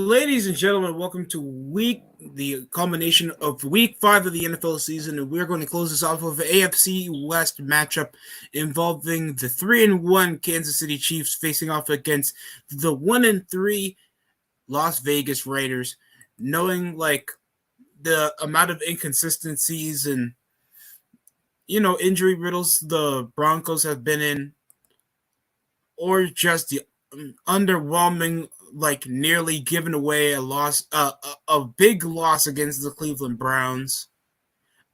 Ladies and gentlemen, welcome to the culmination of week 5 of the NFL season, and we're going to close this off with an AFC West matchup involving the 3-1 Kansas City Chiefs facing off against the 1-3 Las Vegas Raiders. Knowing the amount of inconsistencies and injury riddles the Broncos have been in, or just the underwhelming, nearly giving away a loss, a big loss against the Cleveland Browns.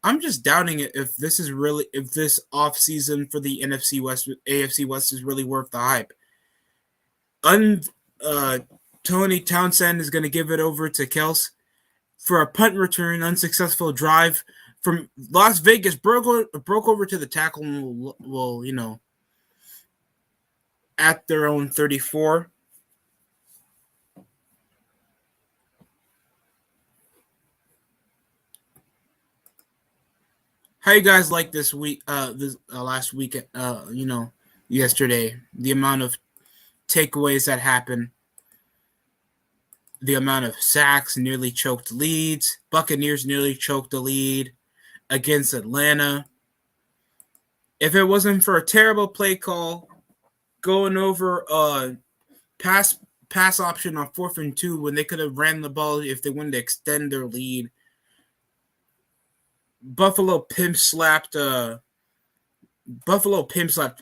I'm just doubting it if this offseason for the AFC West is really worth the hype. Tony Townsend is going to give it over to Kels for a punt return, unsuccessful drive from Las Vegas, broke over to the tackle and will at their own 34. How you guys like this week? Last week, yesterday, the amount of takeaways that happened, the amount of sacks, nearly choked leads. Buccaneers nearly choked a lead against Atlanta. If it wasn't for a terrible play call going over a pass option on 4th and 2 when they could have ran the ball if they wanted to extend their lead. Buffalo pimp slapped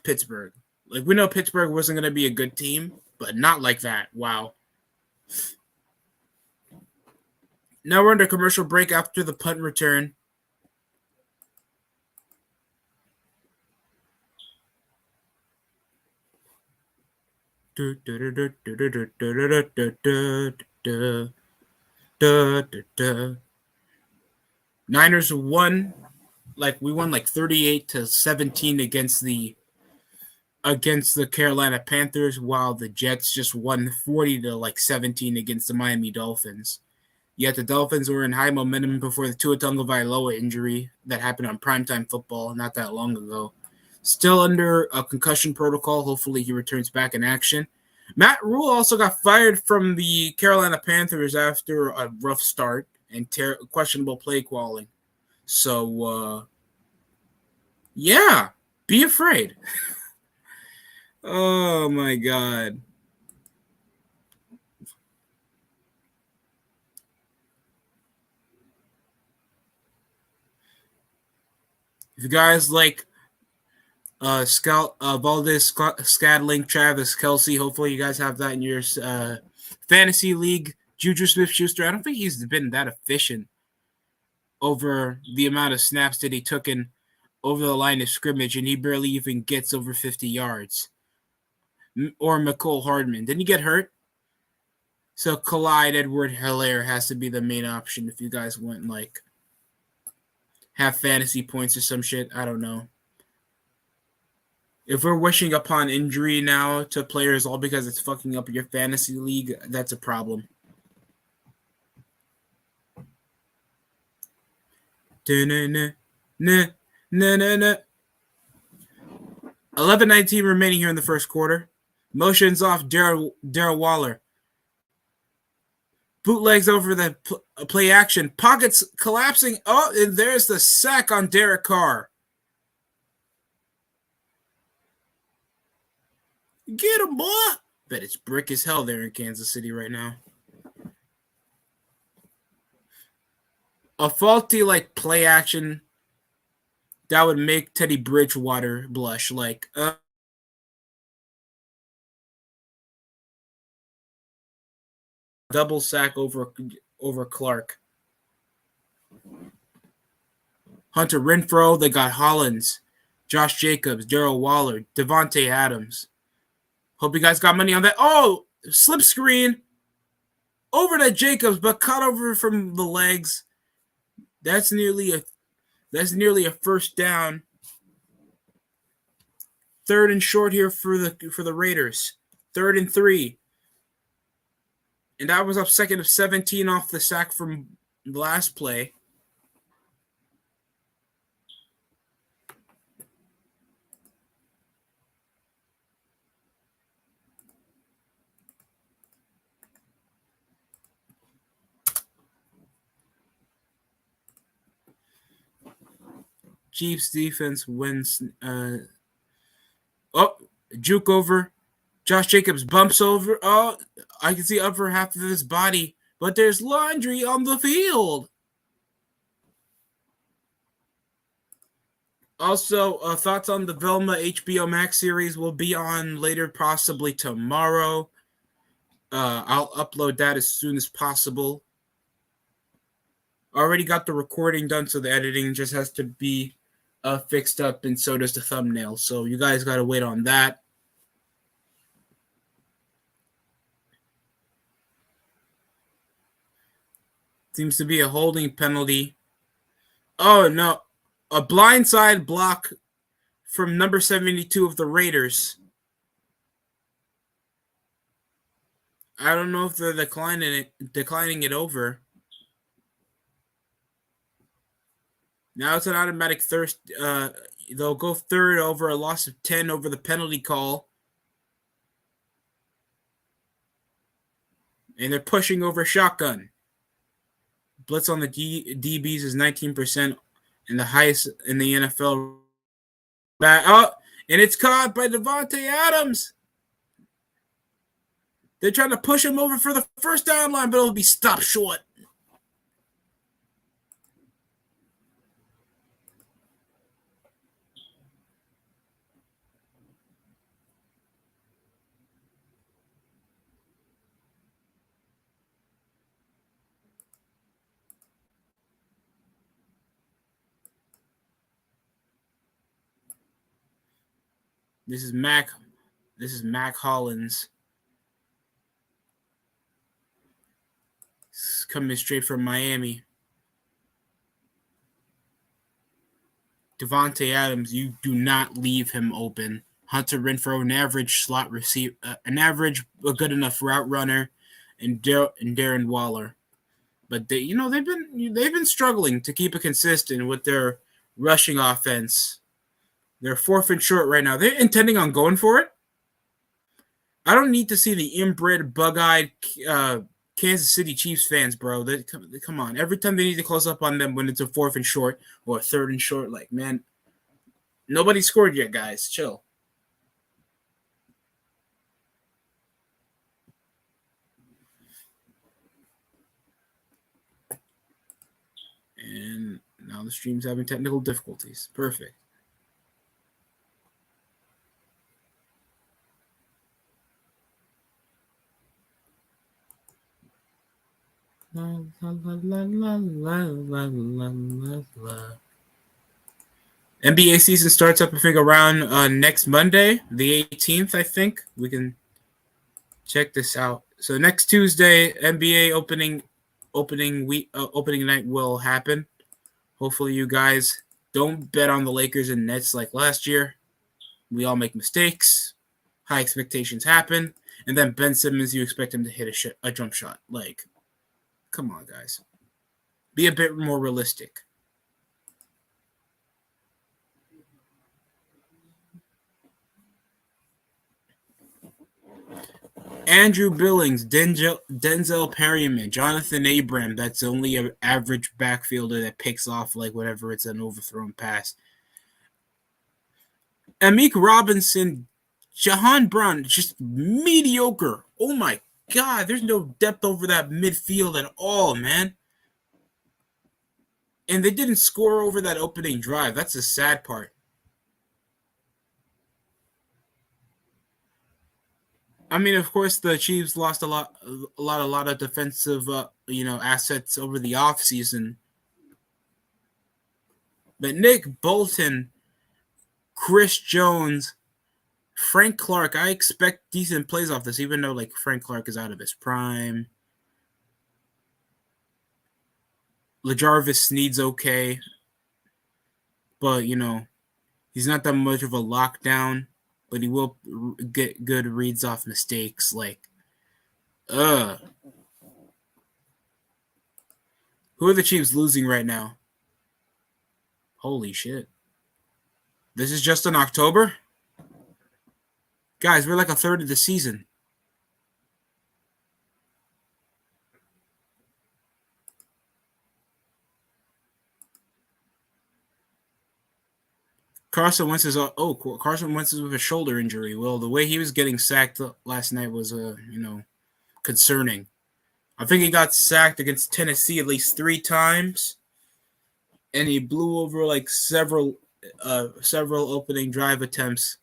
Pittsburgh. We know Pittsburgh wasn't going to be a good team, but not like that. Wow. Now we're under commercial break after the punt return. Niners won, we won 38-17 against the Carolina Panthers, while the Jets just won 40-17 against the Miami Dolphins. Yet the Dolphins were in high momentum before the Tua Tagovailoa injury that happened on primetime football not that long ago. Still under a concussion protocol. Hopefully he returns back in action. Matt Rule also got fired from the Carolina Panthers after a rough start and questionable play calling. So, yeah, be afraid. Oh, my God. If you guys like Valdez Scantling, Travis Kelce, hopefully you guys have that in your fantasy league. Juju Smith-Schuster, I don't think he's been that efficient over the amount of snaps that he took in over the line of scrimmage, and he barely even gets over 50 yards. Or McCole Hardman. Didn't he get hurt? So Clyde Edward-Helaire has to be the main option if you guys want, have fantasy points or some shit. I don't know. If we're wishing upon injury now to players all because it's fucking up your fantasy league, that's a problem. 11:19 remaining here in the first quarter. Motions off Darryl Waller. Bootlegs over the play action. Pockets collapsing. Oh, and there's the sack on Derek Carr. Get him, boy. Bet it's brick as hell there in Kansas City right now. A faulty play action that would make Teddy Bridgewater blush. Double sack over Clark. Hunter Renfrow. They got Hollins, Josh Jacobs, Darryl Waller, Devontae Adams. Hope you guys got money on that. Oh, slip screen over to Jacobs, but cut over from the legs. That's nearly a first down. 3rd and short here for the Raiders. 3rd and 3. And that was up 2nd of 17 off the sack from the last play. Chiefs defense wins. Juke over. Josh Jacobs bumps over. Oh, I can see upper half of his body, but there's laundry on the field. Also, thoughts on the Velma HBO Max series will be on later, possibly tomorrow. I'll upload that as soon as possible. Already got the recording done, so the editing just has to be fixed up, and so does the thumbnail. So you guys got to wait on that. Seems to be a holding penalty. Oh, no. A blindside block from number 72 of the Raiders. I don't know if they're declining it over. Now it's an automatic third. They'll go third over a loss of 10 over the penalty call. And they're pushing over shotgun. Blitz on the DBs is 19%, and the highest in the NFL. And it's caught by Davante Adams. They're trying to push him over for the first down line, but it'll be stopped short. This is Mac Hollins. It's coming straight from Miami. Davante Adams, you do not leave him open. Hunter Renfrow, an average slot receiver, a good enough route runner, and Darren Waller. But they've been struggling to keep it consistent with their rushing offense. They're 4th and short right now. They're intending on going for it. I don't need to see the inbred, bug-eyed Kansas City Chiefs fans, bro. Come on. Every time they need to close up on them when it's a 4th and short or a 3rd and short, like, man, nobody scored yet, guys. Chill. And now the stream's having technical difficulties. Perfect. La, la, la, la, la, la, la, la. NBA season starts up, I think, around next Monday, the 18th, I think. We can check this out. So next Tuesday, NBA opening night will happen. Hopefully you guys don't bet on the Lakers and Nets like last year. We all make mistakes. High expectations happen. And then Ben Simmons, you expect him to hit a jump shot. Like, come on, guys. Be a bit more realistic. Andrew Billings, Denzel Perryman, Jonathan Abram. That's only an average backfielder that picks off like whatever it's an overthrown pass. Amik Robinson, Jahan Brown, just mediocre. Oh my God, there's no depth over that midfield at all, man. And they didn't score over that opening drive. That's the sad part. I mean, of course, the Chiefs lost a lot of defensive, assets over the offseason. But Nick Bolton, Chris Jones, Frank Clark, I expect decent plays off this, even though like Frank Clark is out of his prime. LaJarvis Sneed's okay, but he's not that much of a lockdown. But he will get good reads off mistakes. Like, who are the Chiefs losing right now? Holy shit. This is just in October? Guys, we're like a third of the season. Carson Wentz is Carson Wentz is with a shoulder injury. Well, the way he was getting sacked last night was concerning. I think he got sacked against Tennessee at least 3 times, and he blew over like several opening drive attempts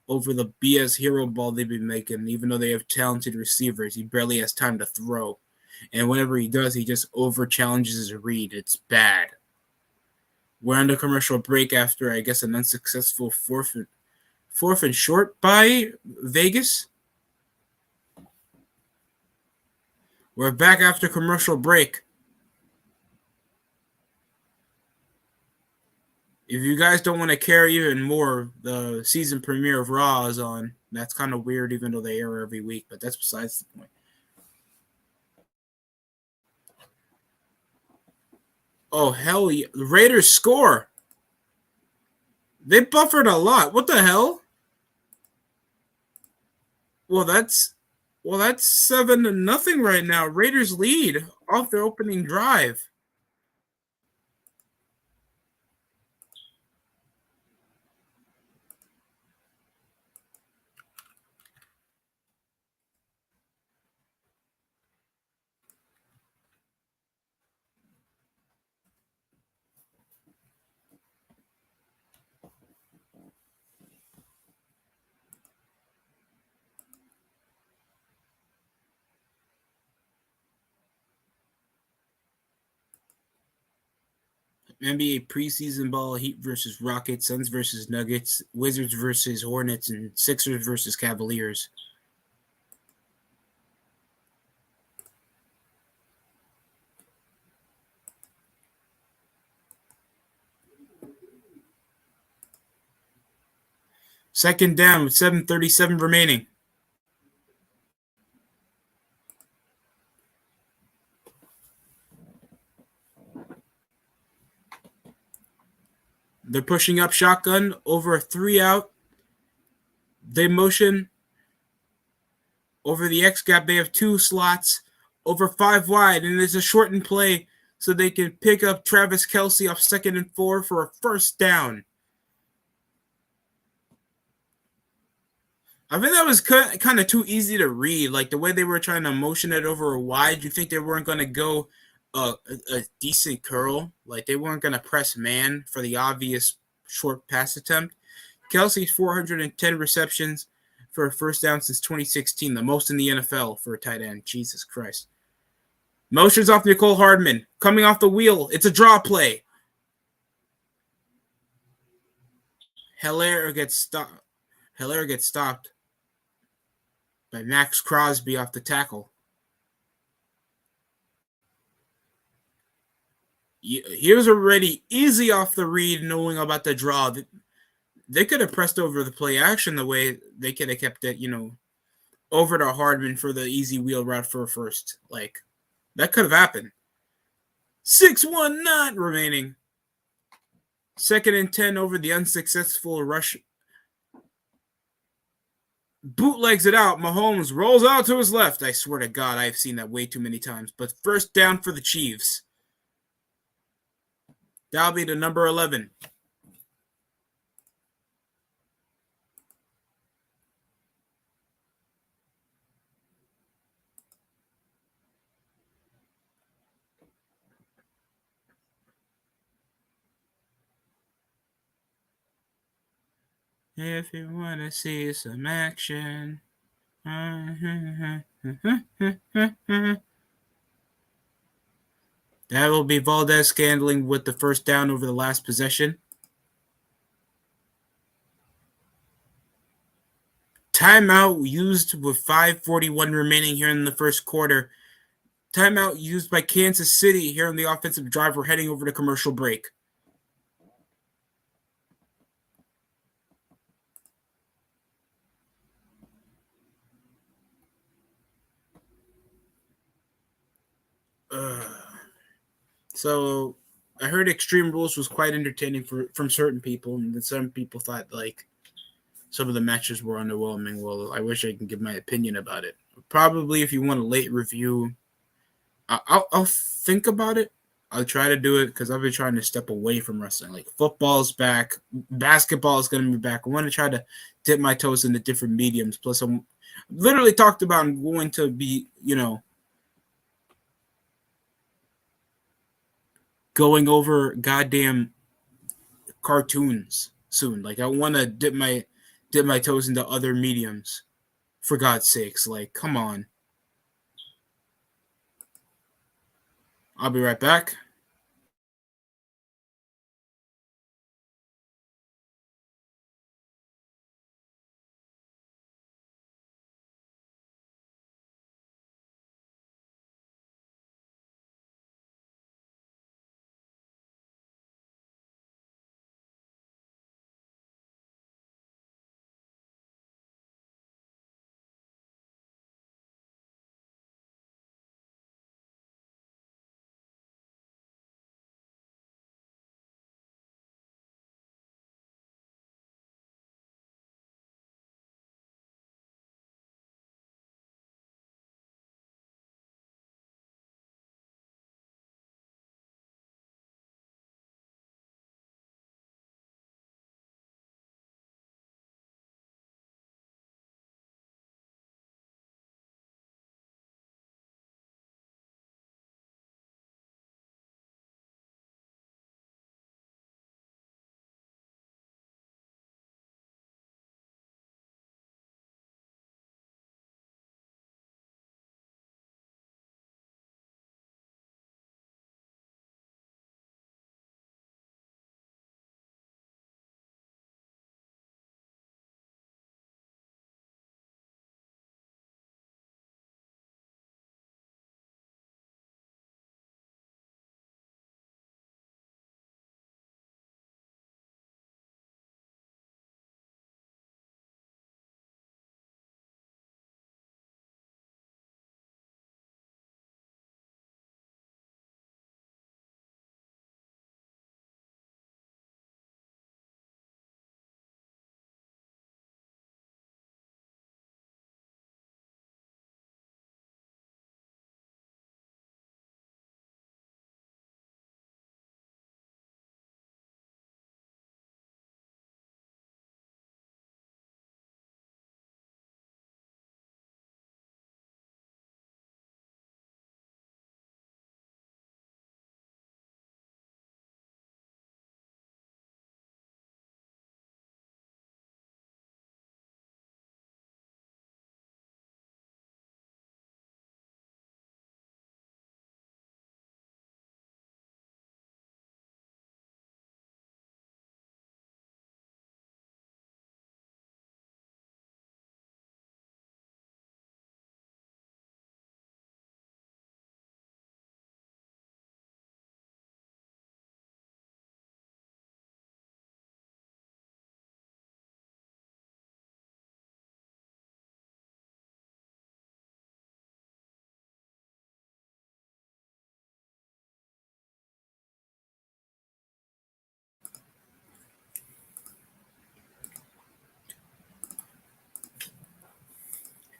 over the BS hero ball they've been making. Even though they have talented receivers, he barely has time to throw, and whenever he does, he just over challenges his read. It's bad. We're on the commercial break after, I guess, an unsuccessful fourth and short by Vegas. We're back after commercial break. If you guys don't want to care even more, the season premiere of Raw is on. That's kind of weird, even though they air every week, but that's besides the point. Oh, hell yeah. The Raiders score. They buffered a lot. What the hell? Well, that's 7-0 right now. Raiders lead off their opening drive. NBA preseason ball: Heat versus Rockets, Suns versus Nuggets, Wizards versus Hornets, and Sixers versus Cavaliers. Second down with 7:37 remaining. They're pushing up shotgun over a 3-out. They motion over the X gap. They have 2 slots over 5 wide, and there's a shortened play so they can pick up Travis Kelce off 2nd and 4 for a first down. I think that was kind of too easy to read. Like the way they were trying to motion it over a wide, you think they weren't going to go a decent curl? Like they weren't going to press man for the obvious short pass attempt. Kelce's 410 receptions for a first down since 2016, the most in the NFL for a tight end. Jesus Christ. Motions off Nicole Hardman. Coming off the wheel. It's a draw play. Hilaire gets stopped by Max Crosby off the tackle. He was already easy off the read, knowing about the draw. They could have pressed over the play action the way they could have kept it, over to Hardman for the easy wheel route for a first. Like, that could have happened. 6:19 remaining. 2nd and 10 over the unsuccessful rush. Bootlegs it out. Mahomes rolls out to his left. I swear to God, I've seen that way too many times. But first down for the Chiefs. That'll be the number 11. If you want to see some action. That will be Valdez Scandling with the first down over the last possession. Timeout used with 5:41 remaining here in the first quarter. Timeout used by Kansas City here on the offensive drive. We're heading over to commercial break. So I heard Extreme Rules was quite entertaining from certain people, and then some people thought like some of the matches were underwhelming. Well, I wish I could give my opinion about it. Probably if you want a late review, I'll think about it. I'll try to do it because I've been trying to step away from wrestling. Like football's back, basketball is going to be back. I want to try to dip my toes into different mediums. Plus, I'm literally talked about I'm going to be, going over goddamn cartoons soon. Like I want to dip my toes into other mediums. For God's sakes, like come on. I'll be right back.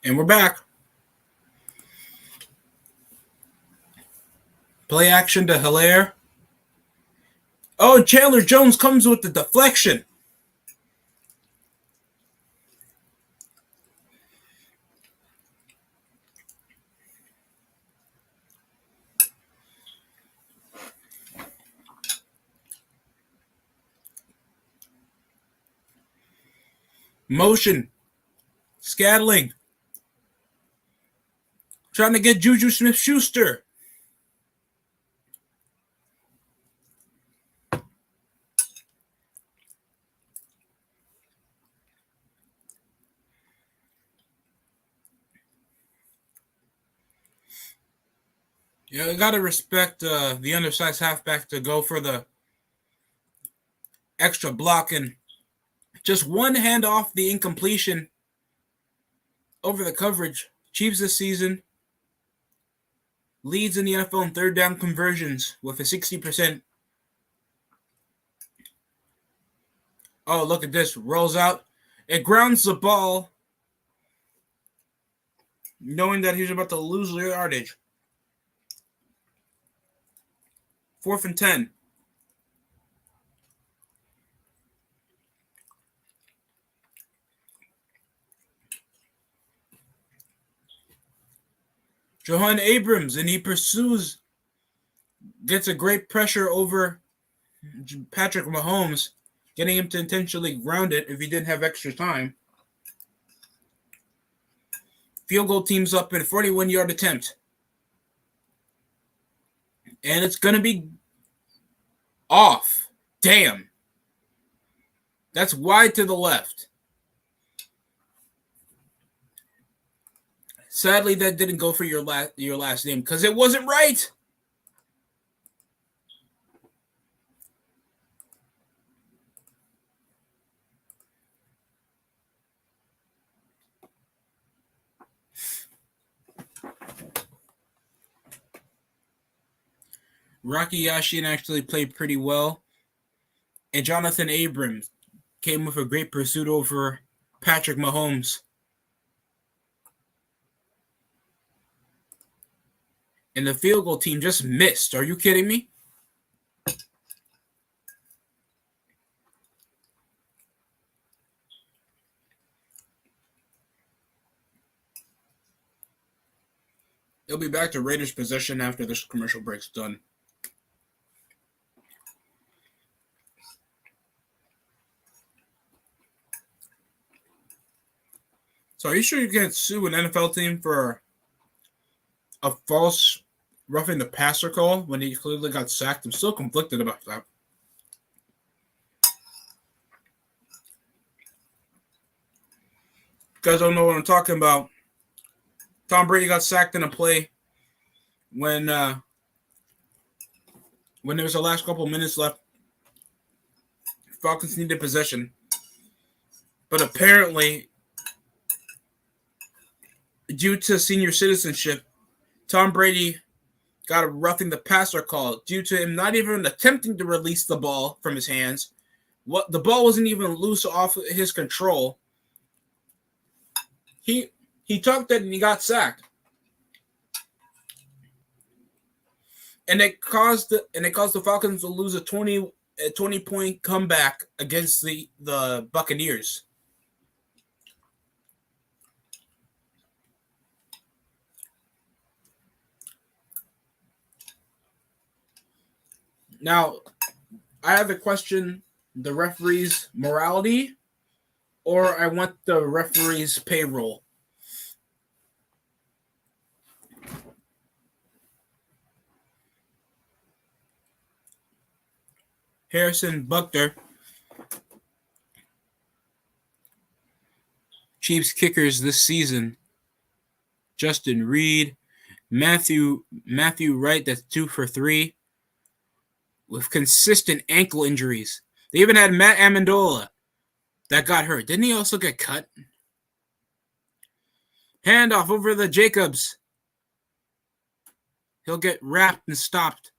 And we're back. Play action to Hilaire. Oh, Chandler Jones comes with the deflection. Motion. Scadling. Trying to get Juju Smith-Schuster. Yeah, you got to respect the undersized halfback to go for the extra block and just one hand off the incompletion over the coverage. Chiefs this season leads in the NFL in third down conversions with a 60%. Oh, look at this. Rolls out. It grounds the ball, knowing that he's about to lose yardage. 4th and 10. Johan Abrams, and he gets a great pressure over Patrick Mahomes, getting him to intentionally ground it if he didn't have extra time. Field goal teams up in a 41-yard attempt. And it's going to be off. Damn. That's wide to the left. Sadly, that didn't go for your last name because it wasn't right. Rocky Yashin actually played pretty well. And Jonathan Abrams came with a great pursuit over Patrick Mahomes. And the field goal team just missed. Are you kidding me? It'll be back to Raiders' possession after this commercial break's done. So are you sure you can't sue an NFL team for a false roughing the passer call when he clearly got sacked? I'm still conflicted about that. You guys don't know what I'm talking about. Tom Brady got sacked in a play when there was the last couple of minutes left. Falcons needed possession. But apparently, due to senior citizenship, Tom Brady got a roughing the passer call due to him not even attempting to release the ball from his hands. The ball wasn't even loose off his control. He tucked it and he got sacked. And it caused the Falcons to lose a 20-point comeback against the Buccaneers. Now, I have a question: the referee's morality, or I want the referee's payroll? Harrison Butker, Chiefs kickers this season: Justin Reed, Matthew Wright, that's 2 for 3, with consistent ankle injuries. They even had Matt Amendola that got hurt. Didn't he also get cut? Handoff over the Jacobs. He'll get wrapped and stopped.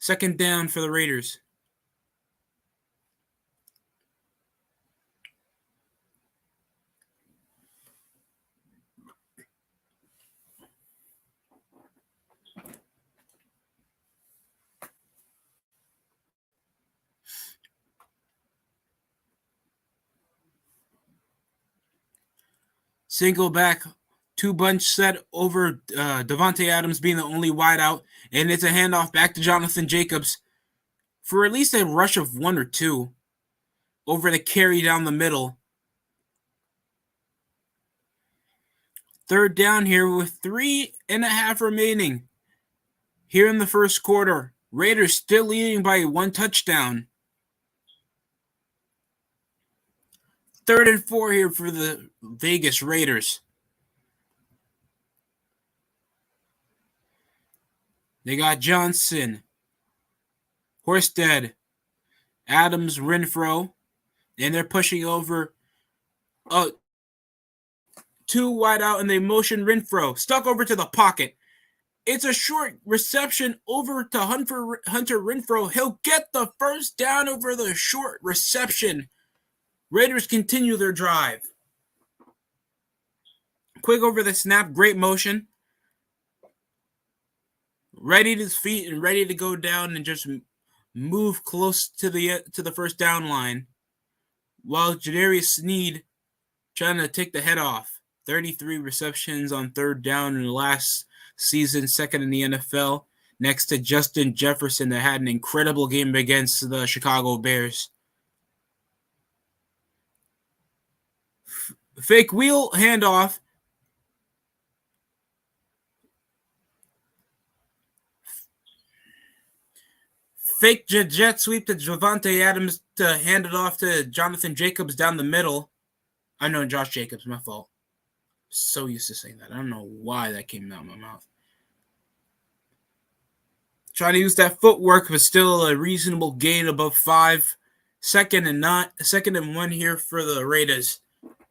2nd down for the Raiders. Single back, 2-bunch set over Devontae Adams being the only wide out, and it's a handoff back to Jonathan Jacobs for at least a rush of 1 or 2 over the carry down the middle. 3rd down here with 3.5 remaining here in the first quarter. Raiders still leading by 1 touchdown. 3rd and 4 here for the Vegas Raiders. They got Johnson, Horsted, Adams, Renfro, and they're pushing over 2 wide out, and they motion Renfro. Stuck over to the pocket. It's a short reception over to Hunter Renfro. He'll get the 1st down over the short reception. Raiders continue their drive. Quick over the snap, great motion. ready to his feet and ready to go down and just move close to the first down line, while Jadarius Sneed trying to take the head off. 33 receptions on third down in the last season, second in the NFL, next to Justin Jefferson that had an incredible game against the Chicago Bears. Fake wheel handoff. Fake jet sweep to Javonte Adams to hand it off to Jonathan Jacobs down the middle. I know Josh Jacobs, my fault. So used to saying that. I don't know why that came out of my mouth. Trying to use that footwork, but still a reasonable gain above 5. Second and 1 here for the Raiders.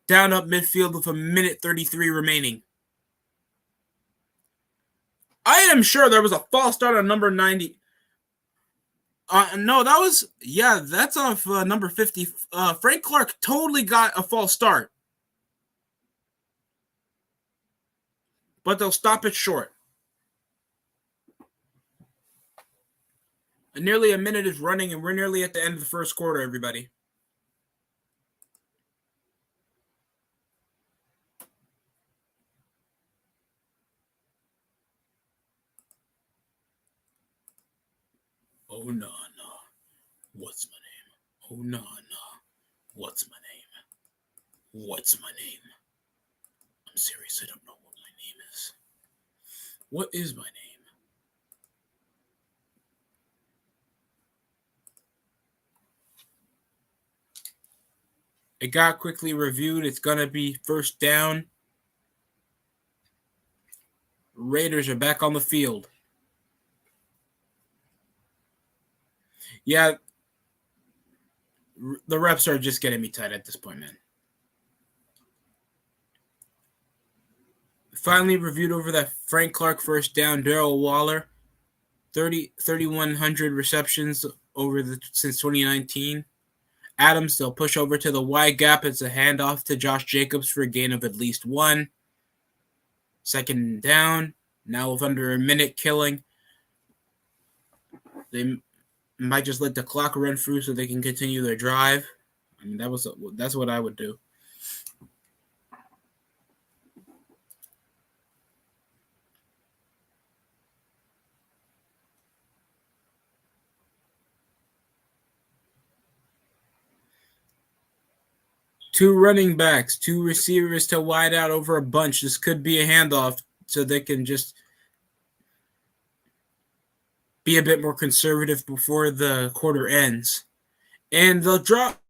Down up midfield with 1:33 remaining. I am sure there was a false start on number 90. No, that's off number 50. Frank Clark totally got a false start. But they'll stop it short. And nearly a minute is running, and we're nearly at the end of the first quarter, everybody. Oh, no. What's my name? Oh, no. What's my name? What's my name? I'm serious. I don't know what my name is. What is my name? It got quickly reviewed. It's going to be first down. Raiders are back on the field. Yeah, the reps are just getting me tight at this point, man. Finally reviewed over that Frank Clark first down. Darrell Waller, 3,100 receptions since 2019. Adams, they'll push over to the wide gap. It's a handoff to Josh Jacobs for a gain of at least 1. Second down. Now with under a minute killing. They might just let the clock run through so they can continue their drive. I mean, that's what I would do. Two running backs, two receivers to wide out over a bunch. This could be a handoff so they can just be a bit more conservative before the quarter ends. And he'll drop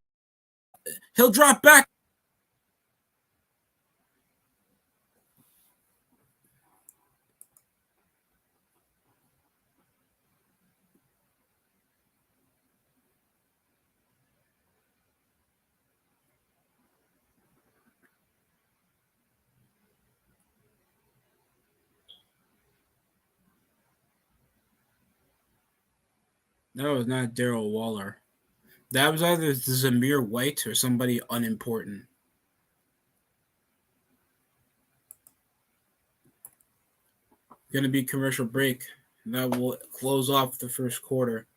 back. That was not Darrell Waller. That was either Zamir White or somebody unimportant. Going to be commercial break. That will close off the first quarter.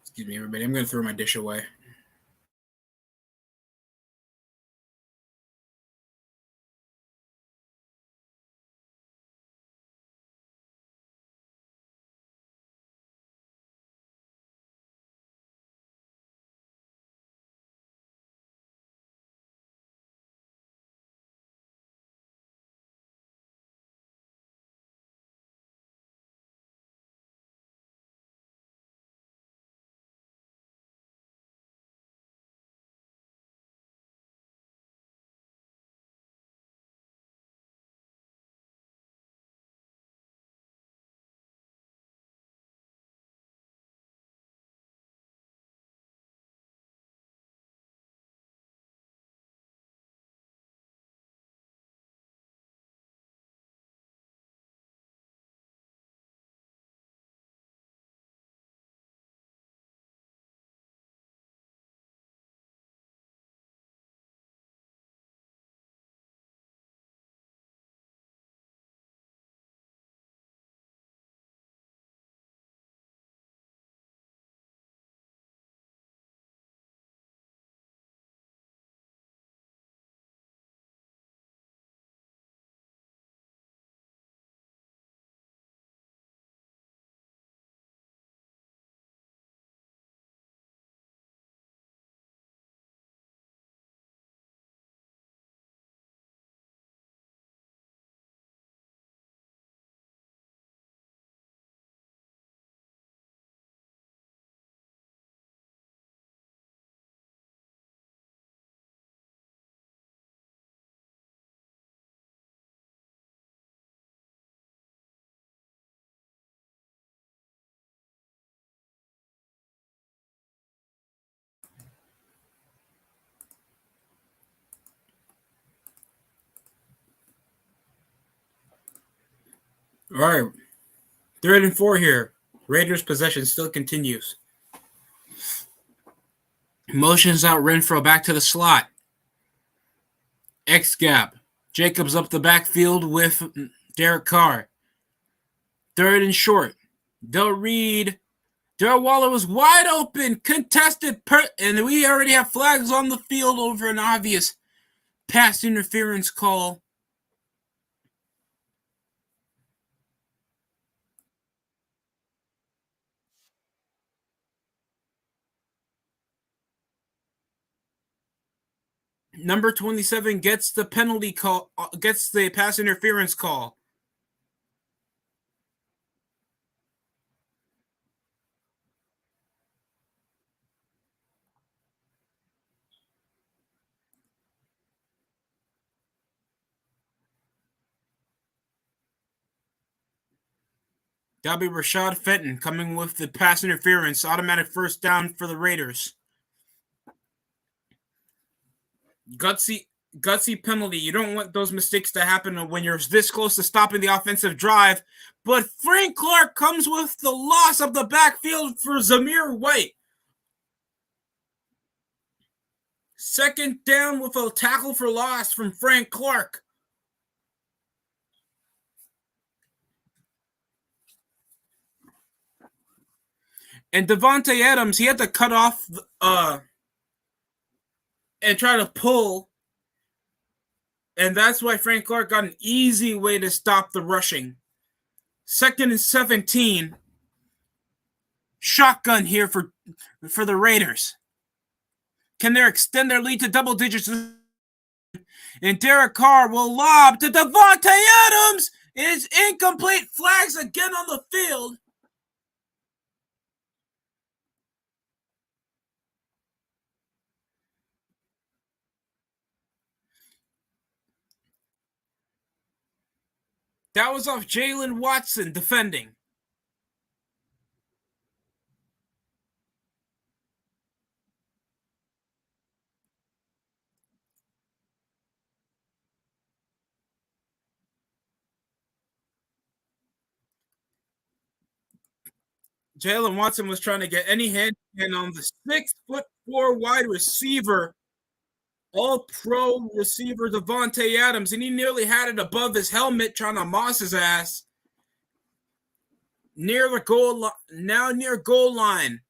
Excuse me, everybody. I'm going to throw my dish away. All right. 3rd and 4 here. Raiders' possession still continues. Motions out Renfro back to the slot. X gap. Jacobs up the backfield with Derek Carr. 3rd and short. They'll read. Darrell Waller was wide open, contested, and we already have flags on the field over an obvious pass interference call. Number 27 gets the penalty call, gets the pass interference call. That'll be Rashad Fenton coming with the pass interference, automatic first down for the Raiders. Gutsy penalty. You don't want those mistakes to happen when you're this close to stopping the offensive drive. But Frank Clark comes with the loss of the backfield for Zamir White. 2nd down with a tackle for loss from Frank Clark. And Devontae Adams, he had to cut off and try to pull. And that's why Frank Clark got an easy way to stop the rushing. 2nd and 17. Shotgun here for the Raiders. Can they extend their lead to double digits? And Derek Carr will lob to Devontae Adams. It is incomplete. Flags again on the field. That was off Jalen Watson defending. Jalen Watson was trying to get any hand on the 6'4" wide receiver, all-pro receiver Devontae Adams, and he nearly had it above his helmet trying to moss his ass. Near the goal, now near goal line.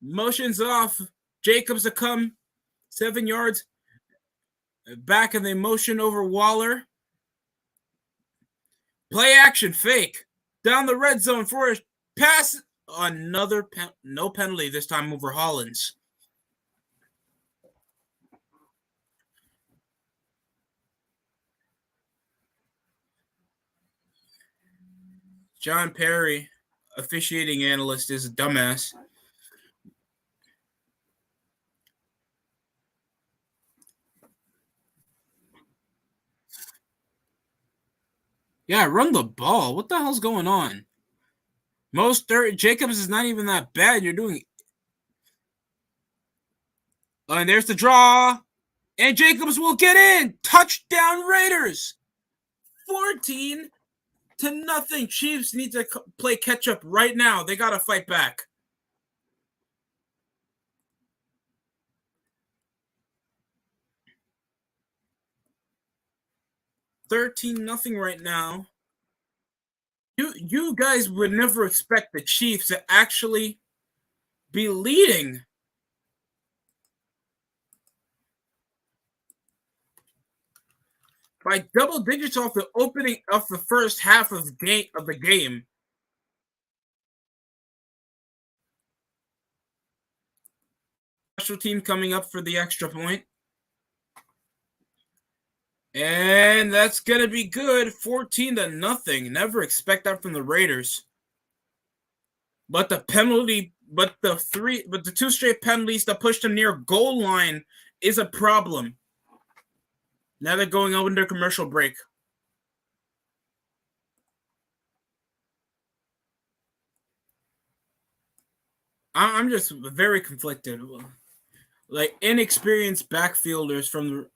Motions off. Jacobs to come 7 yards back, and they motion over Waller. Play action fake down the red zone for a pass. Another no penalty this time over Hollins. John Perry, officiating analyst, is a dumbass. Yeah, run the ball. What the hell's going on? Jacobs is not even that bad. You're doing. And there's the draw. And Jacobs will get in. Touchdown Raiders. 14-0. Chiefs need to play catch up right now. They got to fight back. $13-0 right now. You guys would never expect the Chiefs to actually be leading. By double digits off the opening of the first half of the game. Special team coming up for the extra point. And that's going to be good. 14-0. Never expect that from the Raiders. But the two straight penalties that pushed them near goal line is a problem. Now they're going under commercial break. I'm just very conflicted. Like inexperienced backfielders from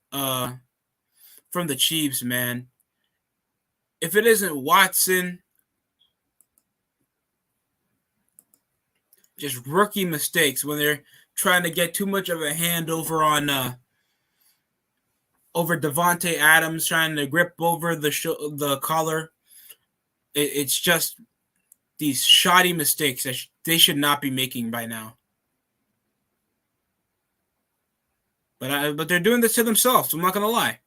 the Chiefs, man. if it isn't Watson, just rookie mistakes when they're trying to get too much of a hand over on over Devontae Adams, trying to grip over the collar. It's just these shoddy mistakes that they should not be making by now. But they're doing this to themselves, so I'm not going to lie.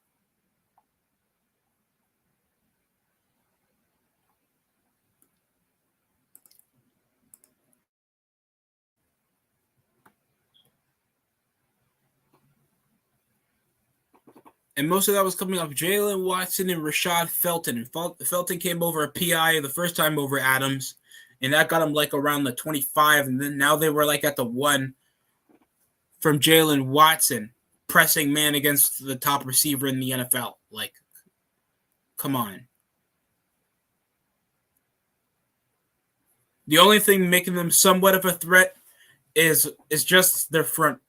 And most of that was coming off Jalen Watson and Rashad Felton. And Felton came over a PI the first time over Adams, and that got him like around the 25. And then now they were like at the 1 from Jalen Watson, pressing man against the top receiver in the NFL. Like, come on. The only thing making them somewhat of a threat is just their front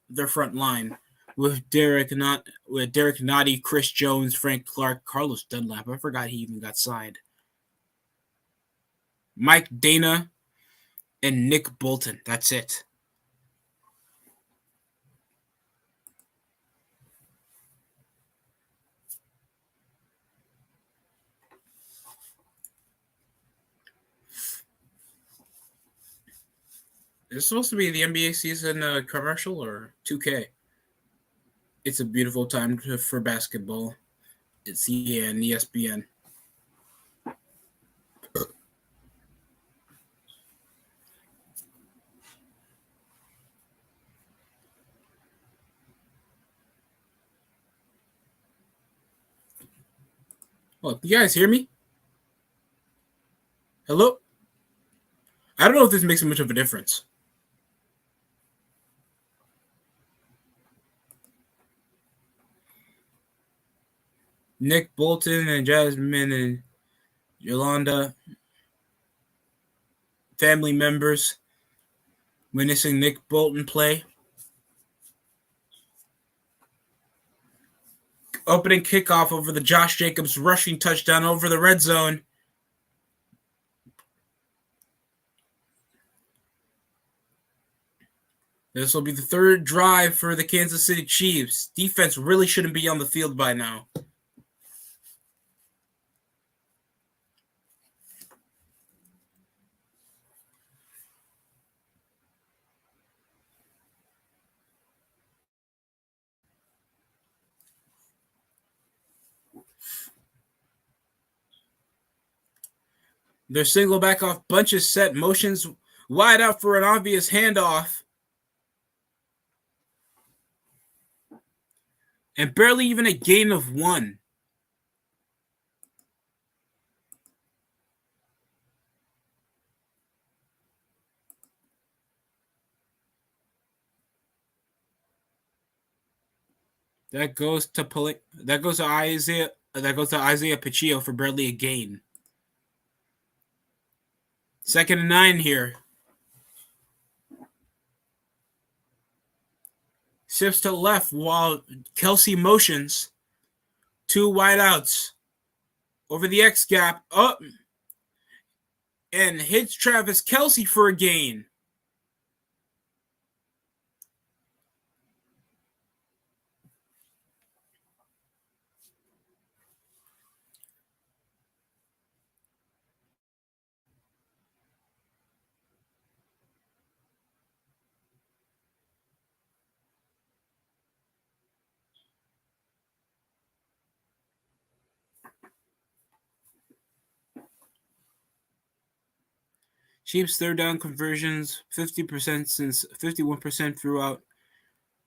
line. With Derek Nottie, Chris Jones, Frank Clark, Carlos Dunlap. I forgot he even got signed. Mike Dana and Nick Bolton. That's it. Is this supposed to be the NBA season commercial or 2K? It's a beautiful time for basketball. It's and ESPN. Oh, you guys hear me? Hello? I don't know if this makes much of a difference. Nick Bolton and Jasmine and Yolanda, family members, witnessing Nick Bolton play. Opening kickoff over the Josh Jacobs rushing touchdown over the red zone. This will be the third drive for the Kansas City Chiefs. Defense really shouldn't be on the field by now. Their single back off bunches set, motions wide out for an obvious handoff. And barely even a gain of 1. That goes to Isaiah Pacheco for barely a gain. 2nd and 9 here. Shifts to the left while Kelsey motions. 2 wideouts over the X gap up and hits Travis Kelsey for a gain. Chiefs third down conversions, 50% since 51% throughout.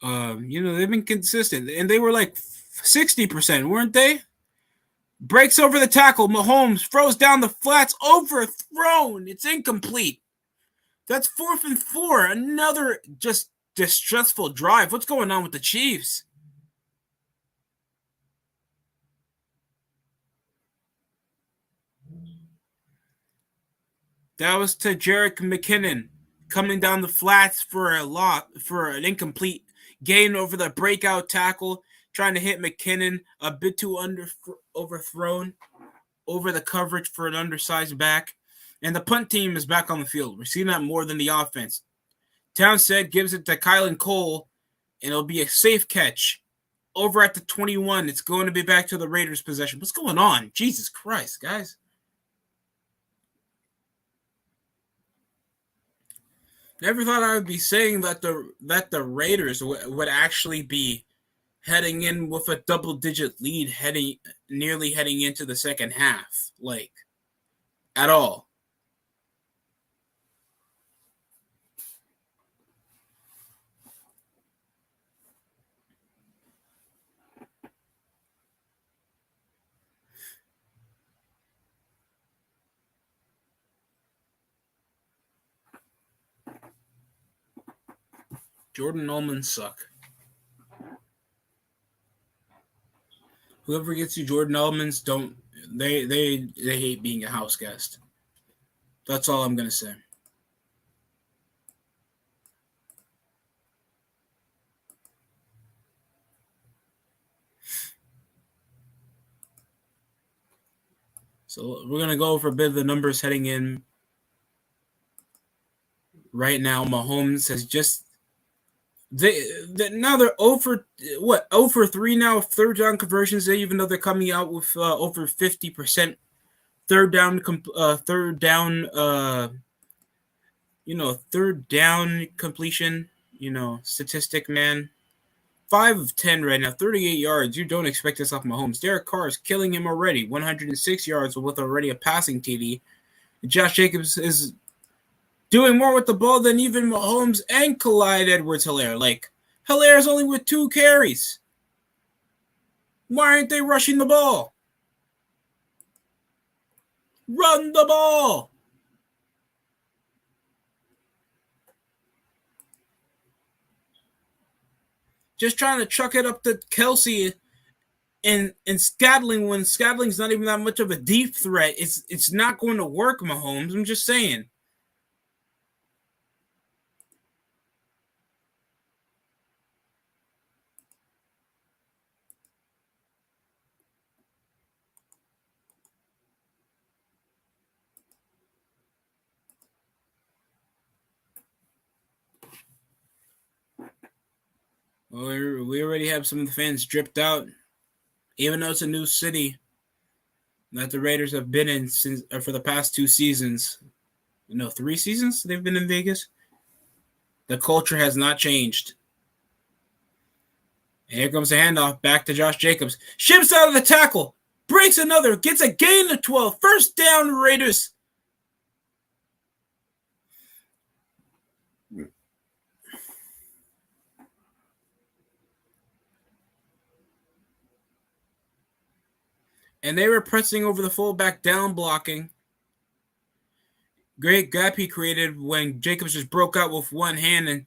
They've been consistent. And they were like 60%, weren't they? Breaks over the tackle. Mahomes throws down the flats. Overthrown. It's incomplete. That's 4th and 4. Another just distressful drive. What's going on with the Chiefs? That was to Jerick McKinnon coming down the flats for an incomplete gain over the breakout tackle, trying to hit McKinnon a bit too overthrown. over the coverage for an undersized back. And the punt team is back on the field. We're seeing that more than the offense. Townsend gives it to Kylan Cole, and it'll be a safe catch. Over at the 21, it's going to be back to the Raiders' possession. What's going on? Jesus Christ, guys. Never thought I would be saying that the Raiders would actually be heading in with a double-digit lead, nearly heading into the second half, like at all. Jordan Ullman suck. Whoever gets you Jordan Ullman's don't they hate being a house guest. That's all I'm gonna say. So we're gonna go over a bit of the numbers heading in. Right now, Mahomes has just now they're over 3 now third down conversions. Even though they're coming out with over 50% third down completion, statistic, man. 5 of 10 right now, 38 yards. You don't expect this off Mahomes. Derek Carr is killing him already. 106 yards with already a passing TD. Josh Jacobs is doing more with the ball than even Mahomes and Clyde Edwards-Helaire. Like, Hilaire's only with 2 carries. Why aren't they rushing the ball? Run the ball! Just trying to chuck it up to Kelsey and Scadling when Scadling's not even that much of a deep threat. It's not going to work, Mahomes. I'm just saying. Well, we already have some of the fans dripped out, even though it's a new city that the Raiders have been in since for the past 2 seasons. 3 seasons they've been in Vegas. The culture has not changed. And here comes the handoff back to Josh Jacobs. Ships out of the tackle. Breaks another. Gets a gain of 12. First down, Raiders. And they were pressing over the fullback, down blocking. Great gap he created when Jacobs just broke out with one hand and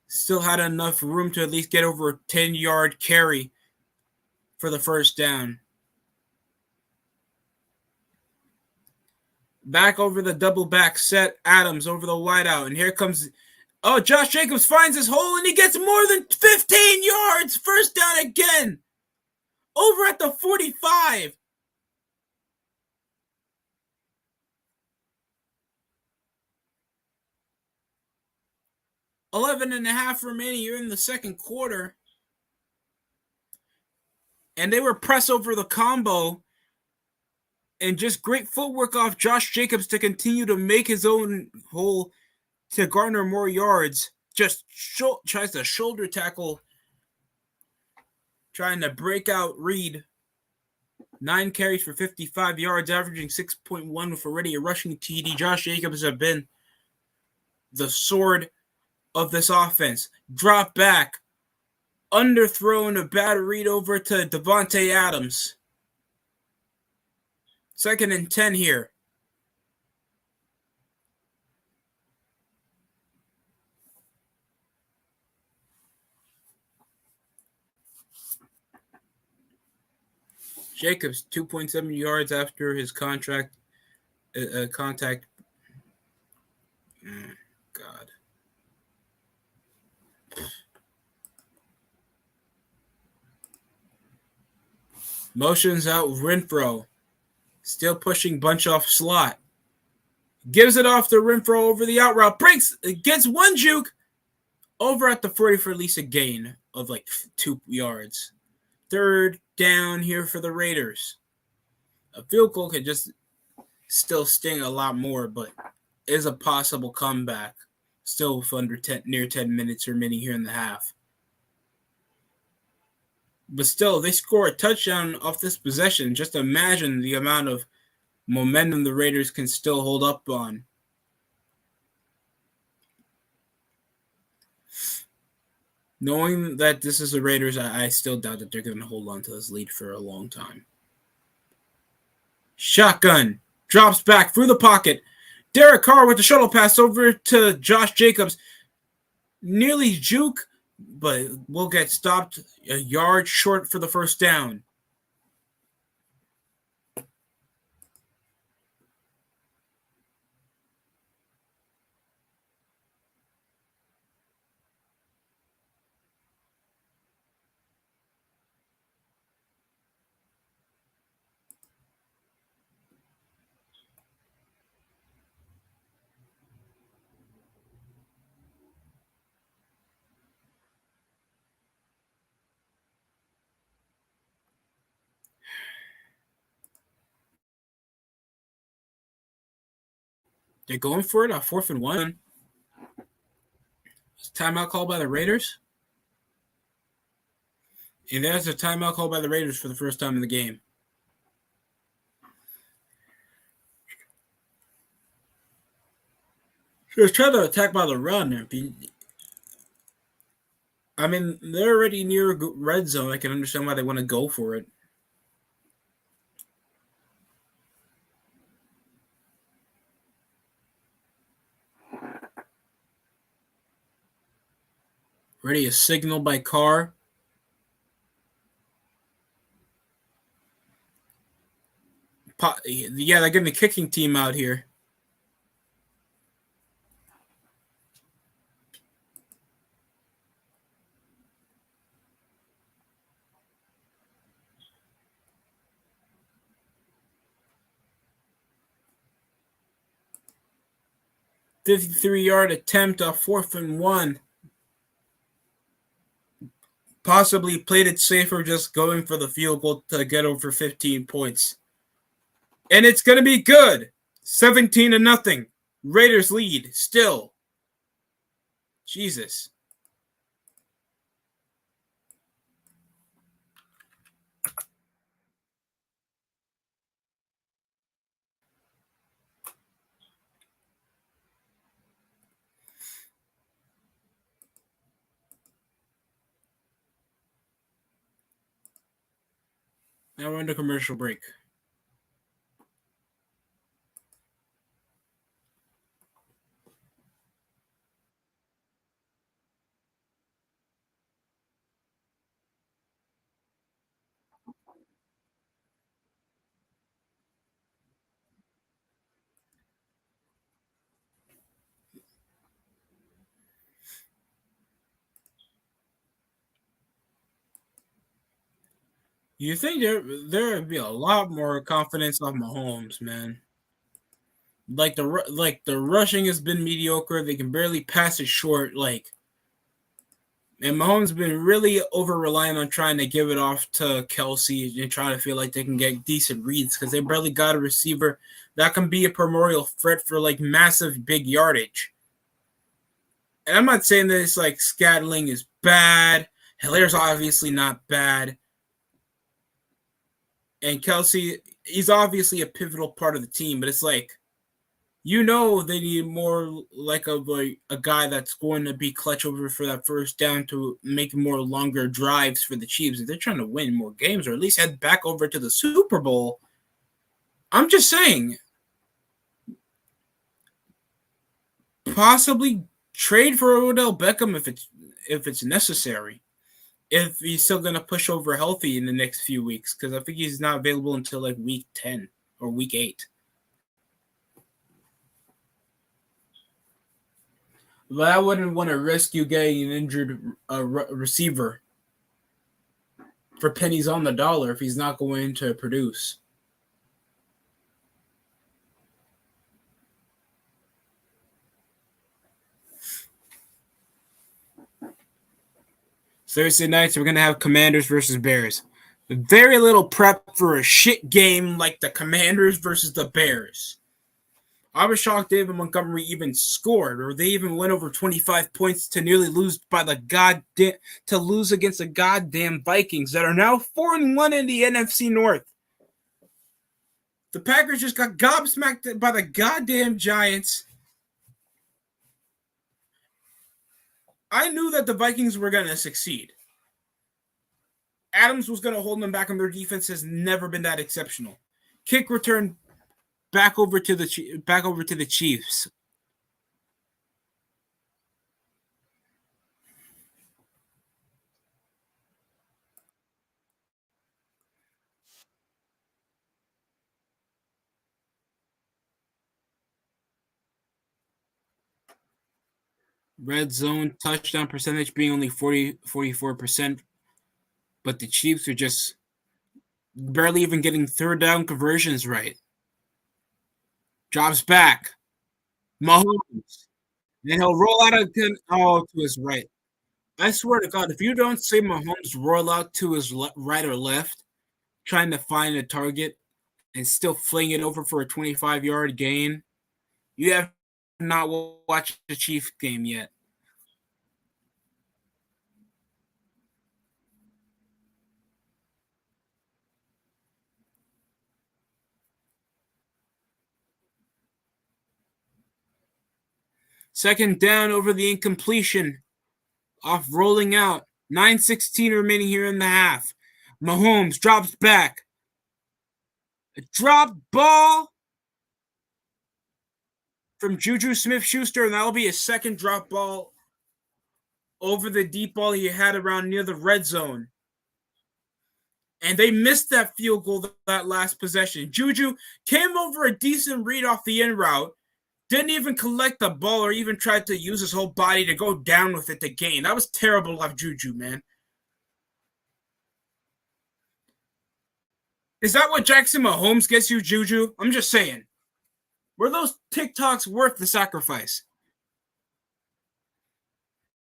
still had enough room to at least get over a 10-yard carry for the first down. Back over the double back set, Adams over the wideout, and here comes Josh Jacobs finds his hole and he gets more than 15 yards. First down again. Over at the 45. Eleven and a half remaining here in the second quarter. And they were pressed over the combo. And just great footwork off Josh Jacobs to continue to make his own hole to garner more yards. Just tries to shoulder tackle, trying to break out Reed. 9 carries for 55 yards, averaging 6.1 with already a rushing TD. Josh Jacobs has been the sword of this offense. Drop back, underthrown, a bad read over to Devontae Adams. 2nd and 10 here. Jacobs, 2.7 yards after his contact. God. Motions out Renfro. Still pushing bunch off slot. Gives it off the rim throw over the out route. Breaks, gets one juke over at the 40 for at least a gain of like 2 yards. Third down here for the Raiders. A field goal could just still sting a lot more, but is a possible comeback. Still with near 10 minutes remaining here in the half. But still, they score a touchdown off this possession. Just imagine the amount of momentum the Raiders can still hold up on. Knowing that this is the Raiders, I still doubt that they're going to hold on to this lead for a long time. Shotgun. Drops back through the pocket. Derek Carr with the shuttle pass over to Josh Jacobs. Nearly juke, but will get stopped a yard short for the first down. They're going for it on 4th and 1. Timeout call by the Raiders. And there's a timeout call by the Raiders for the first time in the game. So it's trying to attack by the run. I mean, they're already near red zone. I can understand why they want to go for it. Ready a signal by Carr. Yeah, they're getting the kicking team out here. .53-yard attempt off 4th and 1. Possibly played it safer just going for the field goal to get over 15 points. And it's going to be good. 17-0. Raiders lead still. Jesus. Now we're under commercial break. You think there would be a lot more confidence on Mahomes, man? Like the rushing has been mediocre. They can barely pass it short. And Mahomes been really over reliant on trying to give it off to Kelsey and trying to feel like they can get decent reads because they barely got a receiver that can be a primordial threat for like massive big yardage. And I'm not saying that it's like Scantling is bad. Hilaire's obviously not bad. And Kelsey, he's obviously a pivotal part of the team, but it's like, you know, they need more like a guy that's going to be clutch over for that first down to make more longer drives for the Chiefs. If they're trying to win more games or at least head back over to the Super Bowl, I'm just saying, possibly trade for Odell Beckham if it's necessary. If he's still going to push over healthy in the next few weeks, because I think he's not available until like week 10 or week 8. But I wouldn't want to risk you getting an injured receiver for pennies on the dollar if he's not going to produce. Thursday nights, we're going to have Commanders versus Bears. Very little prep for a shit game like the Commanders versus the Bears. I was shocked David Montgomery even scored, or they even went over 25 points to nearly lose against the goddamn Vikings that are now 4-1 in the NFC North. The Packers just got gobsmacked by the goddamn Giants. I knew that the Vikings were going to succeed. Adams was going to hold them back, and their defense has never been that exceptional. Kick return back over to the Chiefs. Red zone touchdown percentage being only 44%, but the Chiefs are just barely even getting third down conversions right. Drops back. Mahomes. And he'll roll out again. To his right. I swear to God, if you don't see Mahomes roll out to his right or left, trying to find a target and still fling it over for a 25-yard gain, you have not watched the Chiefs game yet. Second down over the incompletion. Off rolling out. 9:16 remaining here in the half. Mahomes drops back. A drop ball from Juju Smith-Schuster, and that'll be his second drop ball over the deep ball he had around near the red zone. And they missed that field goal that last possession. Juju came over a decent read off the in route, didn't even collect the ball or even tried to use his whole body to go down with it to gain. That was terrible of Juju, man. Is that what Jackson Mahomes gets you, Juju? I'm just saying. Were those TikToks worth the sacrifice?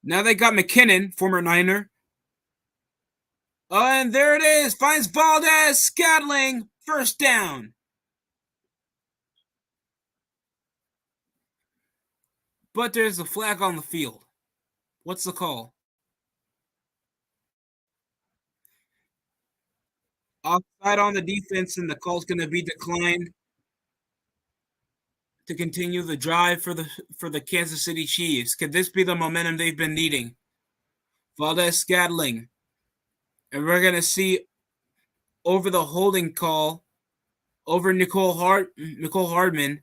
Now they got McKinnon, former Niner. And there it is. Finds Valdez-Scantling. First down. But there's a flag on the field. What's the call? Offside on the defense, and the call's going to be declined to continue the drive for the Kansas City Chiefs. Could this be the momentum they've been needing? Valdez-Scantling. And we're going to see over the holding call over Nicole Hardman,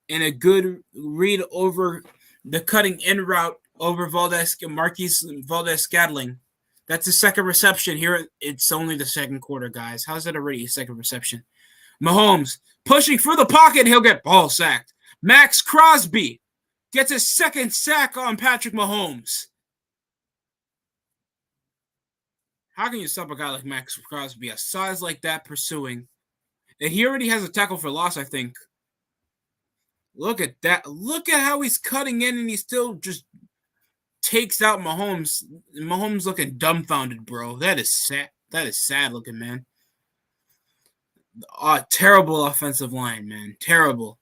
and a good read over the cutting in route over Marquise Valdez-Scantling. That's the second reception here. It's only the second quarter, guys. How's that already a second reception? Mahomes pushing through the pocket. He'll get ball sacked. Max Crosby gets a second sack on Patrick Mahomes. How can you stop a guy like Max Crosby, a size like that, pursuing? And he already has a tackle for loss, I think. Look at that. Look at how he's cutting in, and he still just takes out Mahomes. Mahomes looking dumbfounded, bro. That is sad. That is sad looking, man. Terrible offensive line, man. Terrible.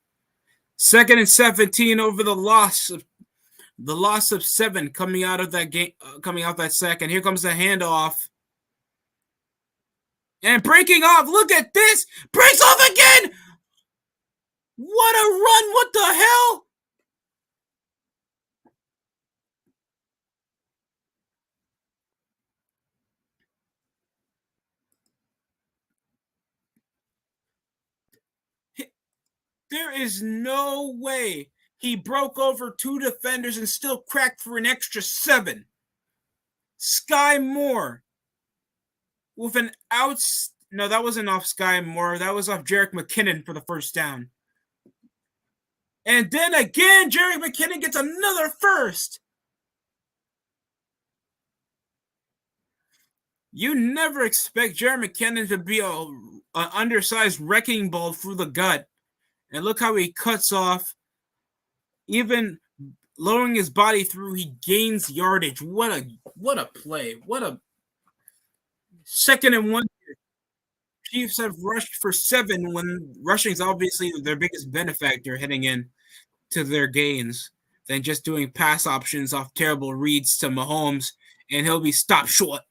2nd and 17 over the loss of 7 coming out of that game, coming out that second. Here comes the handoff. And breaking off. Look at this. Breaks off again. What a run. What the hell? There is no way he broke over 2 defenders and still cracked for an extra 7. Sky Moore with an outs. No, that wasn't off Sky Moore. That was off Jerick McKinnon for the first down. And then again, Jerick McKinnon gets another first. You never expect Jerick McKinnon to be an undersized wrecking ball through the gut. And look how he cuts off even lowering his body through, he gains yardage. What a play. What a 2nd and 1. Chiefs have rushed for 7 when rushing is obviously their biggest benefactor heading in to their gains than just doing pass options off terrible reads to Mahomes, and he'll be stopped short.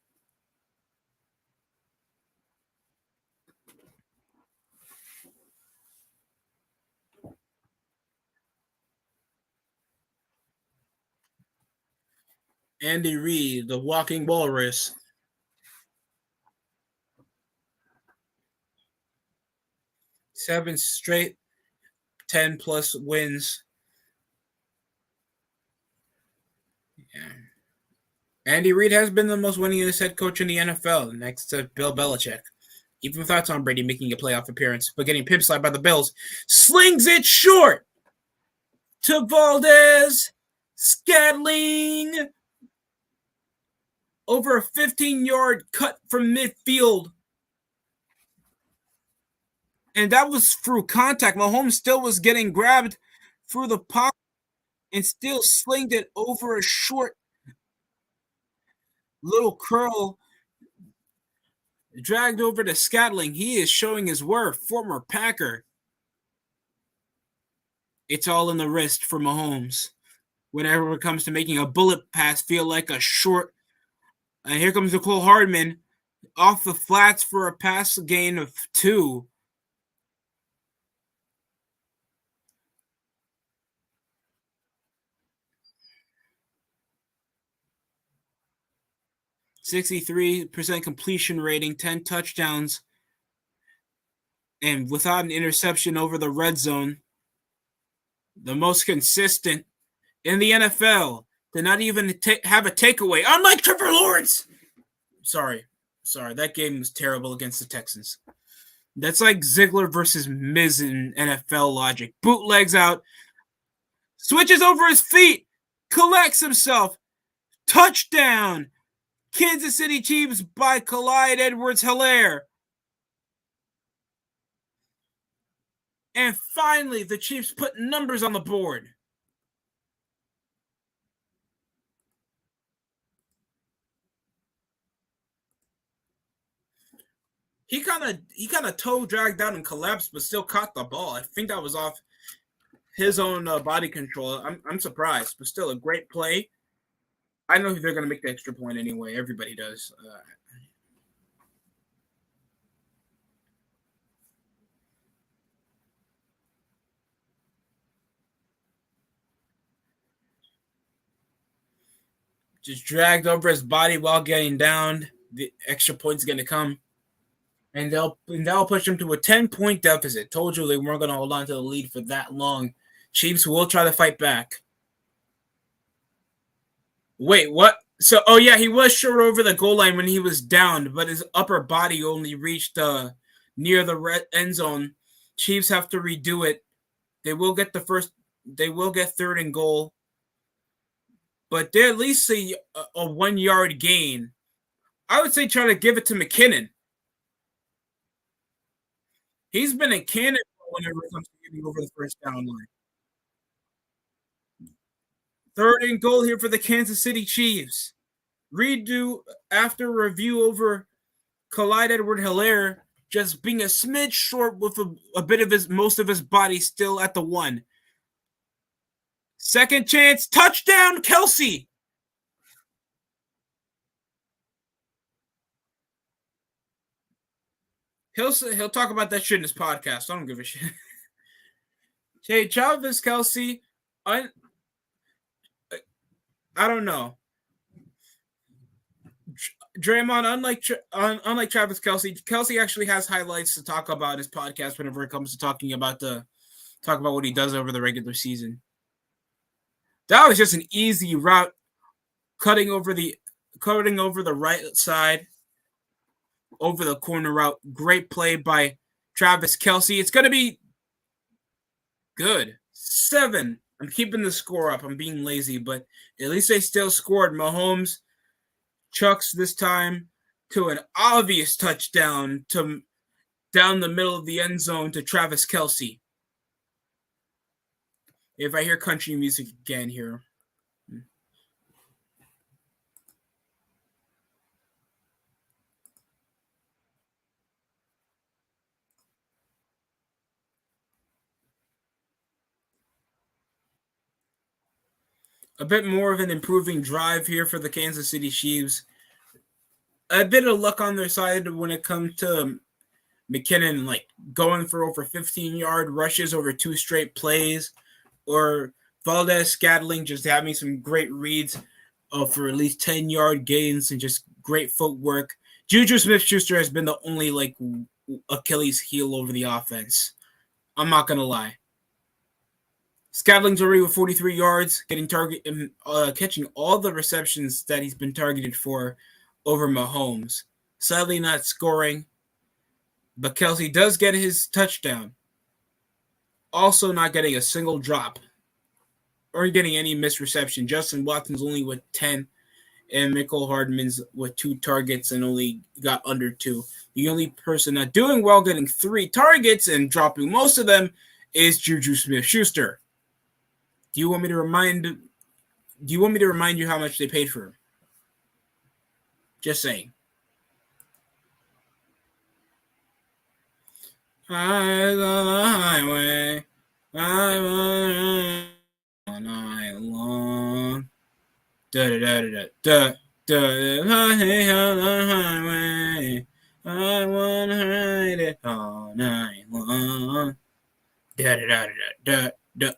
Andy Reid, the walking walrus. 7 straight 10-plus wins. Yeah. Andy Reid has been the most winningest head coach in the NFL, next to Bill Belichick. Even without Tom Brady making a playoff appearance, but getting pimp slapped by the Bills. Slings it short to Valdez Scantling. Over a 15-yard cut from midfield. And that was through contact. Mahomes still was getting grabbed through the pocket and still slinged it over a short little curl. Dragged over to Scantling. He is showing his worth. Former Packer. It's all in the wrist for Mahomes. Whenever it comes to making a bullet pass feel like a short. And here comes Nicole Hardman off the flats for a pass gain of 2. %63 completion rating, 10 touchdowns, and without an interception over the red zone. The most consistent in the NFL to not even have a takeaway, unlike Trevor Lawrence. Sorry. That game was terrible against the Texans. That's like Ziggler versus Miz in NFL logic. Bootlegs out, switches over his feet, collects himself, touchdown. Kansas City Chiefs by Clyde Edwards-Helaire. And finally, the Chiefs put numbers on the board. He kind of toe dragged down and collapsed, but still caught the ball. I think that was off his own body control. I'm surprised, but still a great play. I know they're going to make the extra point anyway. Everybody does. Just dragged over his body while getting down. The extra point's going to come. And that'll push them to a 10-point deficit. Told you they weren't going to hold on to the lead for that long. Chiefs will try to fight back. Wait, what? So, yeah, he was short over the goal line when he was downed, but his upper body only reached near the red end zone. Chiefs have to redo it. They will get 3rd and goal, but they're at least a 1-yard gain. I would say try to give it to McKinnon. He's been a cannon whenever it comes to getting over the first down line. 3rd and goal here for the Kansas City Chiefs. Redo after review over Clyde Edwards-Helaire just being a smidge short with a bit of most of his body still at the 1. Second chance, touchdown, Kelsey. He'll talk about that shit in his podcast. I don't give a shit. Hey, Travis Kelsey, I don't know. Draymond, unlike Travis Kelsey actually has highlights to talk about his podcast whenever it comes to talk about what he does over the regular season. That was just an easy route, cutting over the right side, over the corner route. Great play by Travis Kelsey. It's going to be good. 7. I'm keeping the score up. I'm being lazy, but at least they still scored. Mahomes chucks this time to an obvious touchdown to down the middle of the end zone to Travis Kelsey. If I hear country music again here, A bit more of an improving drive here for the Kansas City Chiefs. A bit of luck on their side when it comes to McKinnon, like going for over 15-yard rushes over 2 straight plays, or Valdez Scantling just having some great reads for at least 10-yard gains and just great footwork. Juju Smith-Schuster has been the only like Achilles heel over the offense. I'm not gonna lie. Scantling's already with 43 yards, getting catching all the receptions that he's been targeted for over Mahomes. Sadly, not scoring, but Kelce does get his touchdown. Also, not getting a single drop or getting any missed reception. Justin Watson's only with 10, and Mecole Hardman's with 2 targets and only got under 2. The only person not doing well, getting 3 targets and dropping most of them, is Juju Smith-Schuster. Do you want me to remind you how much they paid for him? Just saying. I on the highway, I'm all night long. Da da da da da da. On the highway, I wanna ride it all night long. Da da da da da da.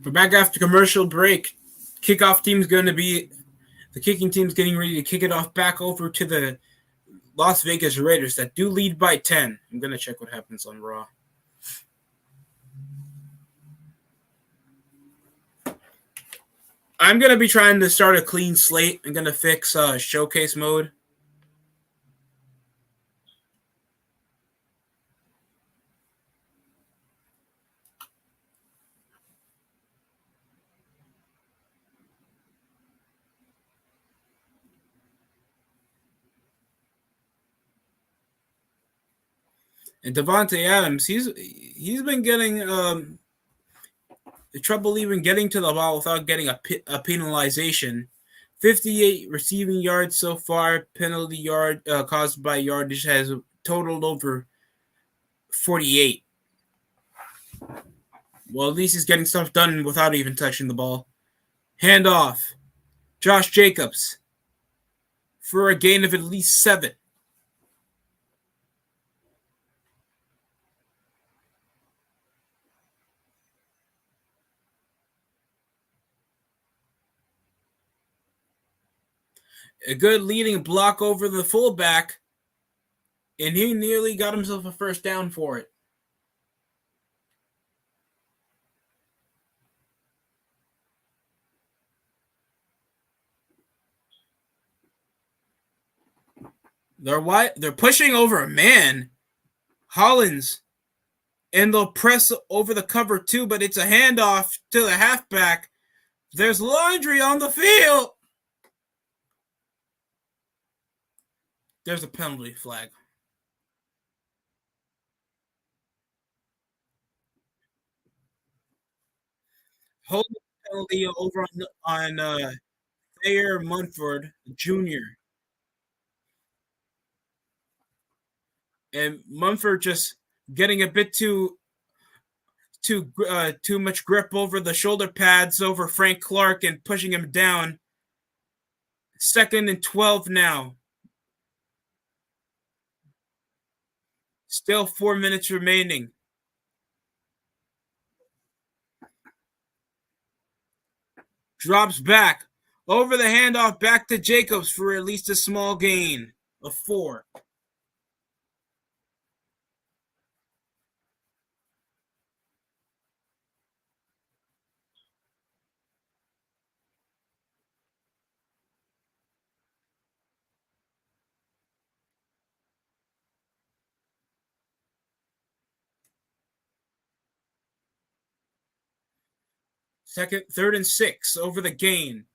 We're back after commercial break. Kickoff team's going to be the kicking team's getting ready to kick it off back over to the Las Vegas Raiders that do lead by 10. I'm going to check what happens on Raw. I'm going to be trying to start a clean slate. I'm going to fix showcase mode. And Devontae Adams, he's been getting trouble even getting to the ball without getting a penalization. 58 receiving yards so far. Penalty yard caused by yardage has totaled over 48. Well, at least he's getting stuff done without even touching the ball. Handoff. Josh Jacobs for a gain of at least 7. A good leading block over the fullback, and he nearly got himself a first down for it. They're pushing over a man, Hollins, and they'll press over the cover too, but it's a handoff to the halfback. There's laundry on the field. There's a penalty flag. Holding penalty over on Thayer Munford Jr. And Munford just getting a bit too much grip over the shoulder pads over Frank Clark and pushing him down. 2nd and 12 now. Still 4 minutes remaining. Drops back. Over the handoff back to Jacobs for at least a small gain of 4. Third and 6 over the gain.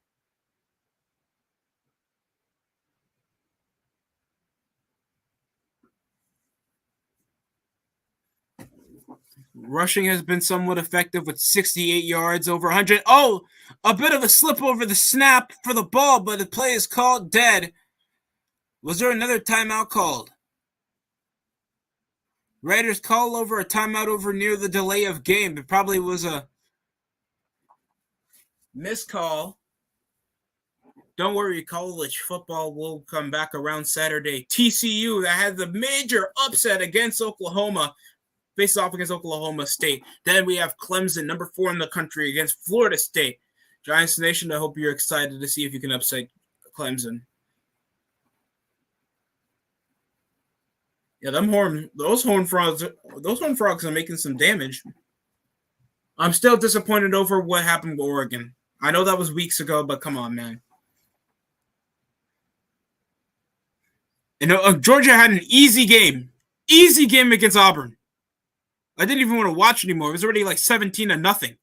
Rushing has been somewhat effective with 68 yards, over 100. Oh, a bit of a slip over the snap for the ball, but the play is called dead. Was there another timeout called? Raiders call over a timeout over near the delay of game. It probably was a miscall. Don't worry, college football will come back around Saturday. TCU that had the major upset against Oklahoma, faced off against Oklahoma State. Then we have Clemson, number 4 in the country, against Florida State. Giants Nation, I hope you're excited to see if you can upset Clemson. Yeah, those horn frogs are making some damage. I'm still disappointed over what happened with Oregon. I know that was weeks ago, but come on, man. Georgia had an easy game against Auburn. I didn't even want to watch anymore. It was already like 17-0.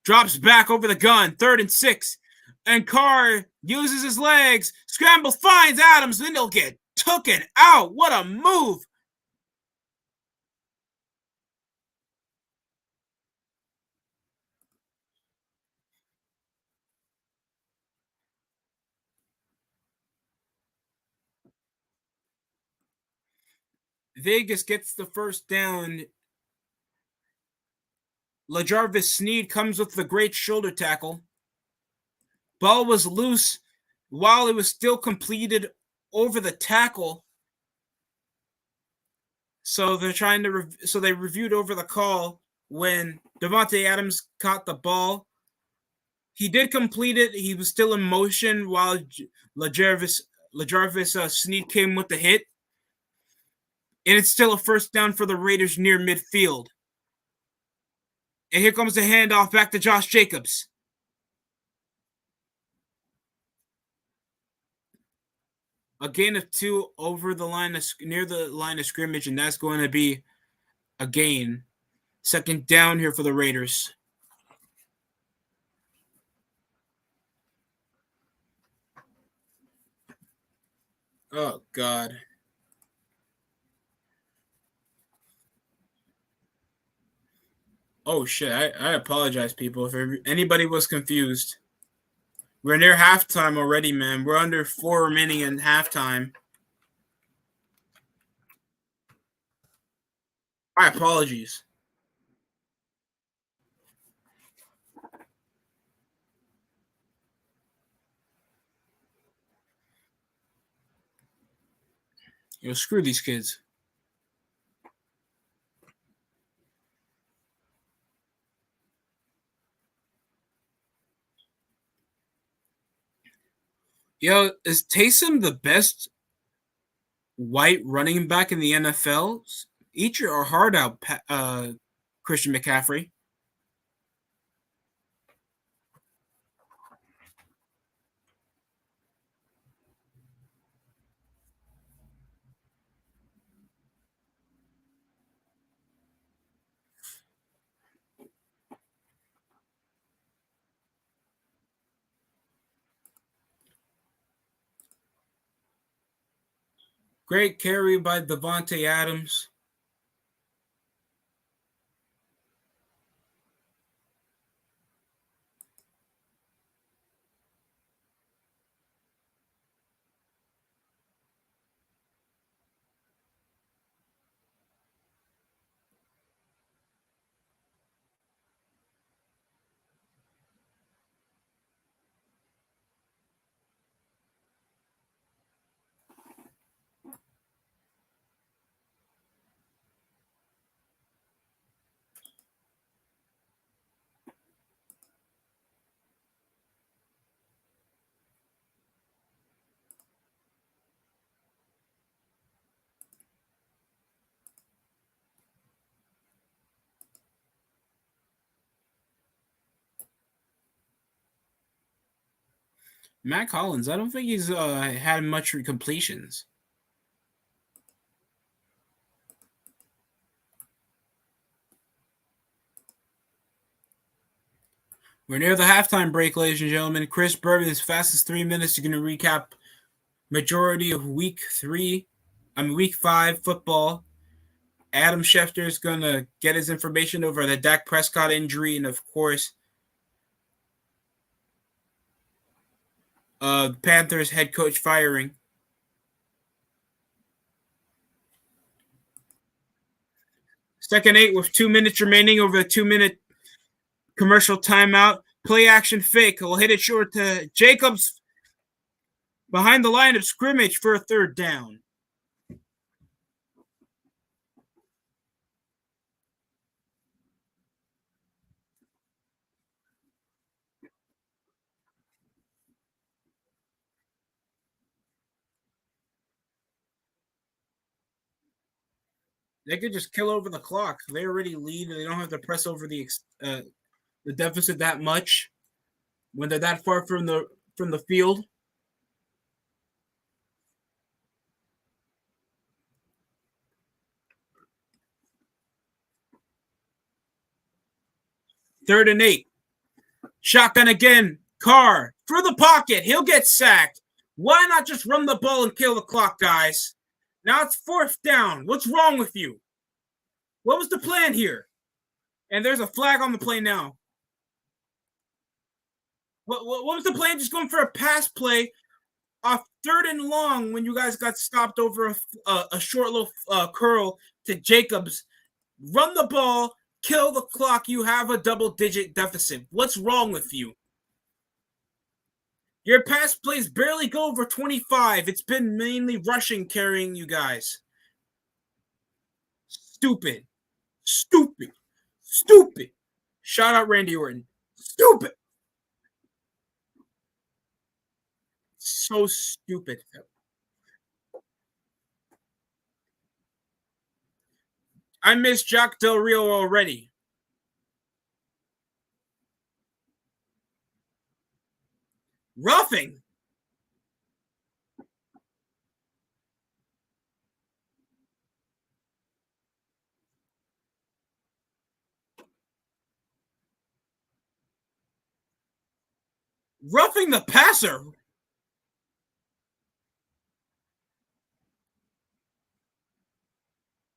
Drops back over the gun, 3rd and 6. And Carr uses his legs, scrambles, finds Adams, then they'll get taken out. What a move. Vegas gets the first down. LaJarvis Sneed comes with the great shoulder tackle. Ball was loose while it was still completed over the tackle. So they're trying to so they reviewed over the call when Davante Adams caught the ball. He did complete it. He was still in motion while LaJarvis Sneed came with the hit. And it's still a first down for the Raiders near midfield. And here comes the handoff back to Josh Jacobs. A gain of 2 over the line near the line of scrimmage, and that's going to be a gain. Second down here for the Raiders. Oh, God. Oh, shit. I apologize, people, if anybody was confused. We're near halftime already, man. We're under 4 remaining in halftime. My apologies. Screw these kids. Is Taysom the best white running back in the NFL? Eat your heart out, Christian McCaffrey. Great carry by Davante Adams. Matt Collins, I don't think he's had much completions. We're near the halftime break, ladies and gentlemen. Chris Berman, as fast as 3 minutes, is going to recap majority of week 5 football. Adam Schefter is going to get his information over the Dak Prescott injury, and of course, Panthers head coach firing. Second 8 with 2 minutes remaining over the 2-minute commercial timeout. Play action fake. He'll hit it short to Jacobs behind the line of scrimmage for a third down. They could just kill over the clock. They already lead, and they don't have to press over the deficit that much when they're that far from the field. Third and 8. Shotgun again. Carr through the pocket. He'll get sacked. Why not just run the ball and kill the clock, guys? Now it's fourth down. What's wrong with you? What was the plan here? And there's a flag on the play now. What was the plan? Just going for a pass play off third and long when you guys got stopped over a short little curl to Jacobs. Run the ball, kill the clock. You have a double-digit deficit. What's wrong with you? Your pass plays barely go over 25. It's been mainly rushing carrying you guys. Stupid. Stupid. Stupid. Shout out Randy Orton. Stupid. So stupid. I miss Jack Del Rio already. Roughing. Roughing the passer.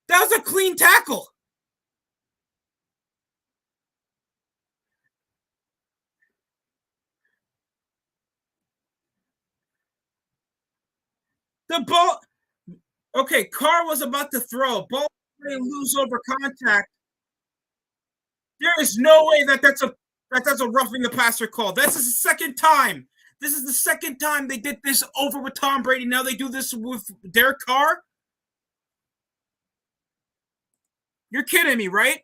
That was a clean tackle. The ball. Okay, Carr was about to throw. Ball loose over contact. There is no way that's a roughing the passer call. This is the second time. This is the second time they did this over with Tom Brady. Now they do this with Derek Carr. You're kidding me, right?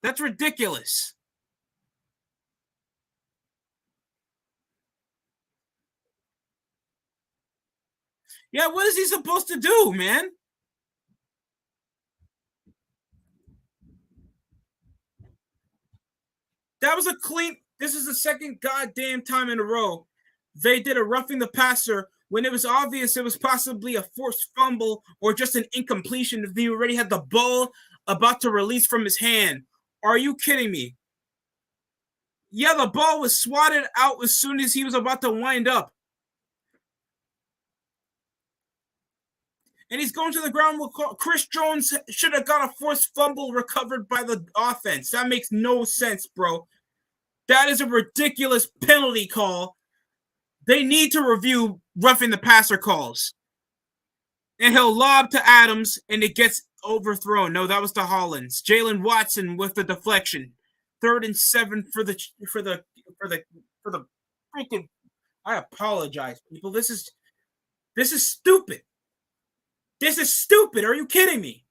That's ridiculous. Yeah, what is he supposed to do, man? That was a clean. This is the second goddamn time in a row they did a roughing the passer when it was obvious it was possibly a forced fumble or just an incompletion if he already had the ball about to release from his hand. Are you kidding me? Yeah, the ball was swatted out as soon as he was about to wind up. And he's going to the ground. Chris Jones should have got a forced fumble recovered by the offense. That makes no sense, bro. That is a ridiculous penalty call. They need to review roughing the passer calls. And he'll lob to Adams, and it gets overthrown. No, that was to Hollins. Jalen Watson with the deflection. 3rd and 7 for the freaking. I apologize, people. This is stupid. This is stupid. Are you kidding me?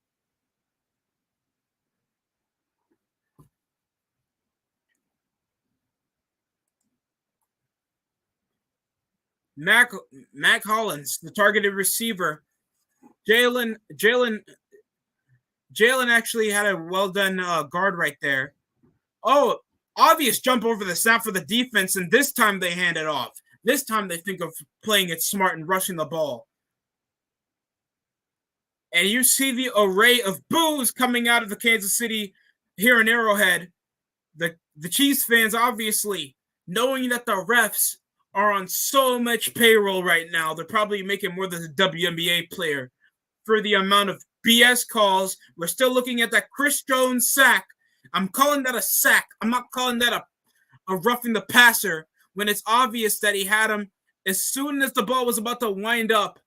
Mac Hollins, the targeted receiver. Jalen actually had a well done guard right there. Oh, obvious jump over the snap for the defense, and this time they hand it off. This time they think of playing it smart and rushing the ball. And you see the array of boos coming out of the Kansas City here in Arrowhead. The Chiefs fans, obviously, knowing that the refs are on so much payroll right now, they're probably making more than a WNBA player for the amount of BS calls. We're still looking at that Chris Jones sack. I'm calling that a sack. I'm not calling that a roughing the passer when it's obvious that he had him as soon as the ball was about to wind up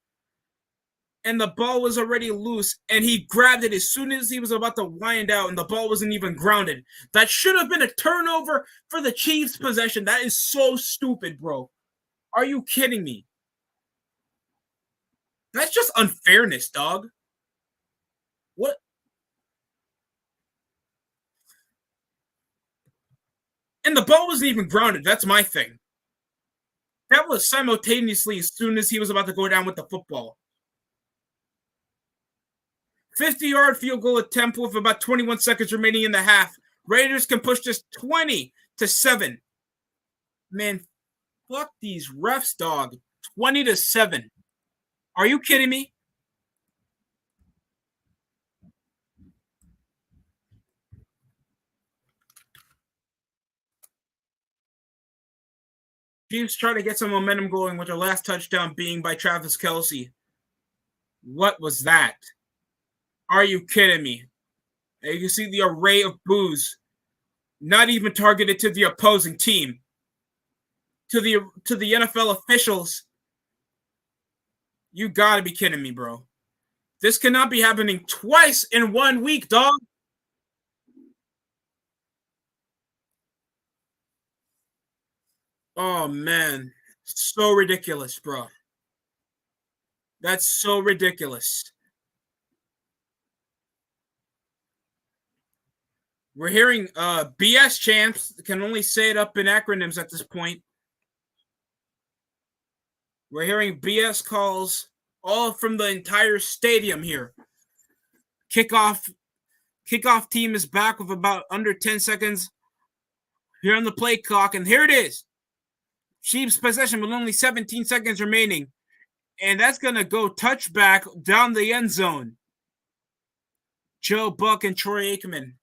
and the ball was already loose, and he grabbed it as soon as he was about to wind out, and the ball wasn't even grounded. That should have been a turnover for the Chiefs' possession. That is so stupid, bro. Are you kidding me? That's just unfairness, dog. What? And the ball wasn't even grounded. That's my thing. That was simultaneously as soon as he was about to go down with the football. 50-yard field goal attempt with about 21 seconds remaining in the half. Raiders can push this 20-7. Man, fuck these refs, dog. 20-7. Are you kidding me? Chiefs trying to get some momentum going with their last touchdown being by Travis Kelce. What was that? Are you kidding me? And you can see the array of boos, not even targeted to the opposing team, to the NFL officials. You gotta be kidding me, bro. This cannot be happening twice in 1 week, dog. Oh man, so ridiculous, bro. That's so ridiculous. We're hearing BS champs can only say it up in acronyms at this point. We're hearing BS calls all from the entire stadium here. Kickoff team is back with about under 10 seconds here on the play clock, and here it is. Chiefs possession with only 17 seconds remaining, and that's going to go touchback down the end zone. Joe Buck and Troy Aikman.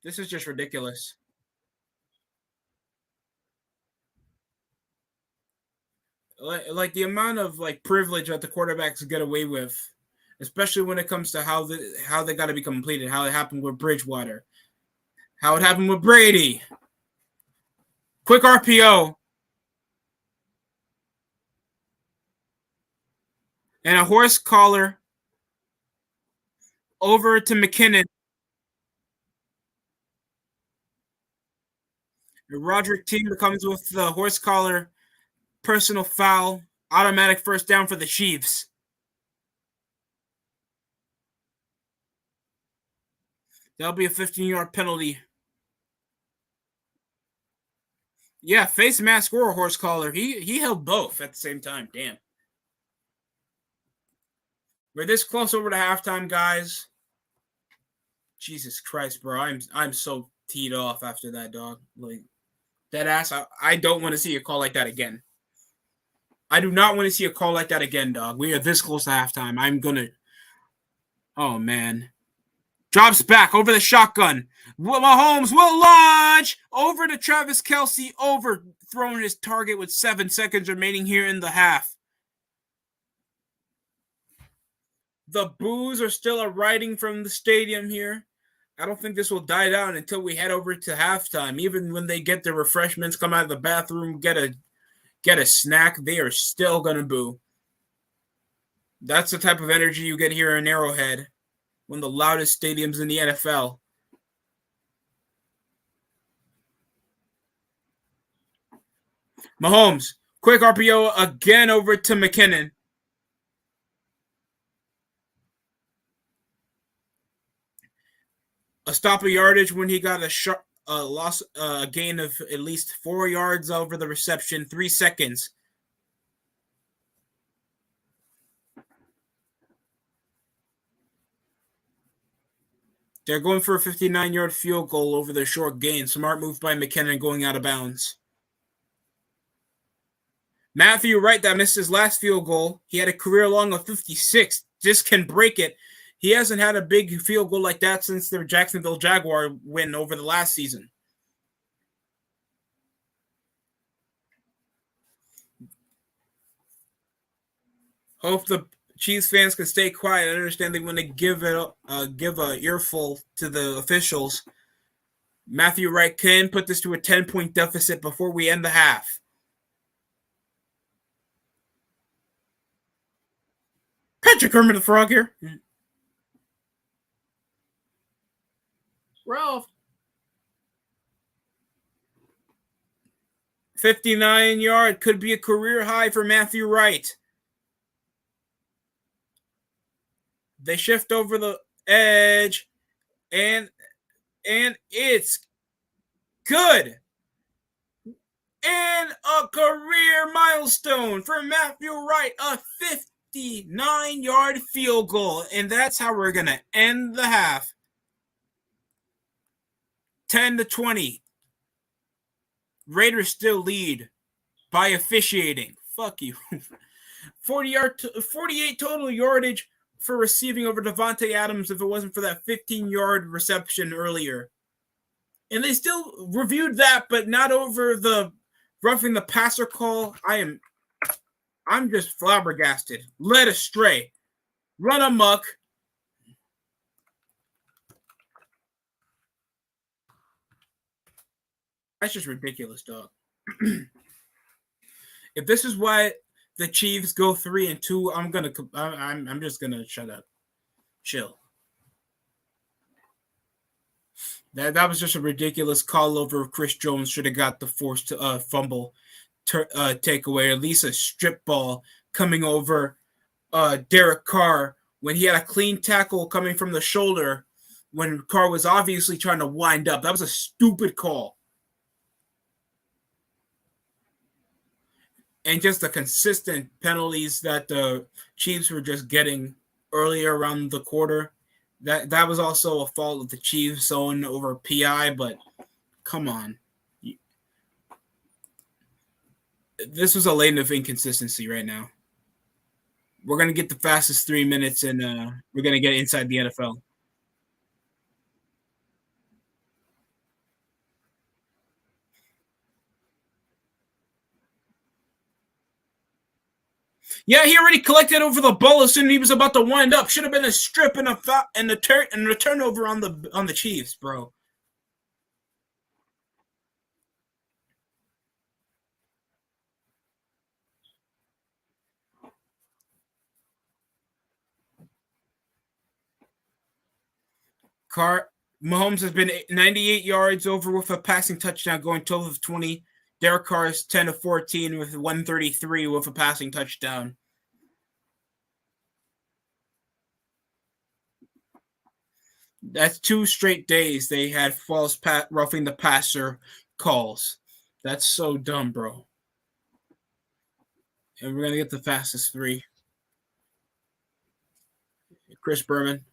This is just ridiculous. Like the amount of like privilege that the quarterbacks get away with, especially when it comes to how they got to be completed, how it happened with Bridgewater, how it happened with Brady. Quick RPO and a horse collar over to McKinnon. Roderick Teamer comes with the horse collar, personal foul, automatic first down for the Chiefs. That'll be a 15-yard penalty. Yeah, face mask or a horse collar. He held both at the same time. Damn. We're this close over to halftime, guys. Jesus Christ, bro. I'm so teed off after that, dog. Like that ass. I don't want to see a call like that again. I do not want to see a call like that again, dog. We are this close to halftime. I'm gonna. Oh man. Drops back over the shotgun. Mahomes will launch over to Travis Kelce, overthrown his target with 7 seconds remaining here in the half. The boos are still arising from the stadium here. I don't think this will die down until we head over to halftime. Even when they get their refreshments, come out of the bathroom, get a snack, they are still gonna boo. That's the type of energy you get here in Arrowhead, one of the loudest stadiums in the NFL. Mahomes, quick RPO again over to McKinnon. A stop of yardage when he got a gain of at least 4 yards over the reception, 3 seconds. They're going for a 59-yard field goal over their short gain. Smart move by McKinnon going out of bounds. Matthew Wright that missed his last field goal. He had a career long of 56. Just can break it. He hasn't had a big field goal like that since their Jacksonville Jaguar win over the last season. Hope the Chiefs fans can stay quiet. I understand they want to give a earful to the officials. Matthew Wright can put this to a 10-point deficit before we end the half. Patrick Kermit the Frog here. Ralph. 59-yard could be a career high for Matthew Wright. They shift over the edge, and it's good. And a career milestone for Matthew Wright, a 59-yard field goal. And that's how we're going to end the half. 10-20. Raiders still lead by officiating. Fuck you. 48 total yardage for receiving over Devontae Adams if it wasn't for that 15-yard reception earlier. And they still reviewed that, but not over the roughing the passer call. I'm just flabbergasted. Led astray. Run amok. That's just ridiculous, dog. If this is why the Chiefs go 3-2, I'm just gonna shut up. Chill. That was just a ridiculous call over. Chris Jones should have got the forced fumble takeaway, or at least a strip ball coming over Derek Carr when he had a clean tackle coming from the shoulder when Carr was obviously trying to wind up. That was a stupid call. And just the consistent penalties that the Chiefs were just getting earlier around the quarter. That was also a fault of the Chiefs zone over PI, but come on. This was a lane of inconsistency right now. We're going to get the fastest 3 minutes, and we're going to get inside the NFL. Yeah, he already collected over the ball as soon as he was about to wind up. Should have been a strip and a turnover on the Chiefs, bro. Mahomes has been 98 yards over with a passing touchdown, going 12 of 20. Derek Carr is 10 of 14 with 133 with a passing touchdown. That's 2 straight days they had false roughing the passer calls. That's so dumb, bro. And we're going to get the fastest 3. Chris Berman.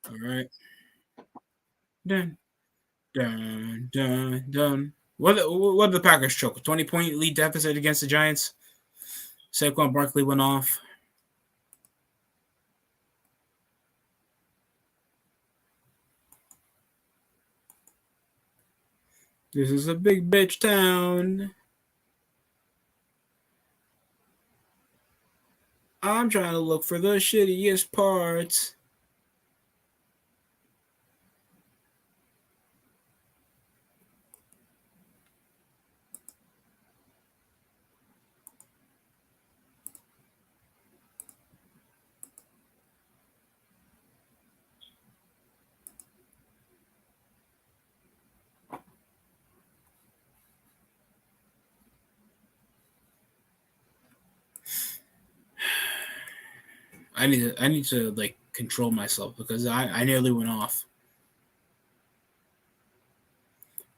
All right. Dun, dun, dun, dun. What did the Packers choke? A 20-point lead deficit against the Giants? Saquon Barkley went off. This is a big bitch town. I'm trying to look for the shittiest parts. I need to like control myself because I nearly went off.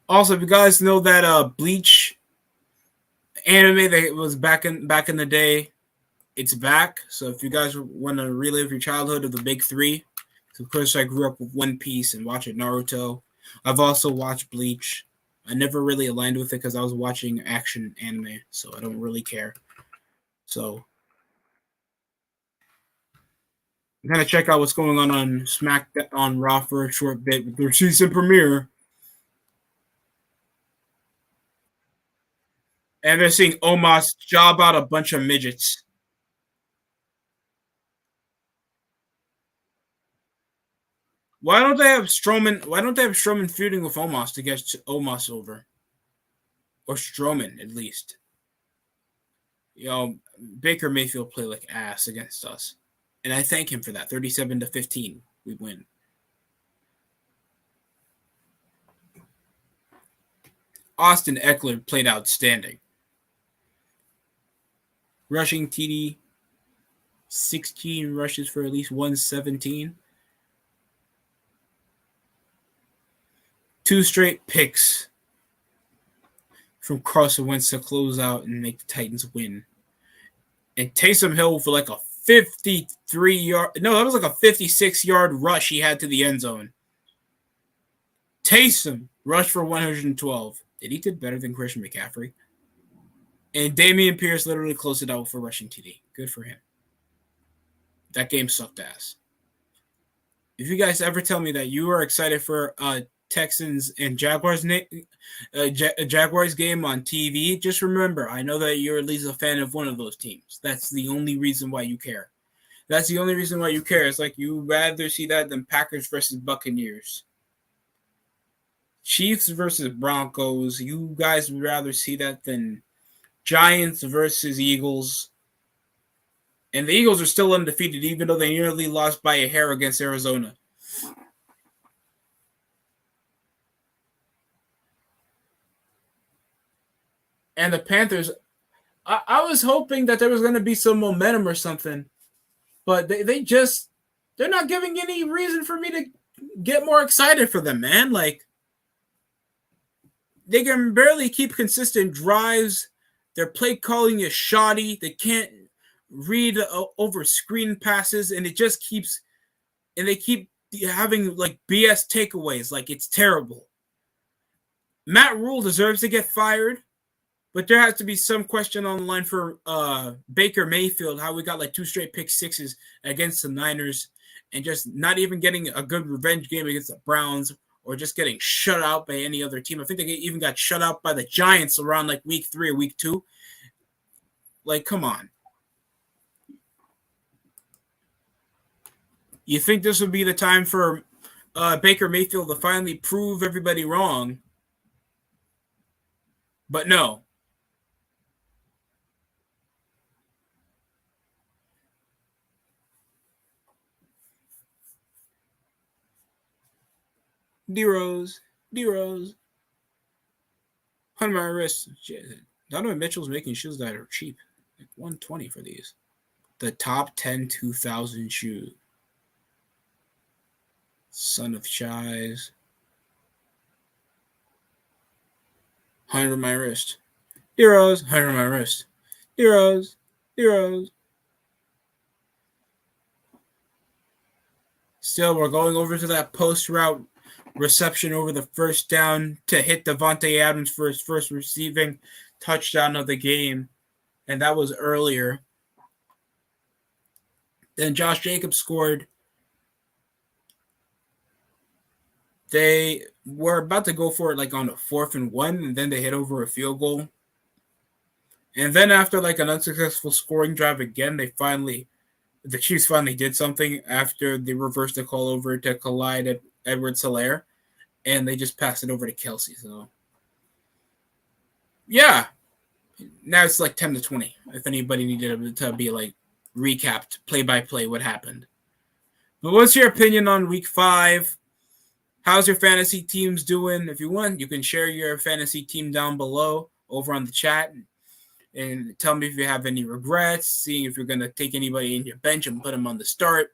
Also, if you guys know that Bleach anime that was back in the day, it's back. So if you guys want to relive your childhood of the big three, so of course I grew up with One Piece and watching Naruto. I've also watched Bleach. I never really aligned with it because I was watching action anime, so I don't really care. So I'm gonna check out what's going on Smack on Raw for a short bit with their season premiere. And they're seeing Omos job out a bunch of midgets. Why don't they have Strowman? Why don't they have Strowman feuding with Omos to get Omos over, or Strowman at least? You know, Baker Mayfield played like ass against us, and I thank him for that. 37-15, we win. Austin Eckler played outstanding. Rushing TD, 16 rushes for at least 117. 2 straight picks from Carson Wentz to close out and make the Titans win. And Taysom Hill for like a 53-yard, no, that was like a 56-yard rush he had to the end zone. Taysom rushed for 112. Did he do better than Christian McCaffrey? And Dameon Pierce literally closed it out for rushing TD. Good for him. That game sucked ass. If you guys ever tell me that you are excited for Texans and Jaguars Jaguars game on TV, just remember, I know that you're at least a fan of one of those teams. That's the only reason why you care. That's the only reason why you care. It's like you rather see that than Packers versus Buccaneers. Chiefs versus Broncos. You guys would rather see that than Giants versus Eagles. And the Eagles are still undefeated, even though they nearly lost by a hair against Arizona. And the Panthers, I was hoping that there was going to be some momentum or something, but they're not giving any reason for me to get more excited for them, man. Like, they can barely keep consistent drives. Their play calling is shoddy. They can't read over screen passes, and it just keeps, and they keep having like BS takeaways. Like, it's terrible. Matt Rule deserves to get fired. But there has to be some question on the line for Baker Mayfield, how we got like 2 straight pick sixes against the Niners and just not even getting a good revenge game against the Browns or just getting shut out by any other team. I think they even got shut out by the Giants around like week 3 or week 2. Like, come on. You think this would be the time for Baker Mayfield to finally prove everybody wrong? But no. D-Rose. On my wrist. Donovan Mitchell's making shoes that are cheap. Like $120 for these. The top 10 2000 shoe. Son of Shies. 100 on my wrist. D-Rose. 100 on my wrist. D-Rose. Still, we're going over to that post route reception over the first down to hit Devontae Adams for his first receiving touchdown of the game. And that was earlier. Then Josh Jacobs scored. They were about to go for it like on a 4th and 1, and then they hit over a field goal. And then after like an unsuccessful scoring drive again, the Chiefs finally did something after they reversed the call over to collide Edwards-Helaire, and they just passed it over to Kelsey. So, yeah. Now it's like 10-20. If anybody needed to be like recapped play-by-play what happened. But what's your opinion on week 5? How's your fantasy teams doing? If you want, you can share your fantasy team down below over on the chat. and tell me if you have any regrets, seeing if you're going to take anybody in your bench and put them on the start,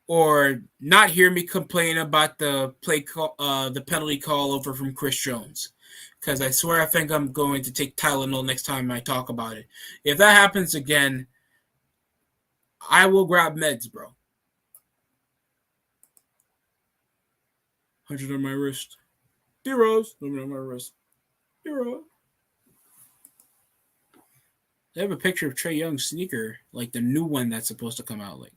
or not hear me complain about the the penalty call over from Chris Jones. Because I swear I think I'm going to take Tylenol next time I talk about it. If that happens again, I will grab meds, bro. 100 on my wrist. Zeros. On my wrist. Zero. They have a picture of Trae Young's sneaker, like the new one that's supposed to come out. Like,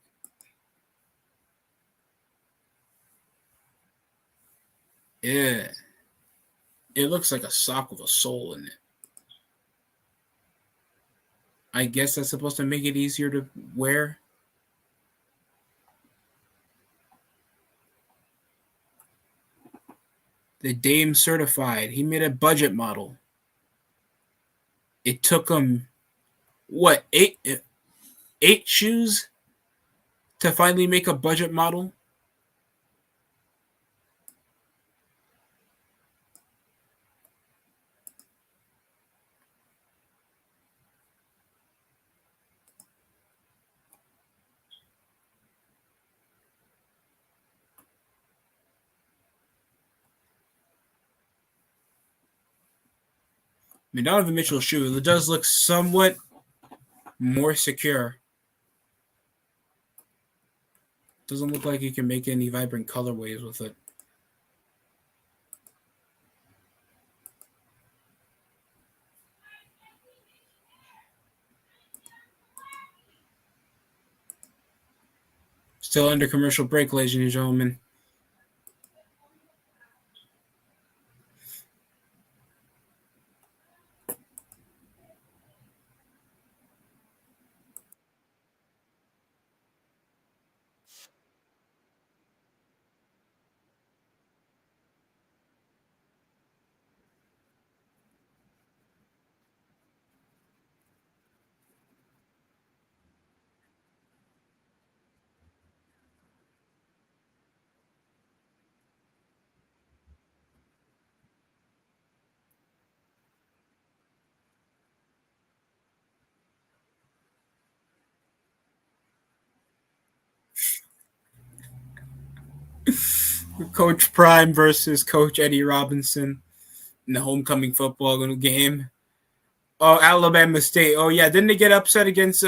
yeah, it looks like a sock with a sole in it. I guess that's supposed to make it easier to wear. The Dame certified. He made a budget model. It took him what eight shoes to finally make a budget model. I mean, Donovan Mitchell's shoe, it does look somewhat more secure. Doesn't look like you can make any vibrant colorways with it. Still under commercial break, ladies and gentlemen. Coach Prime versus Coach Eddie Robinson in the homecoming football game. Oh, Alabama State. Oh, yeah. Didn't they get upset against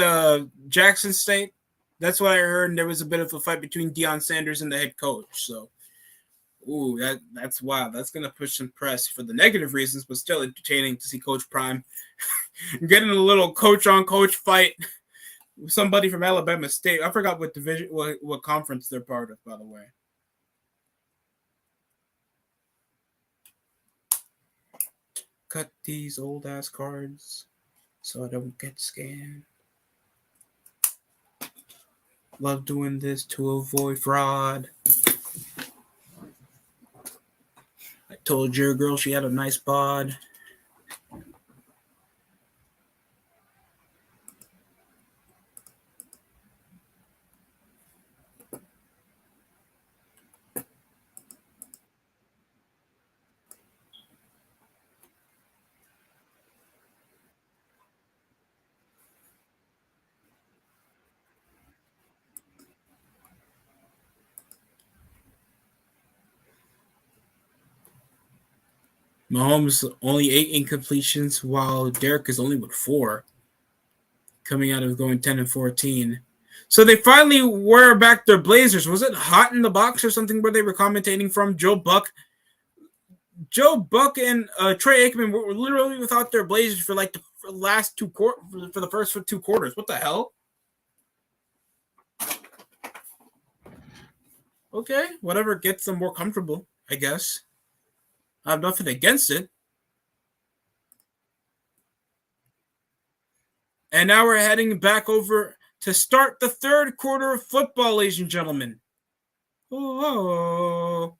Jackson State? That's what I heard. And there was a bit of a fight between Deion Sanders and the head coach. So, ooh, that's wild. That's going to push some press for the negative reasons, but still entertaining to see Coach Prime getting a little coach-on-coach fight with somebody from Alabama State. I forgot what division, what conference they're part of, by the way. Cut these old-ass cards so I don't get scammed. Love doing this to avoid fraud. I told your girl she had a nice bod. Mahomes only 8 incompletions, while Derek is only with 4, coming out of going 10-14. So they finally wear back their blazers. Was it hot in the box or something where they were commentating from? Joe Buck and Troy Aikman were literally without their blazers for like the last for the first 2 quarters. What the hell? Okay, whatever gets them more comfortable, I guess. I have nothing against it. And now we're heading back over to start the third quarter of football, ladies and gentlemen. Oh,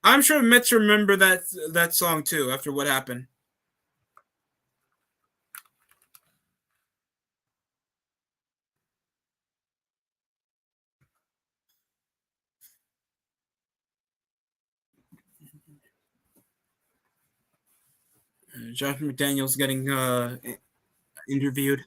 I'm sure Mets remember that song too after what happened. Josh McDaniels getting interviewed.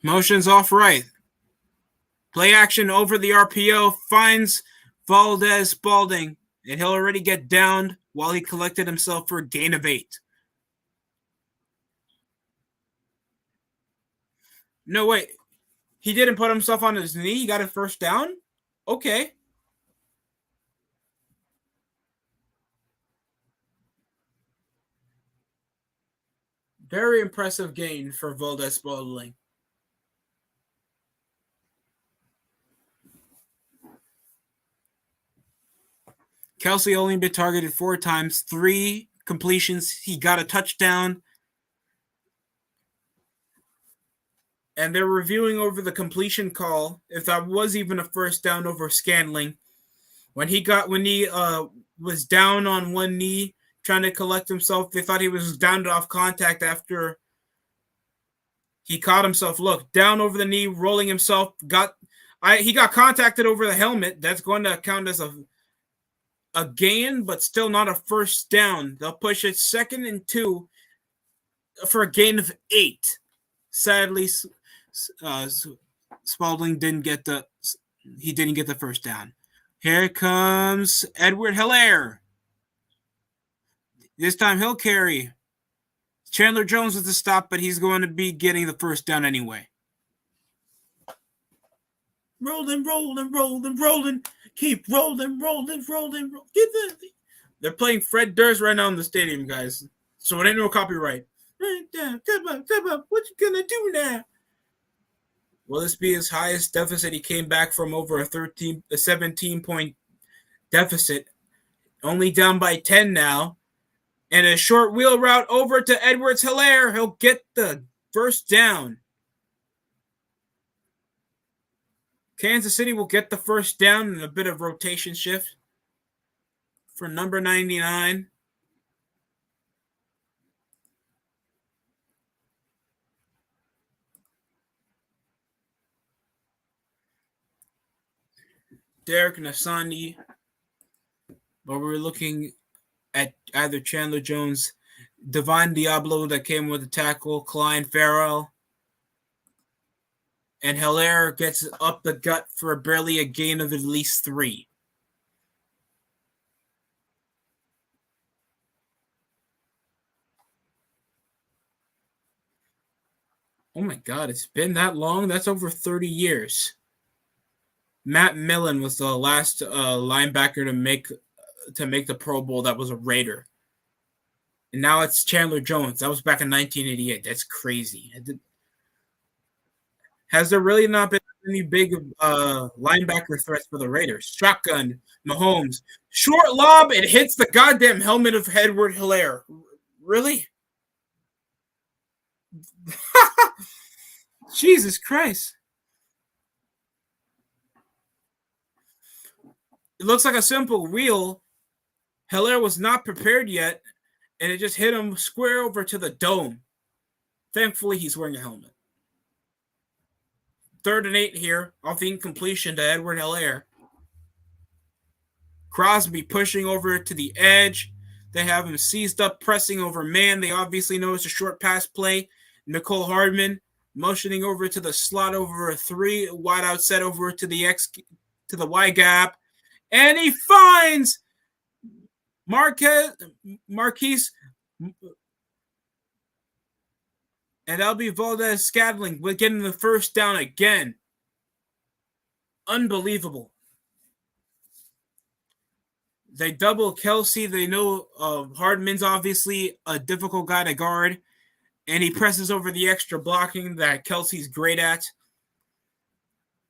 Motion's off right. Play action over the RPO. Finds Valdez Spalding. And he'll already get downed while he collected himself for a gain of 8. No, wait. He didn't put himself on his knee. He got a first down? Okay. Very impressive gain for Valdez Spalding. Kelsey only been targeted 4 times, 3 completions. He got a touchdown. And they're reviewing over the completion call, if that was even a first down over Scantling. When he was down on one knee trying to collect himself, they thought he was downed off contact after he caught himself. Look, down over the knee, rolling himself. He got contacted over the helmet. That's going to count as a gain, but still not a first down. They'll push it 2nd and 2 for a gain of 8. Sadly, Spalding didn't get the first down. Here comes Edward Hilaire. This time he'll carry. Chandler Jones with the stop, but he's going to be getting the first down anyway. Rolling. Keep rolling. They're playing Fred Durst right now in the stadium, guys. So it ain't no copyright. Come on. What you gonna do now? Will this be his highest deficit? He came back from over a 17-point deficit, only down by 10 now. And a short wheel route over to Edwards Hilaire. He'll get the first down. Kansas City will get the first down and a bit of rotation shift for number 99. Derek Nasani. But we're looking at either Chandler Jones, Divine Diablo that came with the tackle, Klein Farrell, and Hilaire gets up the gut for barely a gain of at least 3. Oh my God, it's been that long? That's over 30 years. Matt Millen was the last linebacker to make the Pro Bowl that was a Raider. And now it's Chandler Jones. That was back in 1988. That's crazy. Has there really not been any big linebacker threats for the Raiders? Shotgun, Mahomes. Short lob, it hits the goddamn helmet of Edward Hilaire. Really? Jesus Christ. It looks like a simple wheel. Hilaire was not prepared yet, and it just hit him square over to the dome. Thankfully, he's wearing a helmet. 3rd and 8 here, off the incompletion to Edward Hilaire. Crosby pushing over to the edge. They have him seized up, pressing over man. They obviously know it's a short pass play. Nicole Hardman motioning over to the slot over a 3, wide out set over to the Y gap. And he finds Marquise, and that'll be Valdez Scantling with getting the first down again. Unbelievable. They double Kelsey. They know Hardman's obviously a difficult guy to guard, and he presses over the extra blocking that Kelsey's great at.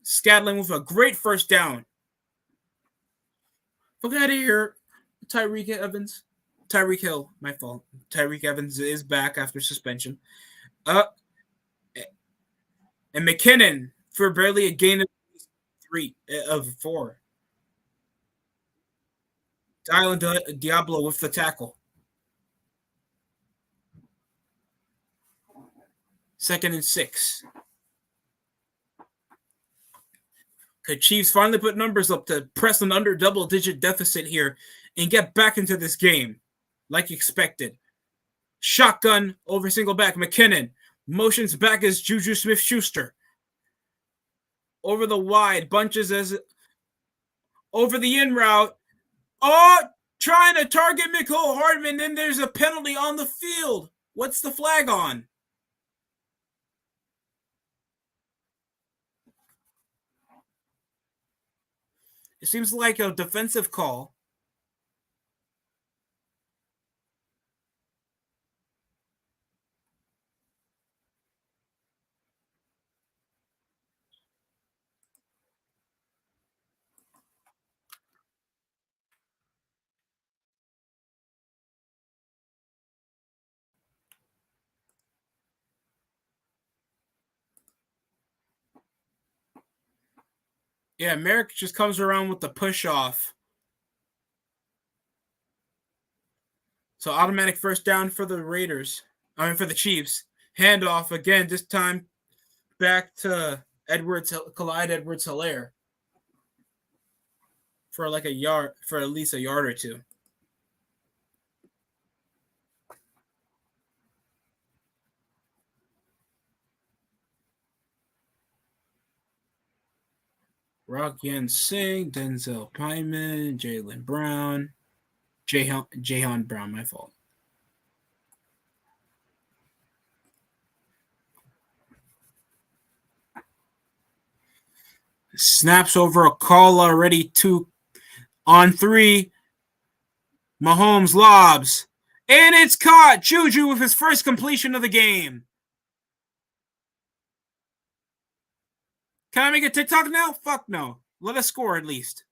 Scantling with a great first down. Look out of here. Tyreek Hill, my fault. Tyreek Evans is back after suspension. And McKinnon for barely a gain of 4. Dylan Diablo with the tackle. 2nd and 6. The Chiefs finally put numbers up to press an under double-digit deficit here and get back into this game like expected. Shotgun over single back. McKinnon motions back as Juju Smith-Schuster. Over the wide, bunches as over the in route. Oh, trying to target Mecole Hardman. Then there's a penalty on the field. What's the flag on? It seems like a defensive call. Yeah, Merrick just comes around with the push off. So automatic first down for the Raiders. For the Chiefs. Handoff again, this time back to Clyde Edwards-Helaire for like a yard, for at least a yard or two. Rock Yan Singh, Denzel Pyman, Jaylen Brown, Jahan Brown, my fault. Snaps over a call already, 2 on 3. Mahomes lobs. And it's caught. Juju with his first completion of the game. Can I make a TikTok now? Fuck no. Let us score at least.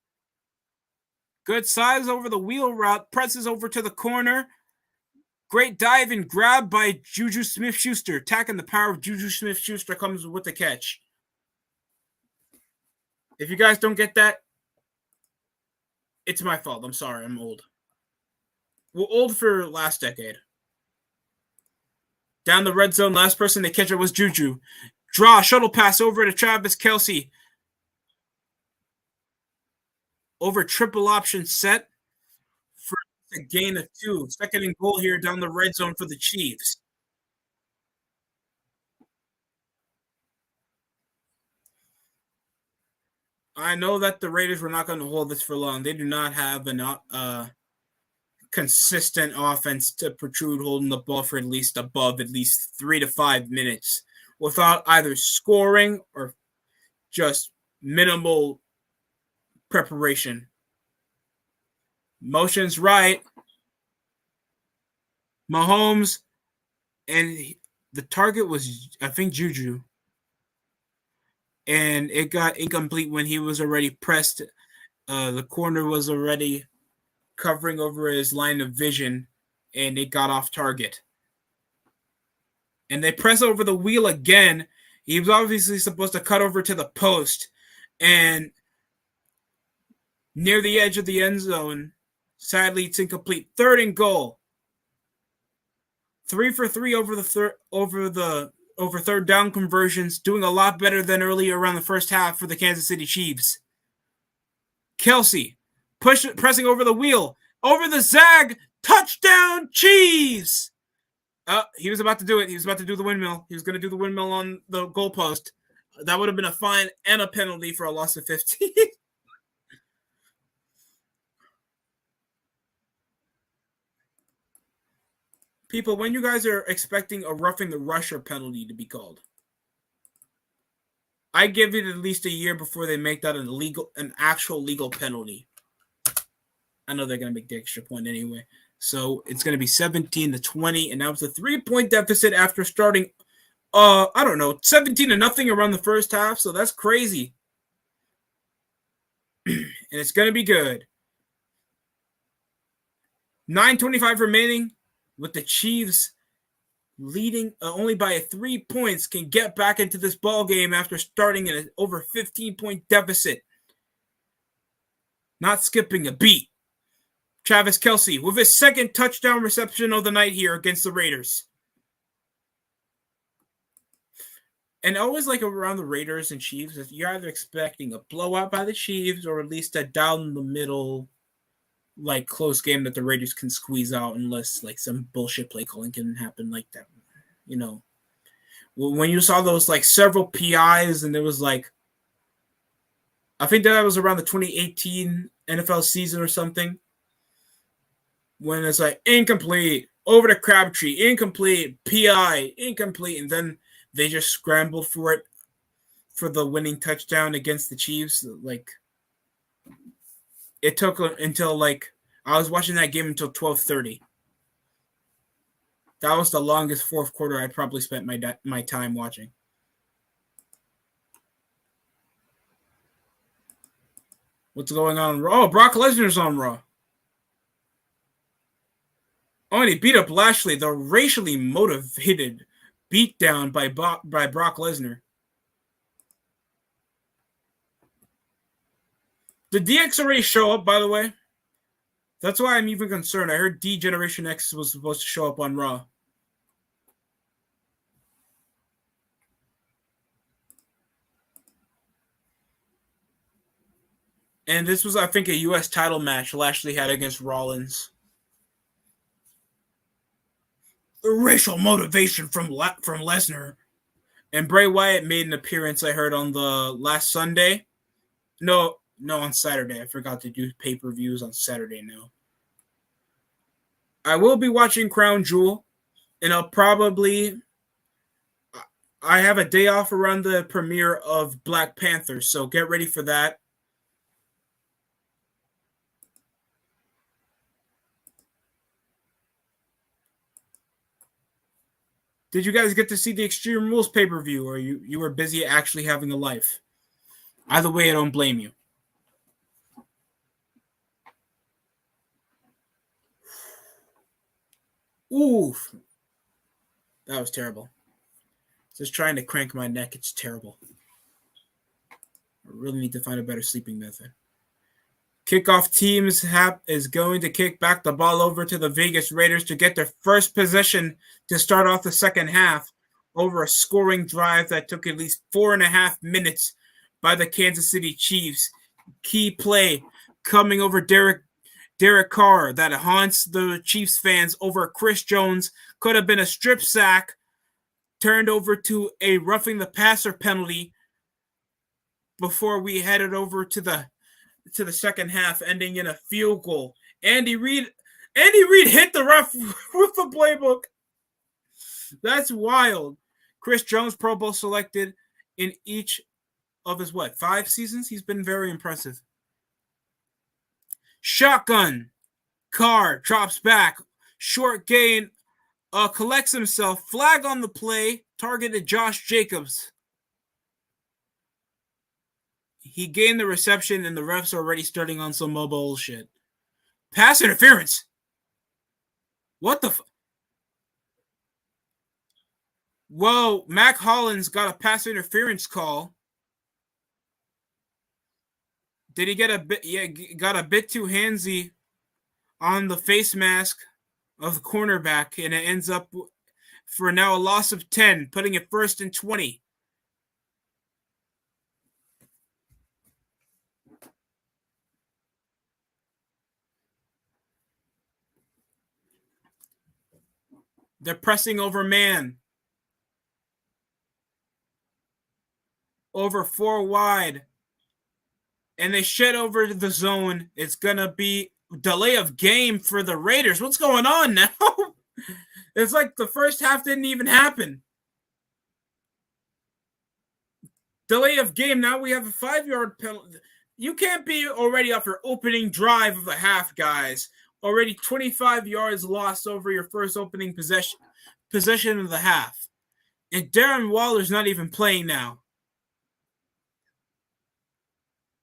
Good size over the wheel route. Presses over to the corner. Great dive and grab by Juju Smith-Schuster. Attacking the power of Juju Smith-Schuster comes with the catch. If you guys don't get that, it's my fault. I'm sorry. I'm old. Well, old for last decade. Down the red zone, last person to catch it was Juju. Draw, shuttle pass over to Travis Kelce. Over triple option set for a gain of 2. 2nd and goal here down the red zone for the Chiefs. I know that the Raiders were not going to hold this for long. They do not have a consistent offense to protrude holding the ball for at least 3 to 5 minutes without either scoring or just minimal preparation. Motion's right. Mahomes, and the target was, I think, Juju. And it got incomplete when he was already pressed. The corner was already covering over his line of vision, and it got off target. And they press over the wheel again. He was obviously supposed to cut over to the post, and near the edge of the end zone, sadly, it's incomplete. 3rd and goal. 3 for 3 over third down conversions, doing a lot better than earlier around the first half for the Kansas City Chiefs. Kelce pressing over the wheel, over the zag, touchdown Chiefs! He was about to do it. He was about to do the windmill. He was going to do the windmill on the goalpost. That would have been a fine and a penalty for a loss of 15. People, when you guys are expecting a roughing the rusher penalty to be called, I give it at least a year before they make that an actual legal penalty. I know they're going to make the extra point anyway. So it's going to be 17-20, and now it's a 3-point deficit after starting, 17-0 around the first half. So that's crazy. And it's going to be good. 9:25 remaining. With the Chiefs leading only by 3 points, can get back into this ball game after starting in an over 15-point deficit. Not skipping a beat. Travis Kelce with his 2nd touchdown reception of the night here against the Raiders. And always like around the Raiders and Chiefs, if you're either expecting a blowout by the Chiefs or at least a down the middle, like close game that the Raiders can squeeze out unless like some bullshit play calling can happen like that. You know, when you saw those like several PIs and there was like, I think that was around the 2018 NFL season or something, when it's like incomplete, over to Crabtree, incomplete, PI, incomplete, and then they just scrambled for it for the winning touchdown against the Chiefs. Like, it took until like I was watching that game until 12:30. That was the longest fourth quarter I'd probably spent my time watching. What's going on? Oh, Brock Lesnar's on Raw. Oh, and he beat up Lashley, the racially motivated beatdown by Brock Lesnar. Did DX already show up, by the way? That's why I'm even concerned. I heard D Generation X was supposed to show up on Raw. And this was, I think, a U.S. title match Lashley had against Rollins. The racial motivation from Lesnar. And Bray Wyatt made an appearance, I heard, on the last Sunday. No, on Saturday. I forgot to do pay-per-views on Saturday now. I will be watching Crown Jewel, and I have a day off around the premiere of Black Panther, so get ready for that. Did you guys get to see the Extreme Rules pay-per-view, or you were busy actually having a life? Either way, I don't blame you. Oof. That was terrible. Just trying to crank my neck, it's terrible. I really need to find a better sleeping method. Kickoff teams is going to kick back the ball over to the Vegas Raiders to get their first possession to start off the second half over a scoring drive that took at least 4.5 minutes by the Kansas City Chiefs. Key play coming over Derek Carr that haunts the Chiefs fans over Chris Jones. Could have been a strip sack turned over to a roughing the passer penalty before we headed over to the second half, ending in a field goal. Andy Reid hit the ref with the playbook. That's wild. Chris Jones, Pro Bowl selected in each of his 5 seasons? He's been very impressive. Shotgun. Carr drops back. Short gain. Collects himself. Flag on the play. Targeted Josh Jacobs. He gained the reception, and the refs are already starting on some mobile shit. Pass interference. What the Whoa, Mac Hollins got a pass interference call. Did he get a bit? Yeah, got a bit too handsy on the face mask of the cornerback, and it ends up for now a loss of 10, putting it 1st and 20. They're pressing over man. Over 4 wide. And they shed over the zone. It's going to be delay of game for the Raiders. What's going on now? It's like the first half didn't even happen. Delay of game. Now we have a 5-yard penalty. You can't be already off your opening drive of the half, guys. Already 25 yards lost over your first opening possession of the half. And Darren Waller's not even playing now.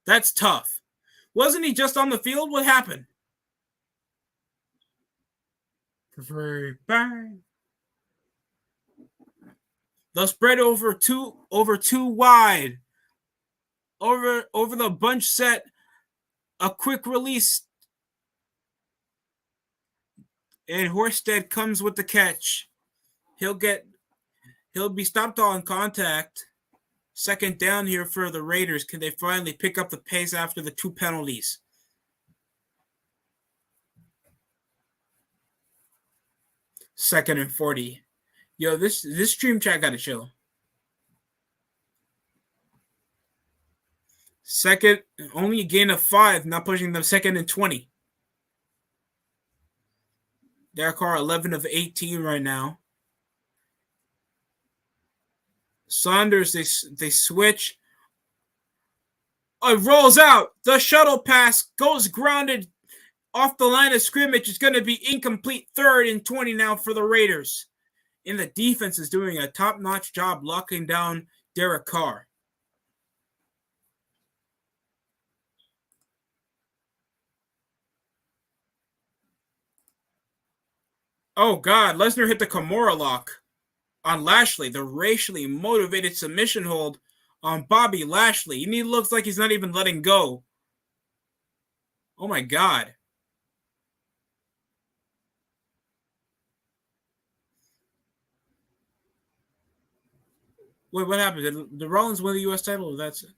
That's tough. Wasn't he just on the field? What happened? Bang. They'll spread over two wide. Over the bunch set. A quick release. And Horsted comes with the catch. He'll be stopped on contact. Second down here for the Raiders. Can they finally pick up the pace after the 2 penalties? Second and 40. Yo, this stream chat got to chill. Second, only a gain of 5, not pushing them. Second and 20. Derek Carr 11 of 18 right now. Saunders, they switch. Oh, it rolls out. The shuttle pass goes grounded off the line of scrimmage. It's going to be incomplete. Third and 20 now for the Raiders. And the defense is doing a top-notch job locking down Derek Carr. Oh, God. Lesnar hit the Kimura lock on Lashley, the racially motivated submission hold on Bobby Lashley. And he looks like he's not even letting go. Oh, my God. Wait, what happened? Did Rollins win the U.S. title? That's it.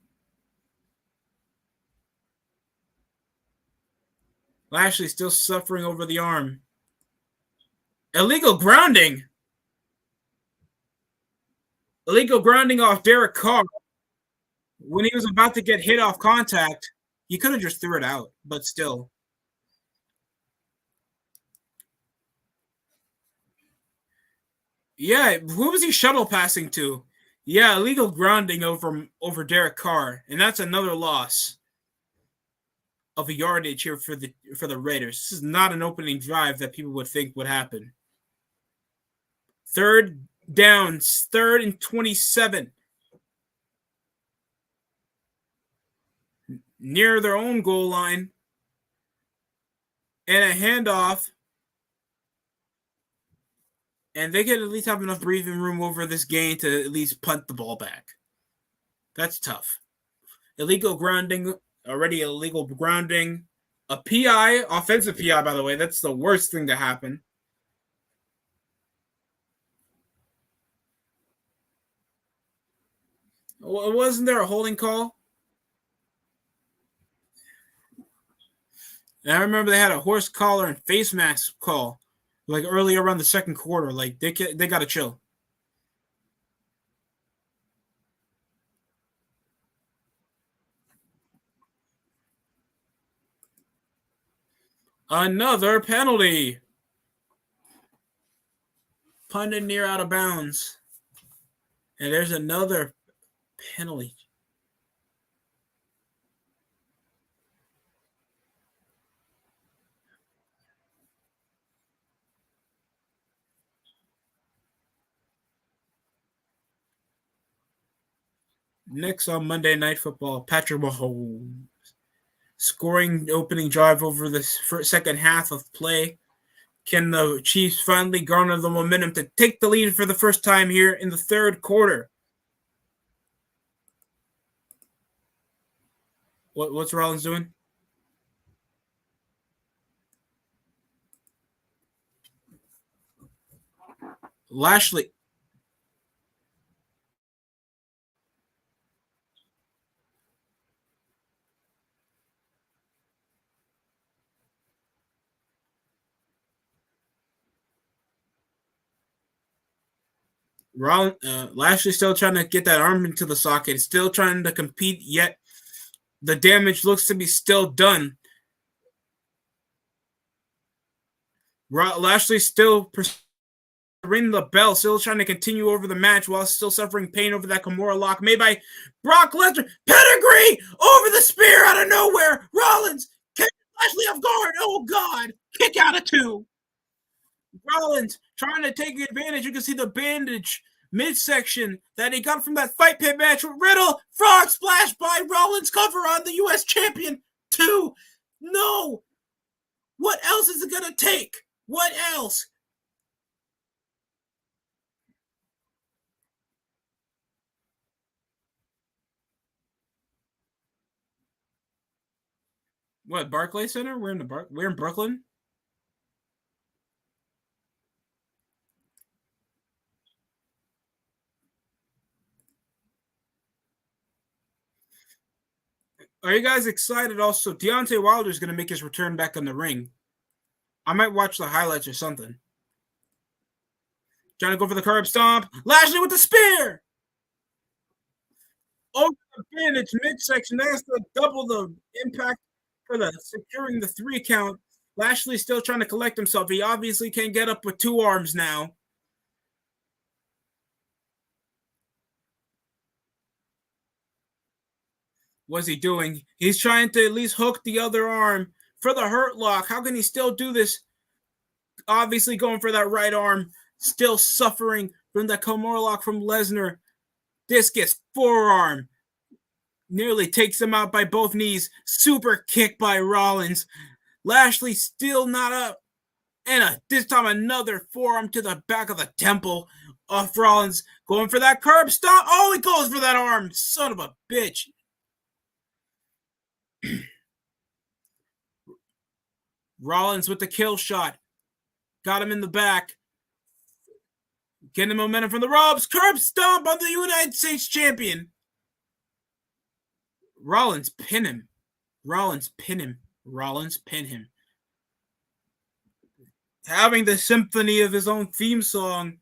Lashley still suffering over the arm. Illegal grounding. Illegal grounding off Derek Carr. When he was about to get hit off contact, he could have just threw it out, but still. Yeah, who was he shuttle passing to? Yeah, illegal grounding over Derek Carr, and that's another loss of a yardage here for the Raiders. This is not an opening drive that people would think would happen. Third downs, 3rd and 27. Near their own goal line. And a handoff. And they could at least have enough breathing room over this game to at least punt the ball back. That's tough. Illegal grounding, already illegal grounding. A PI, offensive PI, by the way. That's the worst thing to happen. Wasn't there a holding call? And I remember they had a horse collar and face mask call, like earlier around the second quarter. Like they got to chill. Another penalty. Punted near out of bounds. And there's another penalty. Next on Monday Night Football, Patrick Mahomes scoring opening drive over the second half of play. Can the Chiefs finally garner the momentum to take the lead for the first time here in the third quarter? What's Rollins doing? Lashley. Lashley still trying to get that arm into the socket, still trying to compete, yet the damage looks to be still done. Lashley still ringing the bell, still trying to continue over the match while still suffering pain over that Kimura lock made by Brock Lesnar. Pedigree over the spear out of nowhere. Rollins catches Lashley off guard. Oh, God. Kick out of 2. Rollins trying to take advantage. You can see the bandage midsection that he got from that fight pit match with Riddle. Frog splash by Rollins, cover on the U.S. champion. 2. No. What else is it going to take? What else? What, Barclays Center? We're in Brooklyn. Are you guys excited? Also, Deontay Wilder is going to make his return back in the ring. I might watch the highlights or something. Trying to go for the curb stomp. Lashley with the spear. Over the pin, it's midsection. That's to double the impact for the securing the 3 count. Lashley's still trying to collect himself. He obviously can't get up with 2 arms now. What's he doing? He's trying to at least hook the other arm for the hurt lock. How can he still do this? Obviously going for that right arm. Still suffering from the Kimura lock from Lesnar. Discus forearm. Nearly takes him out by both knees. Super kick by Rollins. Lashley still not up. And this time another forearm to the back of the temple of Rollins. Going for that curb stomp. Oh, he goes for that arm. Son of a bitch. Rollins with the kill shot. Got him in the back. Getting momentum from the ropes. Curb stomp on the United States champion. Rollins pin him. Rollins pin him. Rollins pin him. Having the symphony of his own theme song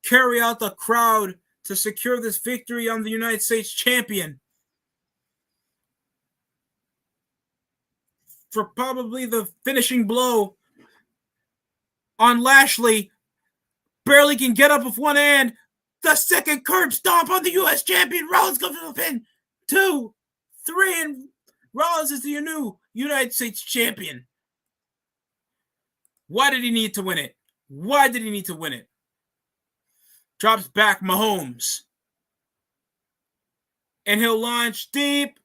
carry out the crowd to secure this victory on the United States champion. For probably the finishing blow on Lashley. Barely can get up with one hand. The second curb stomp on the U.S. champion. Rollins goes for the pin. 2, 3, and Rollins is the new United States champion. Why did he need to win it? Why did he need to win it? Drops back Mahomes. And he'll launch deep.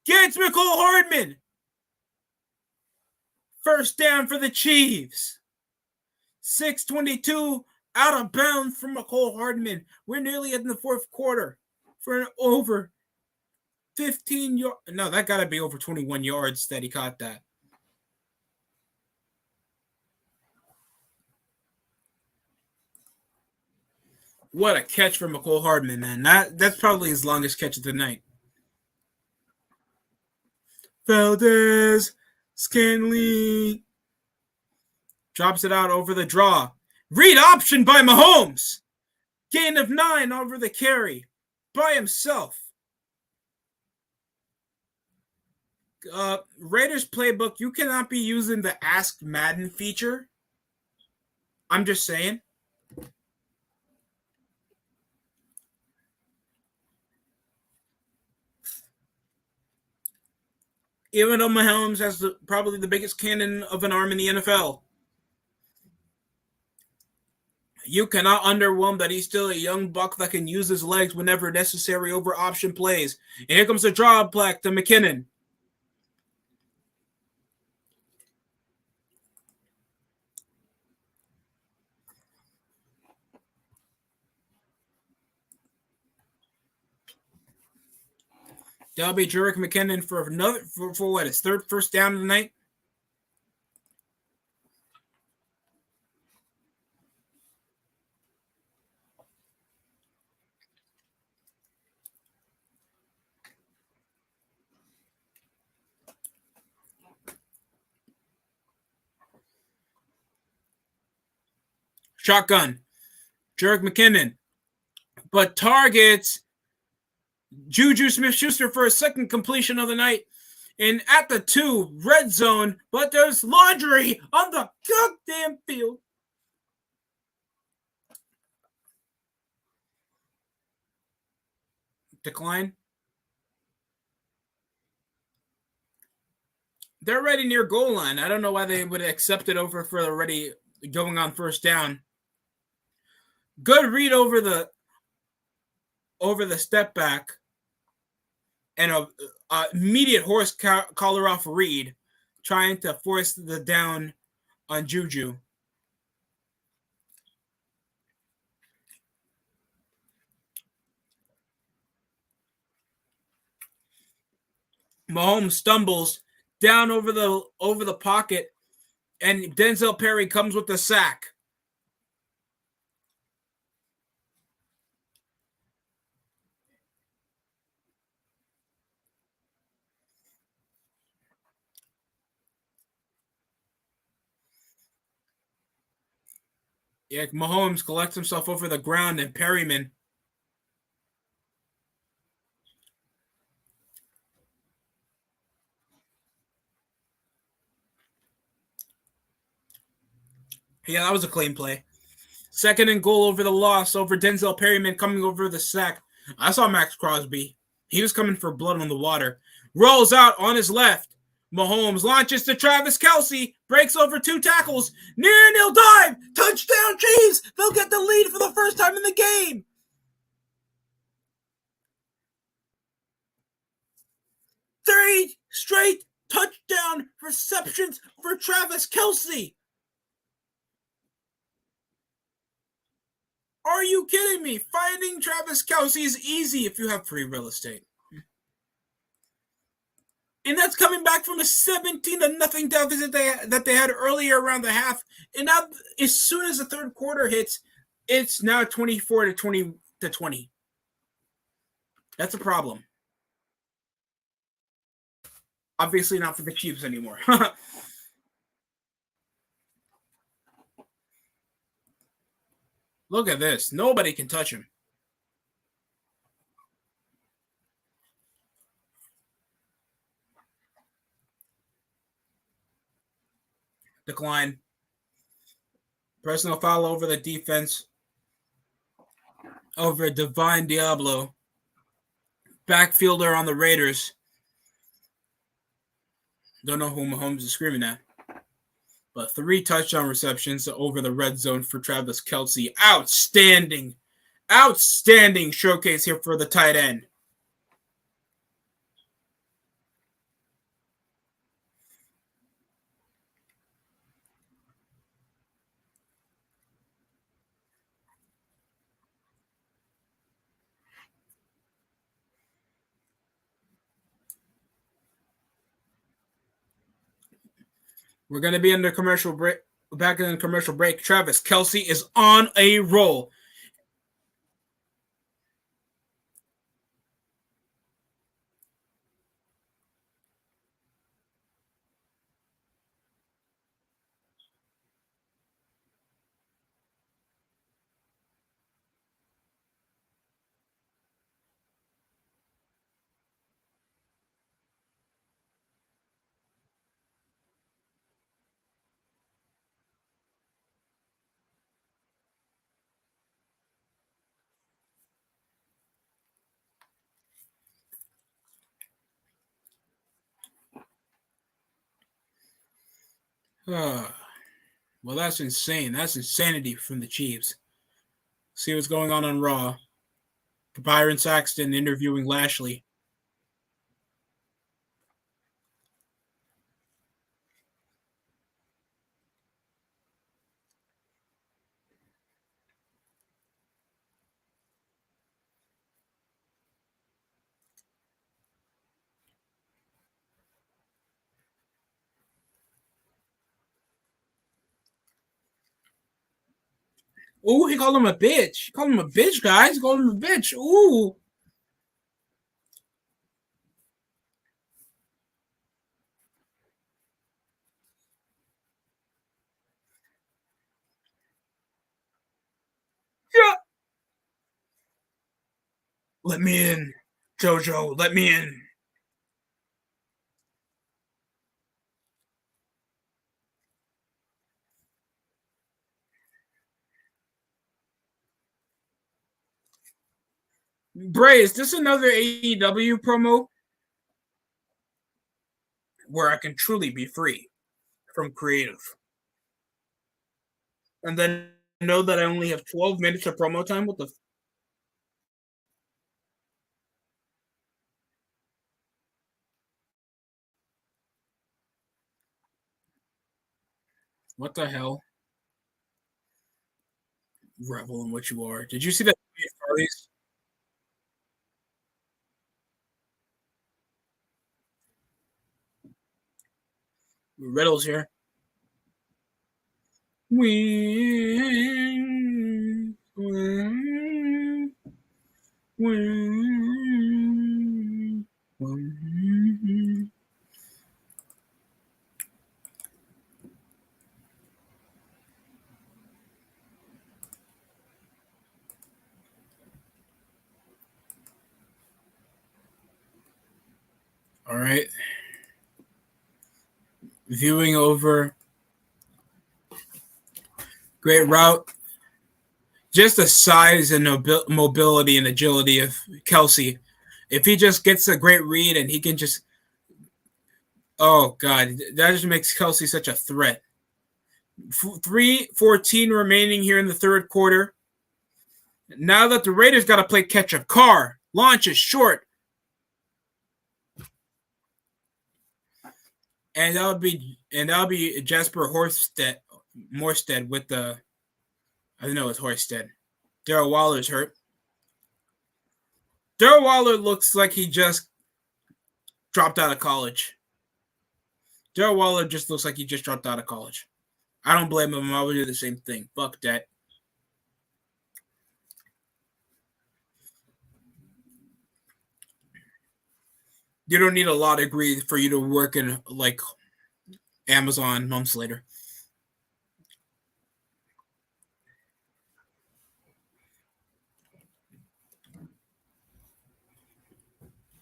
Gets McCole Hardman. First down for the Chiefs. 6:22 out of bounds from McCole Hardman. We're nearly in the 4th quarter for an over 15 yards. No, that got to be over 21 yards that he caught that. What a catch from McCole Hardman, man. That's probably his longest catch of the night. Valdez, Scanley. Drops it out over the draw. Read option by Mahomes. Gain of 9 over the carry by himself. Raiders playbook, you cannot be using the Ask Madden feature. I'm just saying. Even though Mahomes has probably the biggest cannon of an arm in the NFL. You cannot underwhelm that he's still a young buck that can use his legs whenever necessary over option plays. And here comes the draw back to McKinnon. That'll be Jerick McKinnon for another for what, his 3rd first down of the night. Shotgun. Jerick McKinnon. But targets Juju Smith-Schuster for a second completion of the night. And at the 2, red zone, but there's laundry on the goddamn field. Decline. They're already near goal line. I don't know why they would accept it over for already going on first down. Good read over the step back. And a immediate horse collar off read, trying to force the down on Juju. Mahomes stumbles down over the pocket, and Denzel Perry comes with the sack. Yeah, Mahomes collects himself over the ground and Perryman. Yeah, that was a clean play. Second and goal over the loss over Denzel Perryman coming over the sack. I saw Max Crosby. He was coming for blood on the water. Rolls out on his left. Mahomes launches to Travis Kelce. Breaks over two tackles. Near nil dive. Touchdown Chiefs. They'll get the lead for the first time in the game. 3 straight touchdown receptions for Travis Kelce. Are you kidding me? Finding Travis Kelce is easy if you have free real estate. And that's coming back from a 17-0 deficit that they had earlier around the half. And now, as soon as the third quarter hits, it's now 24-20. That's a problem. Obviously not for the Chiefs anymore. Look at this. Nobody can touch him. Decline. Personal foul over the defense. Over Divine Diablo. Backfielder on the Raiders. Don't know who Mahomes is screaming at. But 3 touchdown receptions over the red zone for Travis Kelce. Outstanding. Outstanding showcase here for the tight end. We're going to be under commercial break. Back in the commercial break. Travis Kelce is on a roll. Well, that's insane. That's insanity from the Chiefs. See what's going on Raw. Byron Saxton interviewing Lashley. Ooh, he called him a bitch. He called him a bitch, guys. He called him a bitch. Ooh. Yeah. Let me in. JoJo, let me in. Bray, is this another AEW promo where I can truly be free from creative? And then know that I only have 12 minutes of promo time? What the hell? Revel in what you are. Did you see that? Riddle's here. Win, win, win, win. All right. Viewing over. Great route. Just the size and mobility and agility of Kelsey. If he just gets a great read and he can just, oh God, that just makes Kelsey such a threat. 3:14 remaining here in the third quarter. Now that the Raiders got to play catch up. Carr launches short. And that'll be Jasper Morstead with the, I don't know, it's Horsted. Darrell Waller's hurt. Darrell Waller looks like he just dropped out of college. Darrell Waller just looks like he just dropped out of college. I don't blame him. I would do the same thing. Fuck that. You don't need a law degree for you to work in like Amazon months later.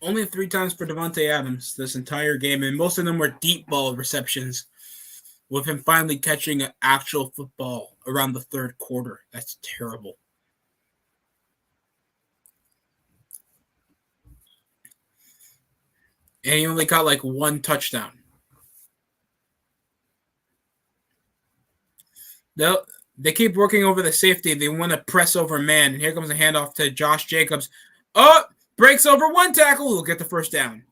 Only 3 times for Davante Adams this entire game, and most of them were deep ball receptions, with him finally catching an actual football around the third quarter. That's terrible. And he only got like 1 touchdown. They keep working over the safety. They want to press over man. And here comes a handoff to Josh Jacobs. Oh, breaks over 1 tackle. He'll get the first down.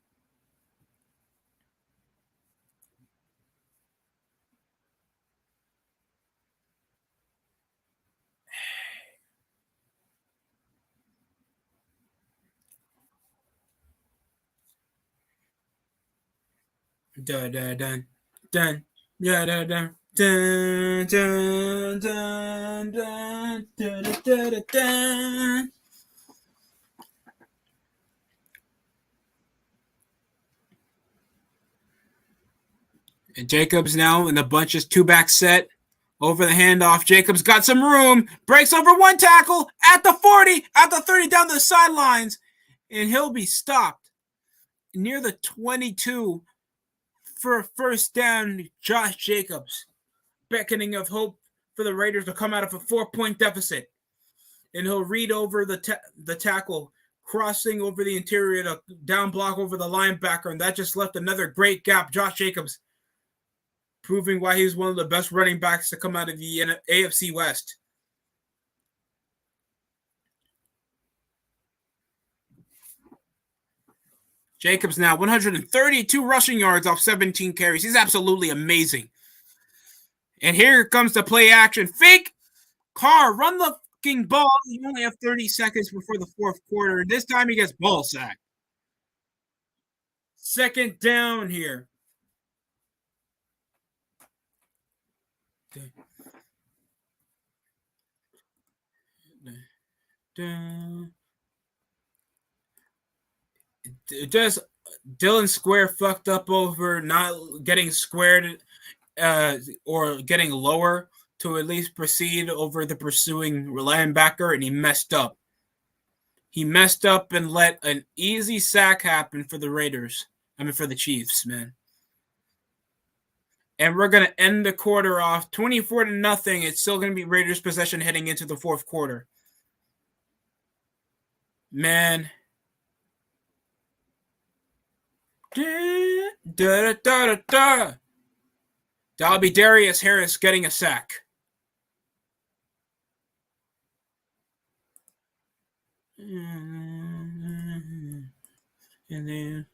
Dun, dun, dun, dun, dun, dun, dun. Dun, dun, dun, dun, dun, dun, dun, dun. And Jacobs now in the bunches 2-back set. Over the handoff. Jacobs got some room. Breaks over 1 tackle at the 40, at the 30, down the sidelines. And he'll be stopped near the 22 for a first down. Josh Jacobs beckoning of hope for the Raiders to come out of a 4-point deficit. And he'll read over the tackle, crossing over the interior to down block over the linebacker. And that just left another great gap. Josh Jacobs proving why he's one of the best running backs to come out of the AFC West. Jacobs now 132 rushing yards off 17 carries. He's absolutely amazing. And here comes the play action. Fake Carr, run the fucking ball. You only have 30 seconds before the fourth quarter. And this time he gets ball sacked. Second down here. Just Dylan Square fucked up over not getting squared or getting lower to at least proceed over the pursuing linebacker, and he messed up. He messed up and let an easy sack happen for the Raiders. I mean, for the Chiefs, man. And we're going to end the quarter off 24-0. It's still going to be Raiders possession heading into the fourth quarter. Man. That'll be Darius Harris getting a sack. And then,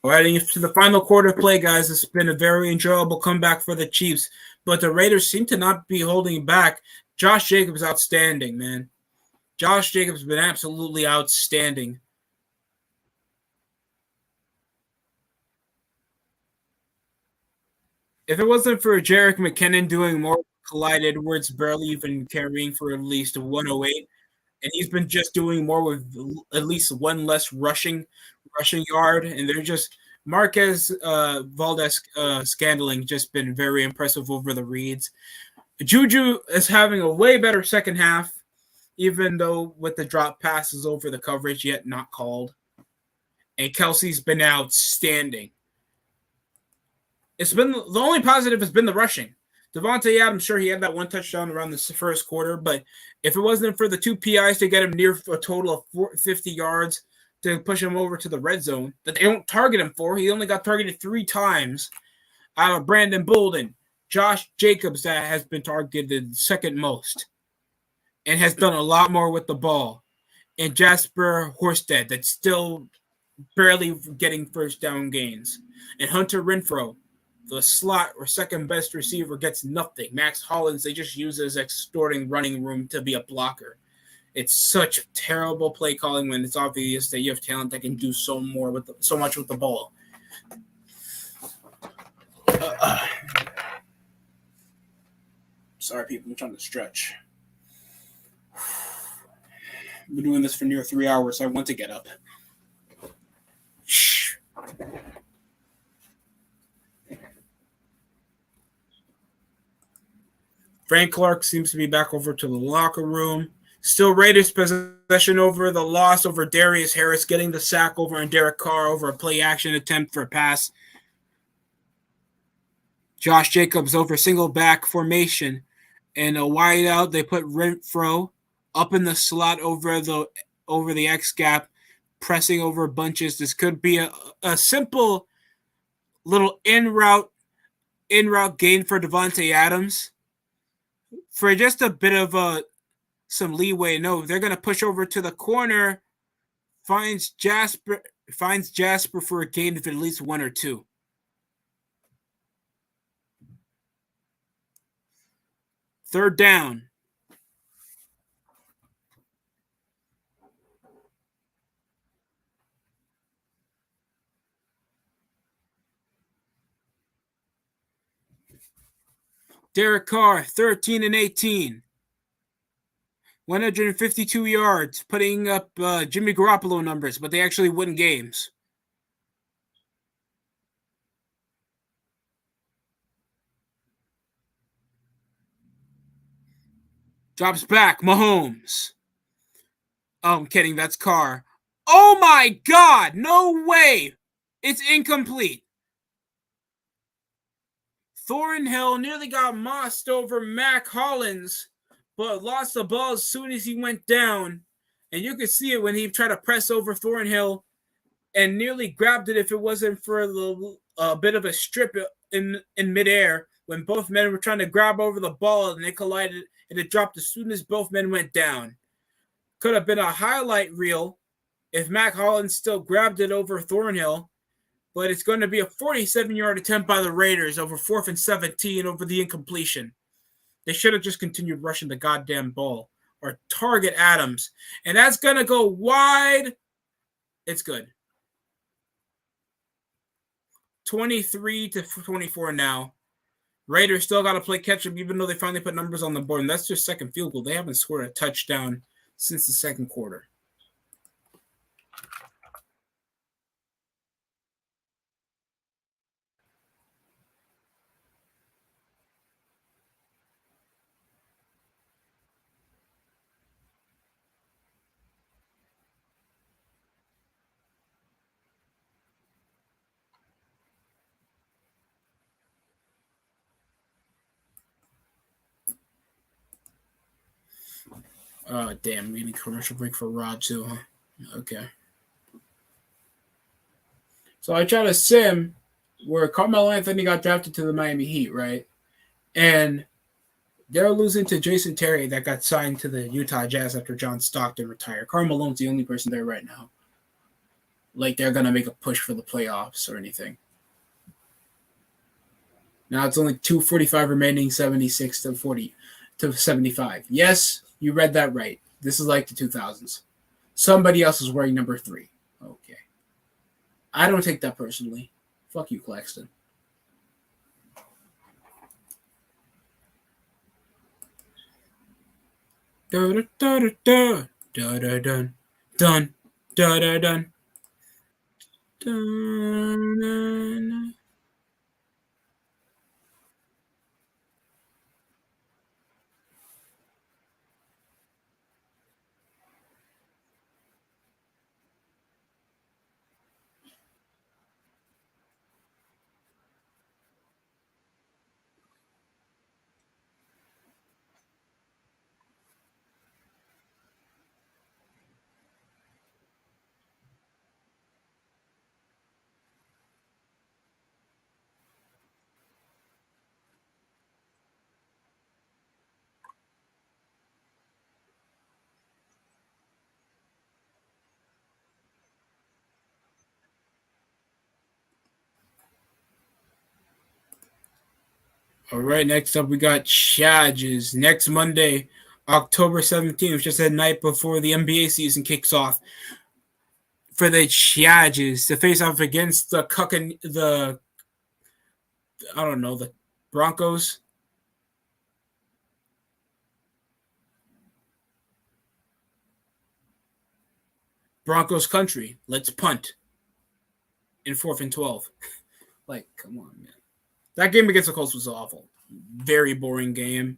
Riding to the final quarter play, guys. It's been a very enjoyable comeback for the Chiefs, but the Raiders seem to not be holding back. Josh Jacobs outstanding, man. Josh Jacobs has been absolutely outstanding. If it wasn't for Jerick McKinnon doing more, Clyde Edwards barely even carrying for at least 108, and he's been just doing more with at least 1 less rushing yard, and they're just Marquez Valdez Scandling just been very impressive over the reads. Juju is having a way better second half, even though with the drop passes over the coverage yet not called. And Kelsey's been outstanding. It's been the only positive has been the rushing. Devontae Adams, sure, he had that one touchdown around the first quarter, but if it wasn't for the two PIs to get him near a total of 50 yards to push him over to the red zone that they don't target him for, he only got targeted 3 times out of Brandon Bolden, Josh Jacobs that has been targeted second most and has done a lot more with the ball, and Jasper Horsted that's still barely getting first down gains, and Hunter Renfrow, the slot or second best receiver, gets nothing. Max Hollins, they just use his extorting running room to be a blocker. It's such terrible play calling when it's obvious that you have talent that can do so much with the ball. Sorry, people, I'm trying to stretch. I've been doing this for near 3 hours. So I want to get up. Shh. Frank Clark seems to be back over to the locker room. Still Raiders possession over the loss over Darius Harris, getting the sack over on Derek Carr over a play action attempt for a pass. Josh Jacobs over single back formation. And a wide out, they put Renfrow up in the slot over the X gap, pressing over bunches. This could be a simple little in route gain for Devontae Adams. For just a bit of some leeway. No, they're going to push over to the corner, finds Jasper for a gain of at least 1 or 2. Third down. Derek Carr, 13 and 18. 152 yards, putting up Jimmy Garoppolo numbers, but they actually win games. Drops back, Mahomes. Oh, I'm kidding, that's Carr. Oh my God, no way! It's incomplete. Thornhill nearly got mossed over Mac Hollins, but lost the ball as soon as he went down. And you could see it when he tried to press over Thornhill and nearly grabbed it if it wasn't for a bit of a strip in midair when both men were trying to grab over the ball and they collided and it dropped as soon as both men went down. Could have been a highlight reel if Mac Hollins still grabbed it over Thornhill, but it's going to be a 47-yard attempt by the Raiders over 4th and 17 over the incompletion. They should have just continued rushing the goddamn ball or target Adams. And that's going to go wide. It's good. 23-24 now. Raiders still got to play catch-up even though they finally put numbers on the board. And that's their second field goal. They haven't scored a touchdown since the second quarter. Oh, damn. We need a commercial break for Rod, too, huh? Okay. So I tried a sim where Carmelo Anthony got drafted to the Miami Heat, right? And they're losing to Jason Terry that got signed to the Utah Jazz after John Stockton retired. Karl Malone's the only person there right now. Like they're going to make a push for the playoffs or anything. Now it's only 2:45 remaining, 76 to 75. Yes, you read that right. This is like the 2000s. Somebody else is wearing number 3. Okay. I don't take that personally. Fuck you, Claxton. Da da da da da da dun dun da da dun. Dun. All right, next up we got Chargers next Monday, October 17th, just the night before the NBA season kicks off. For the Chargers to face off against the Broncos. Broncos country. Let's punt in 4th and 12. Like, come on, man. That game against the Colts was awful. Very boring game.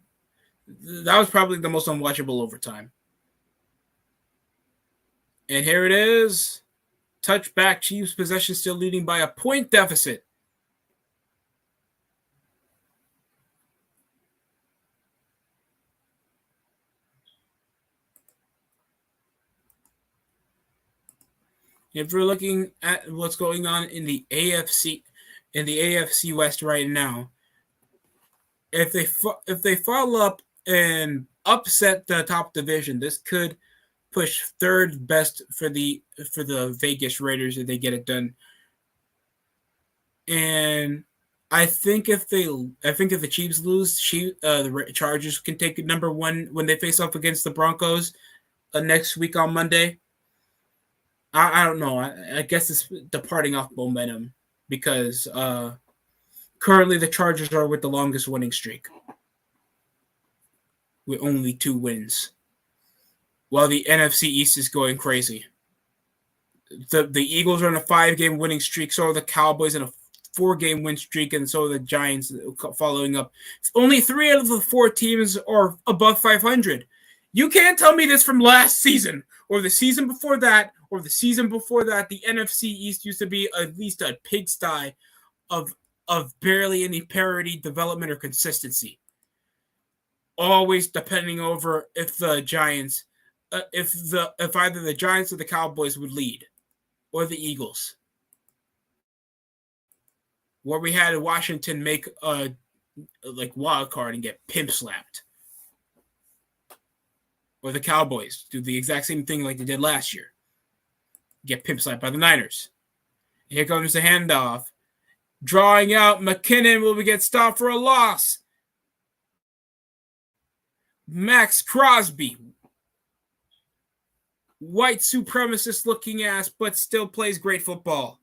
That was probably the most unwatchable overtime. And here it is. Touchback, Chiefs possession still leading by a point deficit. If we're looking at what's going on in the AFC West right now, if they follow up and upset the top division, this could push third best for the Vegas Raiders if they get it done. And I think if the Chiefs lose, the Chargers can take number one when they face off against the Broncos next week on Monday. I don't know. I guess it's departing off momentum because currently the Chargers are with the longest winning streak with only 2 wins, while the NFC East is going crazy. The Eagles are on a 5-game winning streak, so are the Cowboys in a 4-game win streak, and so are the Giants following up. Only 3 out of the 4 teams are above 500. You can't tell me this from last season or the season before that or the season before that. The NFC East used to be at least a pigsty of barely any parity, development, or consistency. Always depending over if the Giants, if either the Giants or the Cowboys would lead, or the Eagles. Where we had Washington make a wild card and get pimp slapped. Or the Cowboys do the exact same thing like they did last year. Get pimp slapped by the Niners. Here comes the handoff. Drawing out, McKinnon will get stopped for a loss. Max Crosby. White supremacist looking ass, but still plays great football.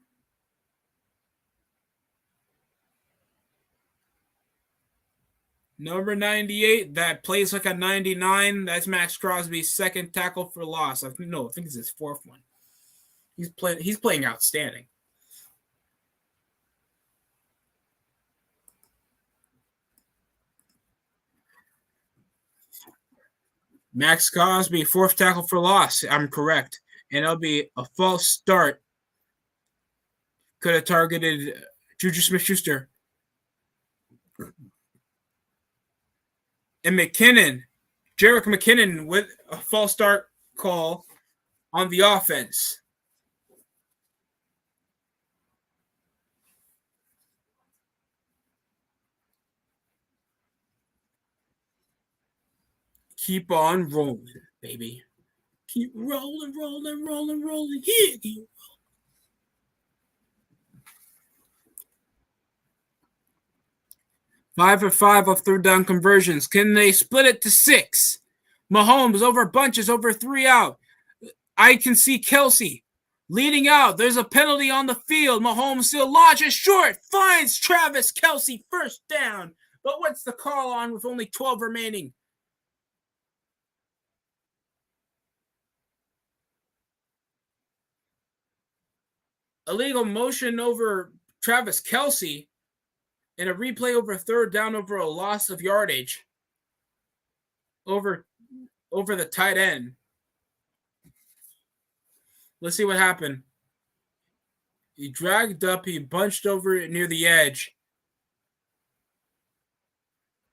Number 98, that plays like a 99. That's Max Crosby's second tackle for loss. I think it's his 4th one. He's playing outstanding. Max Crosby, 4th tackle for loss. I'm correct. And it'll be a false start. Could have targeted Juju Smith-Schuster. And McKinnon, Jerick McKinnon with a false start call on the offense. Keep on rolling, baby. Keep rolling. Yeah. 5 for 5 off 3rd down conversions. Can they split it to 6? Mahomes over bunches, over 3 out. I can see Kelsey leading out. There's a penalty on the field. Mahomes still launches short. Finds Travis Kelsey, 1st down. But what's the call on with only 12 remaining? Illegal motion over Travis Kelsey and a replay over 3rd down over a loss of yardage over the tight end. Let's see what happened. He dragged up, he bunched over near the edge,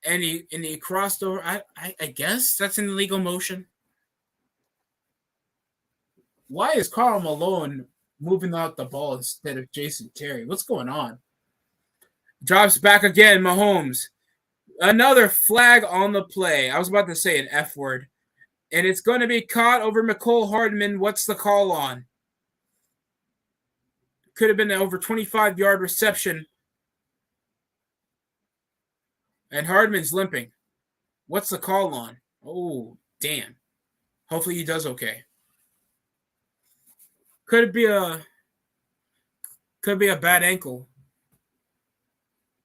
and he crossed over. I guess that's an illegal motion. Why is Karl Malone moving out the ball instead of Jason Terry? What's going on? Drops back again, Mahomes. Another flag on the play. I was about to say an F word. And it's going to be caught over Mecole Hardman. What's the call on? Could have been an over 25-yard reception. And Hardman's limping. What's the call on? Oh, damn. Hopefully he does okay. Could be a bad ankle.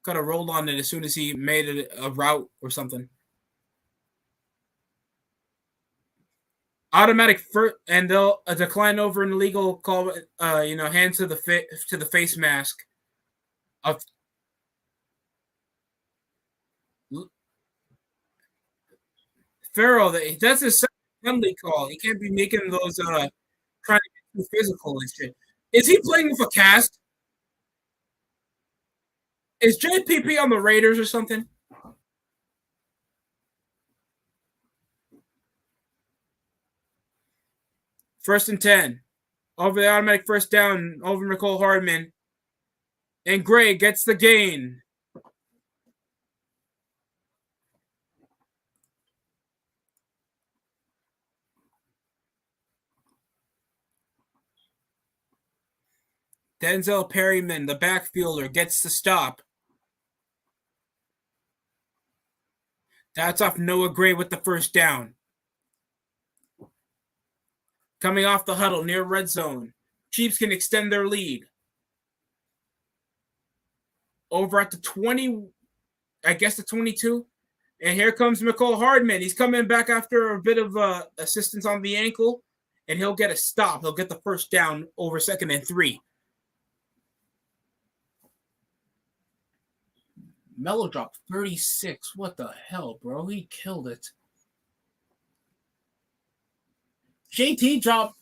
Could have rolled on it as soon as he made it a route or something. Automatic first, and they'll decline over an illegal call. Hand to the face mask. Of Farrell, that's his penalty call. He can't be making those trying to get too physical and shit. Is he playing with a cast? Is JPP on the Raiders or something? First and 10. Over the automatic first down over Mecole Hardman. And Gray gets the gain. Denzel Perryman, the backfielder, gets the stop. That's off Noah Gray with the first down. Coming off the huddle near red zone. Chiefs can extend their lead. Over at the 20, I guess the 22. And here comes Mecole Hardman. He's coming back after a bit of assistance on the ankle, and he'll get a stop. He'll get the first down over 2nd and 3. Mello dropped 36. What the hell, bro? He killed it. JT dropped.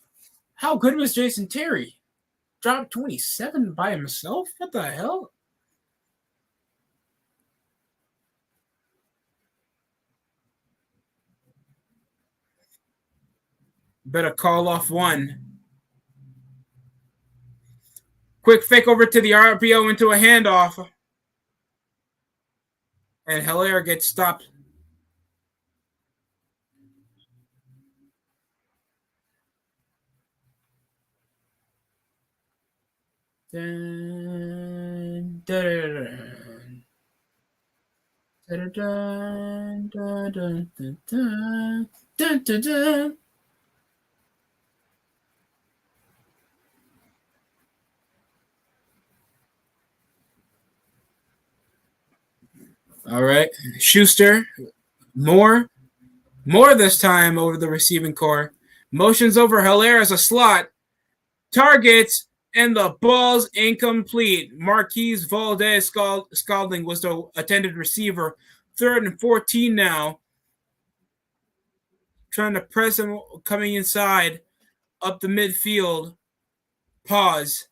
How good was Jason Terry? Dropped 27 by himself? What the hell? Better call off one. Quick fake over to the RPO into a handoff. And Hilaire gets stopped. Dun, dun, dun, dun, dun, dun, dun, dun, dun, dun. All right. Schuster. More this time over the receiving core. Motions over Hilaire as a slot. Targets, and the ball's incomplete. Marquise Valdez Scalding was the attended receiver. 3rd and 14 now. Trying to press him coming inside. Up the midfield. Pause.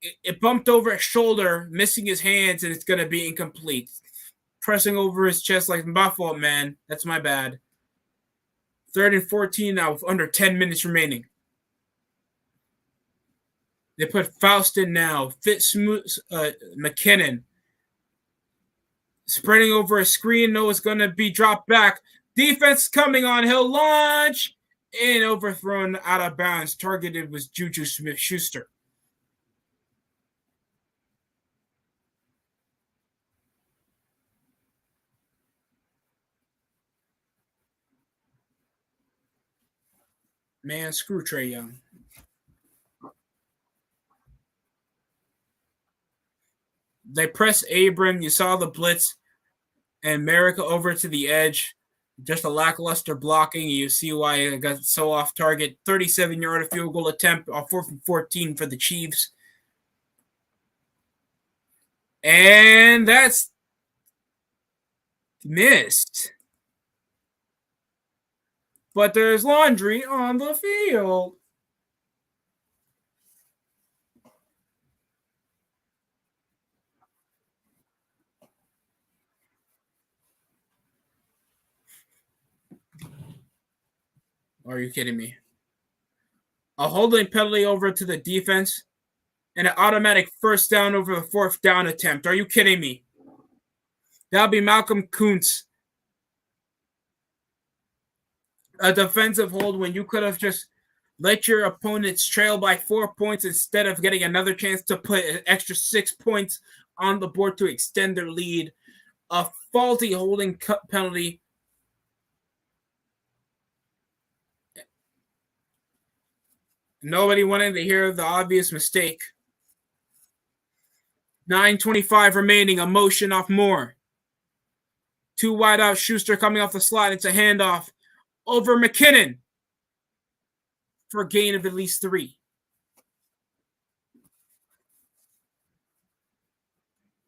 It bumped over his shoulder, missing his hands, and it's going to be incomplete. Pressing over his chest like, my fault, man. That's my bad. 3rd and 14 now with under 10 minutes remaining. They put Faust in now. McKinnon. Spreading over a screen. No, it's going to be dropped back. Defense coming on. He'll launch. And overthrown out of bounds. Targeted was Juju Smith-Schuster. Man, screw Trey Young. They press Abram. You saw the blitz. And Merrick over to the edge. Just a lackluster blocking. You see why it got so off target. 37-yard field goal attempt on 4th and 14 for the Chiefs. And that's missed. But there's laundry on the field. Are you kidding me? A holding penalty over to the defense and an automatic first down over the 4th down attempt. Are you kidding me? That'll be Malcolm Kuntz. A defensive hold when you could have just let your opponents trail by 4 points instead of getting another chance to put an extra 6 points on the board to extend their lead. A faulty holding penalty. Nobody wanted to hear the obvious mistake. 9:25 remaining. A motion off Moore. Two wide out. Schuster coming off the slide. It's a handoff over McKinnon for a gain of at least 3.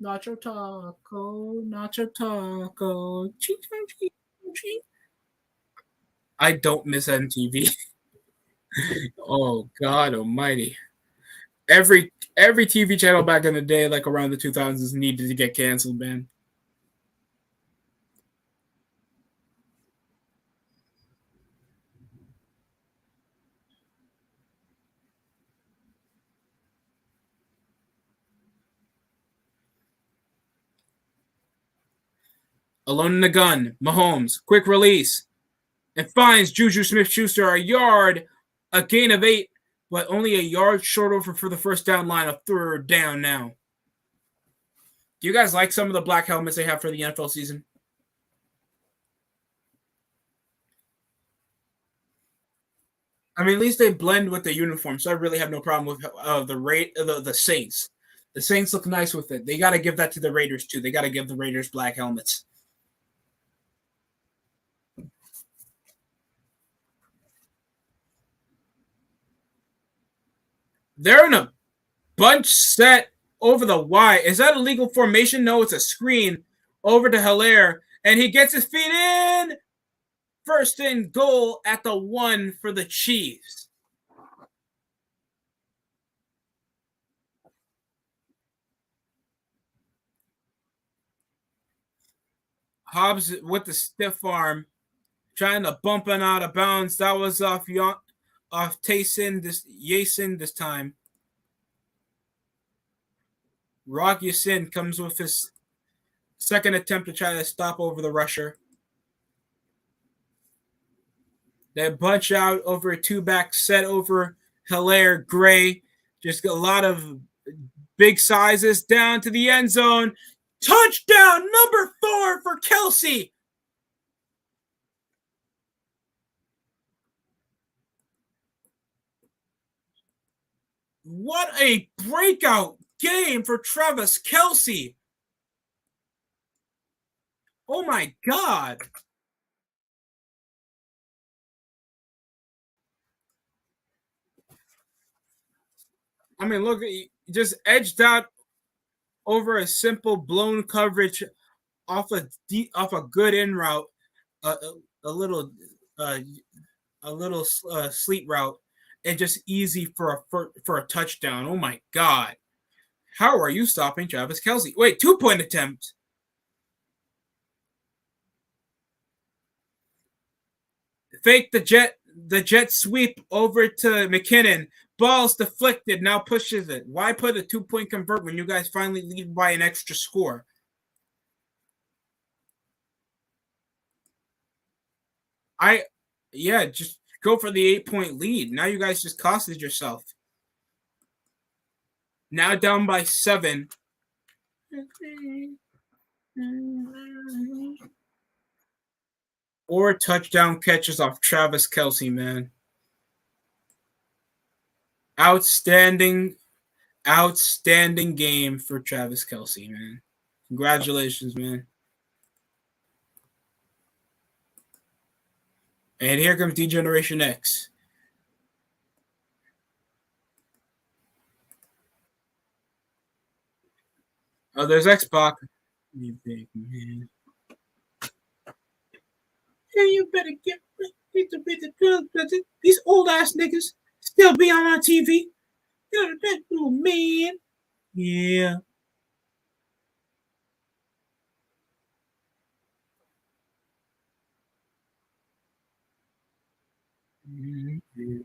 Nacho taco, nacho taco. I don't miss MTV. Oh God Almighty! Every TV channel back in the day, like around the 2000s, needed to get canceled, man. Alone in the gun, Mahomes, quick release, and finds Juju Smith-Schuster a yard, a gain of 8, but only a yard short over for the first down line, a third down now. Do you guys like some of the black helmets they have for the NFL season? I mean, at least they blend with the uniform, so I really have no problem with the Saints. The Saints look nice with it. They got to give that to the Raiders too. They got to give the Raiders black helmets. They're in a bunch set over the Y. Is that a legal formation? No, it's a screen over to Hilaire, and he gets his feet in. First and goal at the 1 for the Chiefs. Hobbs with the stiff arm, trying to bump him out of bounds. That was off Tayson Yasin this time. Rock Yasin comes with his second attempt to try to stop over the rusher. They bunch out over a 2-back set over Hilaire Gray. Just a lot of big sizes down to the end zone. Touchdown number 4 for Kelsey. What a breakout game for Travis Kelsey. Oh my God. I mean, look, he just edged out over a simple blown coverage off a good in route, uh, a little uh, sleep route, and just easy for a touchdown. Oh my God. How are you stopping Travis Kelsey? Wait, 2-point attempt. Fake the jet sweep over to McKinnon. Ball's deflected. Now pushes it. Why put a 2-point convert when you guys finally lead by an extra score? Just go for the 8-point lead. Now you guys just costed yourself. Now down by 7. Or touchdown catches off Travis Kelsey, man. Outstanding game for Travis Kelsey, man. Congratulations, man. And here comes D-Generation X. Oh, there's X-Pac. You big man. Yeah, you better get the girls. These old ass niggas still be on our TV. You're that little man. Yeah. Mm-hmm.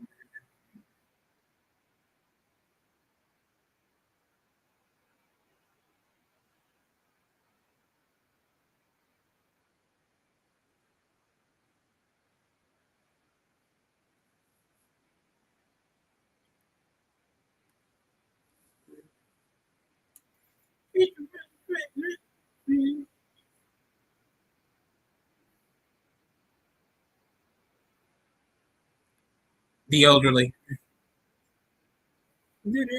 The elderly. Generation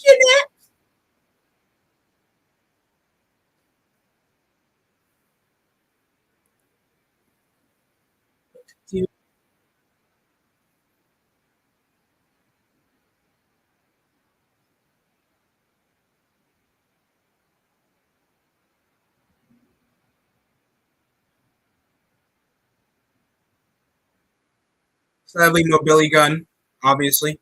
X. Sadly, no Billy Gunn, obviously.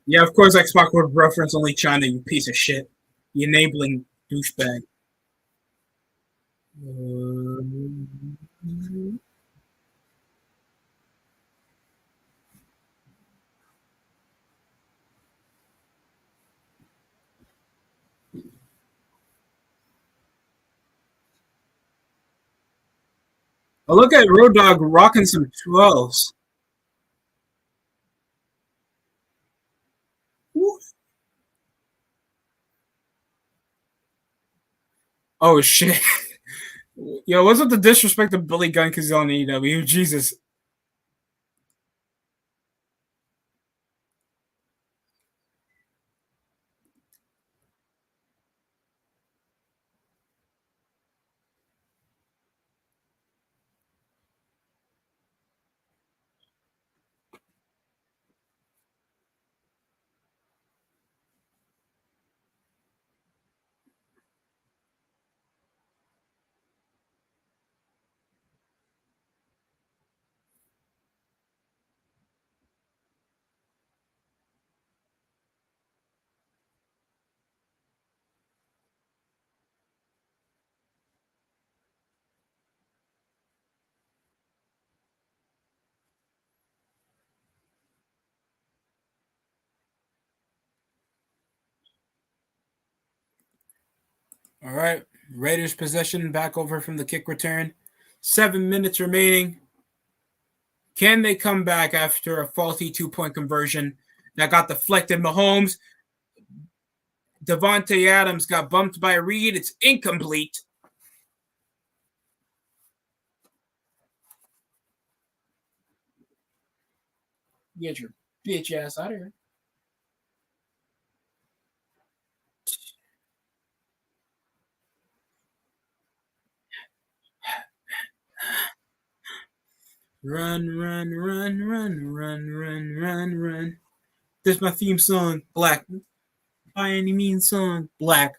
Yeah, of course, Xbox would reference only China, you piece of shit. You enabling douchebag. Oh, look at Road Dogg rocking some 12s. Oh, shit. Yo, what's with the disrespect of Billy Gunn because he's on AEW? Jesus. All right. Raiders possession back over from the kick return. 7 minutes remaining. Can they come back after a faulty 2-point conversion that got deflected? Mahomes, Devontae Adams got bumped by Reed. It's incomplete. Get your bitch ass out of here. Run, run, run, run, run, run, run, run. This is my theme song, Black. By any means song, Black.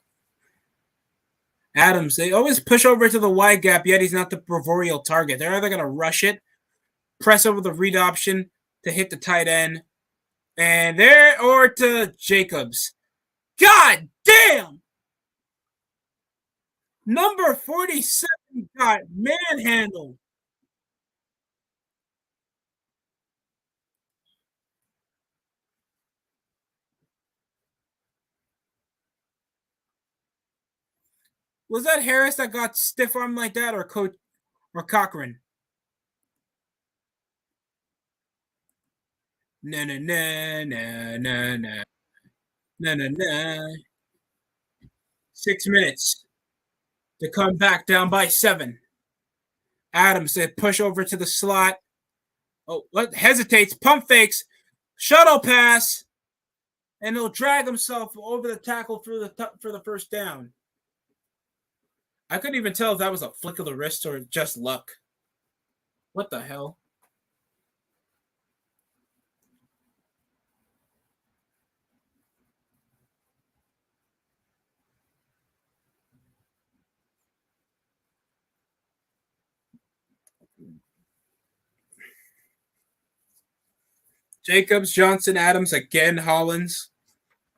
Adams, they always push over to the wide gap, yet he's not the proverbial target. They're either going to rush it, press over the read option to hit the tight end, and there, or to Jacobs. God damn! Number 47 got manhandled. Was that Harris that got stiff armed like that, or Coach or Cochran? No, no, no, no, no, no, no, no, no. 6 minutes to come back down by 7. Adams they push over to the slot. Oh, what hesitates? Pump fakes, shuttle pass, and he'll drag himself over the tackle for the first down. I couldn't even tell if that was a flick of the wrist or just luck. What the hell? Jacobs, Johnson, Adams again, Hollins,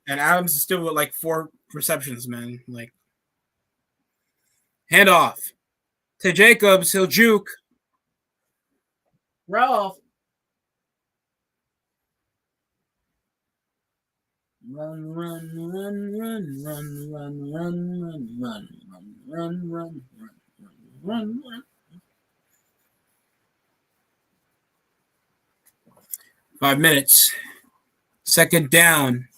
and Adams is still with like 4 receptions, man. Like hand off to Jacobs, he'll juke. Ralph. Run, run, run, run, run, run, run, run, run, run, run, run, run, run. 5 minutes. Second down.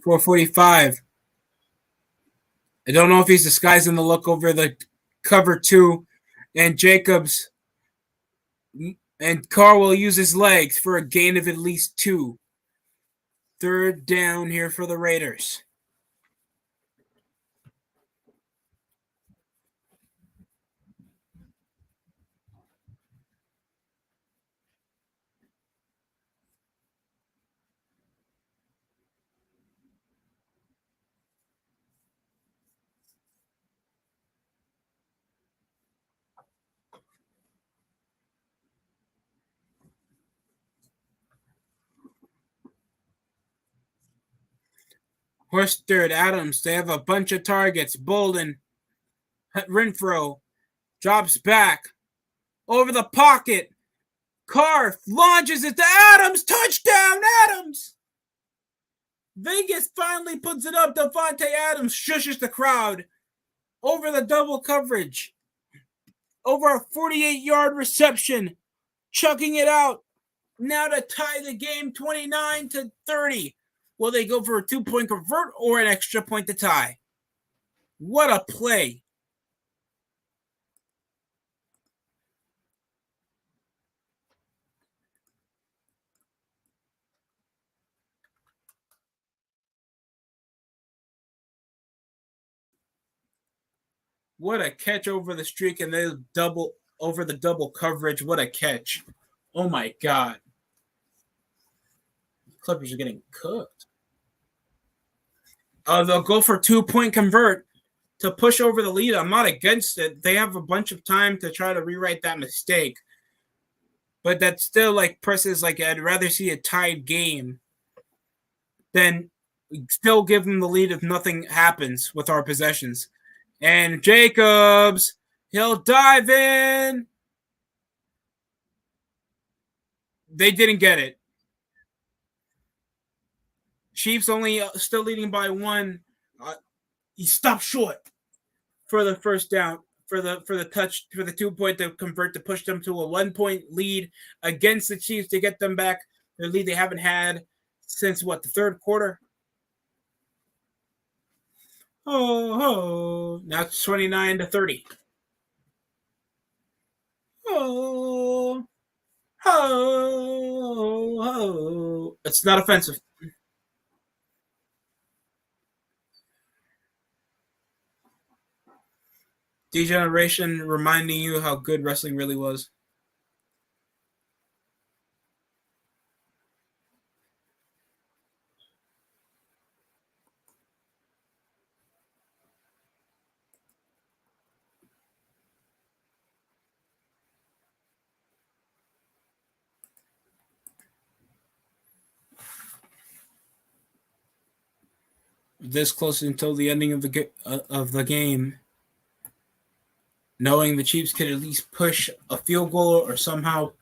4:45. I don't know if he's disguising the look over the cover two, and Jacobs and Carr will use his legs for a gain of at least 2. Third down here for the Raiders. Horsterd, Adams, they have a bunch of targets. Bolden, Renfro, drops back. Over the pocket. Carr launches it to Adams. Touchdown, Adams! Vegas finally puts it up. Devontae Adams shushes the crowd. Over the double coverage. Over a 48-yard reception. Chucking it out. Now to tie the game 29-30. Will they go for a 2-point convert or an extra point to tie? What a play. What a catch over the streak, and they double over the double coverage. What a catch. Oh my God. Clippers are getting cooked. They'll go for 2-point convert to push over the lead. I'm not against it. They have a bunch of time to try to rewrite that mistake. But that's still like presses like I'd rather see a tied game than still give them the lead if nothing happens with our possessions. And Jacobs, he'll dive in. They didn't get it. Chiefs only still leading by 1. He stopped short for the first down, for the 2-point to convert to push them to a 1-point lead against the Chiefs to get them back their lead they haven't had since the third quarter. Oh, now it's 29-30. Oh, oh, oh. It's not offensive. Degeneration reminding you how good wrestling really was. This close until the ending of the game, knowing the Chiefs could at least push a field goal or somehow,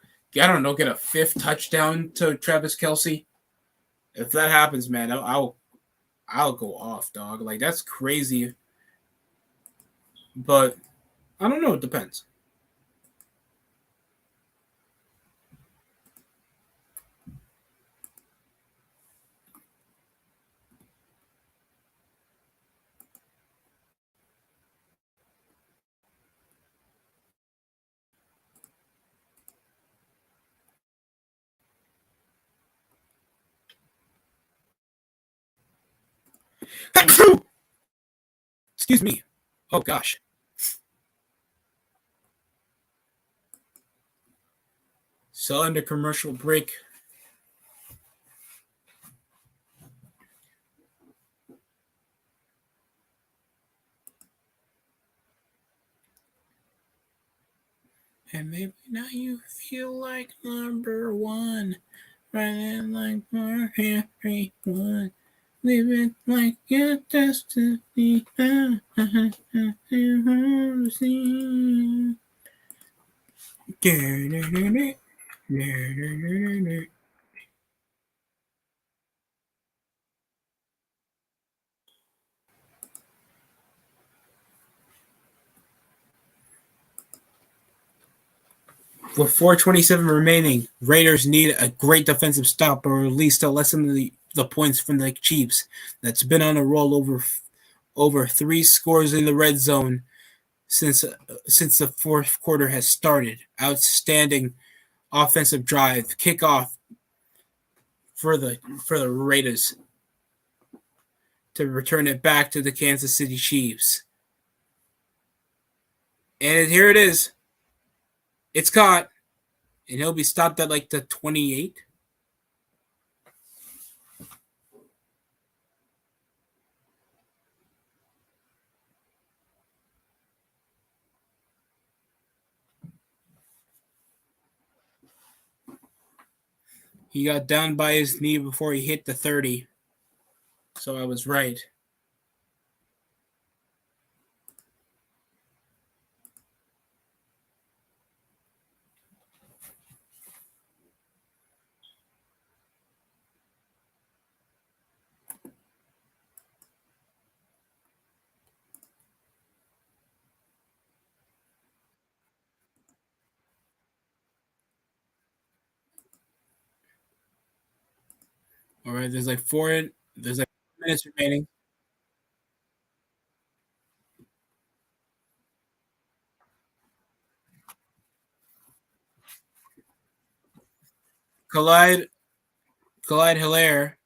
I don't know, get a 5th touchdown to Travis Kelce. If that happens, man, I'll go off, dog. Like, that's crazy. But I don't know. It depends. Excuse me. Oh, gosh. So under commercial break. And maybe now you feel like number 1. Running like more everyone. Living like your destiny. With 4:27 remaining, Raiders need a great defensive stop or at least to lessen the the points from the Chiefs. That's been on a roll over 3 scores in the red zone since the fourth quarter has started. Outstanding offensive drive, kickoff for the Raiders to return it back to the Kansas City Chiefs. And here it is. It's caught. And he'll be stopped at like the 28. He got down by his knee before he hit the 30. So I was right. All right, there's like 4 minutes remaining. Clyde Hilaire,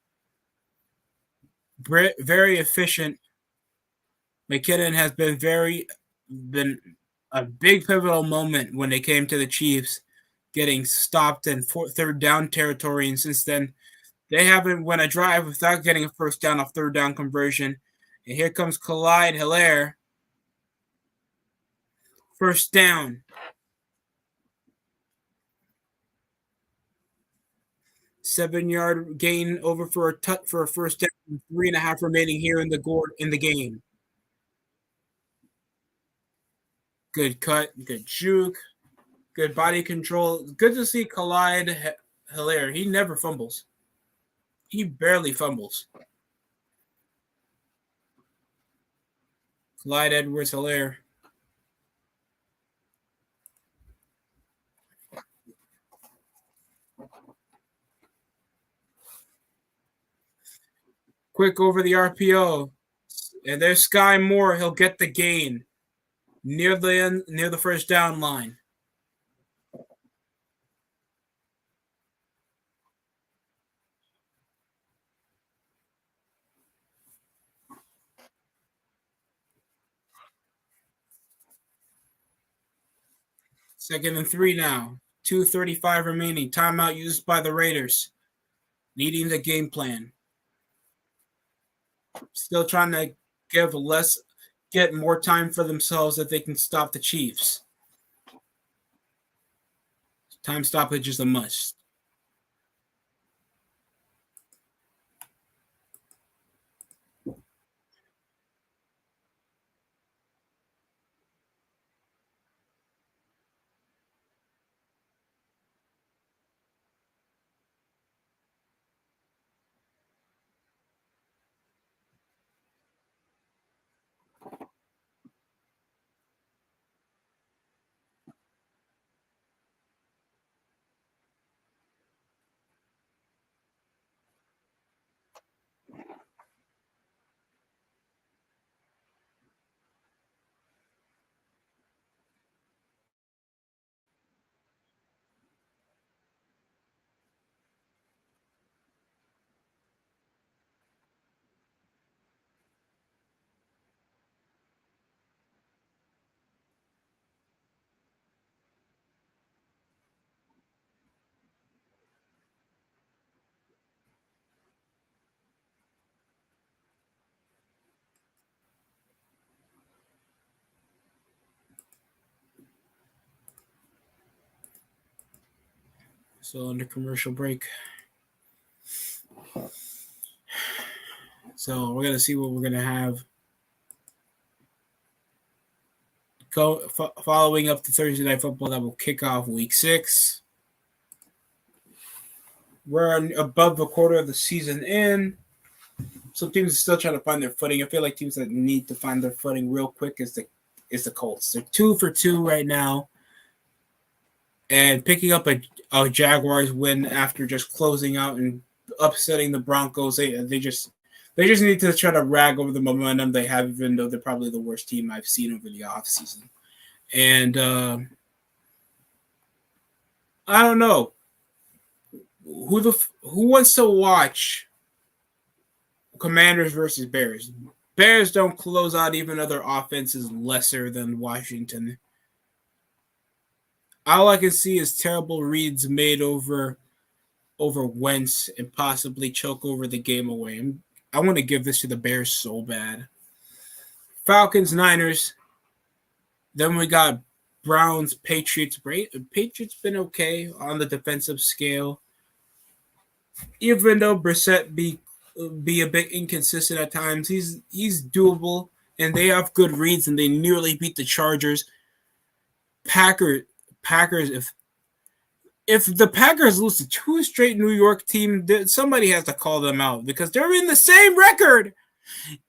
very efficient. McKinnon has been a big pivotal moment when they came to the Chiefs, getting stopped in third down territory, and since then they haven't won a drive without getting a first down off third down conversion. And here comes Clyde Hilaire. First down. 7-yard gain over for a first down. 3.5 remaining here in the game. Good cut, good juke, good body control. Good to see Clyde Hilaire. He never fumbles. He barely fumbles. Clyde Edwards-Hilaire. Quick over the RPO. And there's Sky Moore. He'll get the gain near the first down line. Second and 3 now. 2:35 remaining. Timeout used by the Raiders. Needing the game plan. Still trying to get more time for themselves that they can stop the Chiefs. Time stoppage is a must. So under commercial break. So we're gonna see what we're gonna have. Following up the Thursday Night Football that will kick off Week 6. We're above a quarter of the season in. Some teams are still trying to find their footing. I feel like teams that need to find their footing real quick is the Colts. They're 2 for 2 right now, and picking up a Jaguars win after just closing out and upsetting the Broncos. They just need to try to rag over the momentum they have, even though they're probably the worst team I've seen over the offseason. And I don't know who wants to watch Commanders versus Bears. Bears don't close out even other offenses lesser than Washington. All I can see is terrible reads made over Wentz and possibly choke over the game away. I want to give this to the Bears so bad. Falcons, Niners. Then we got Browns, Patriots. Patriots been okay on the defensive scale. Even though Brissett be a bit inconsistent at times, he's doable, and they have good reads, and they nearly beat the Chargers. Packers, if the Packers lose to two straight New York teams, somebody has to call them out because they're in the same record.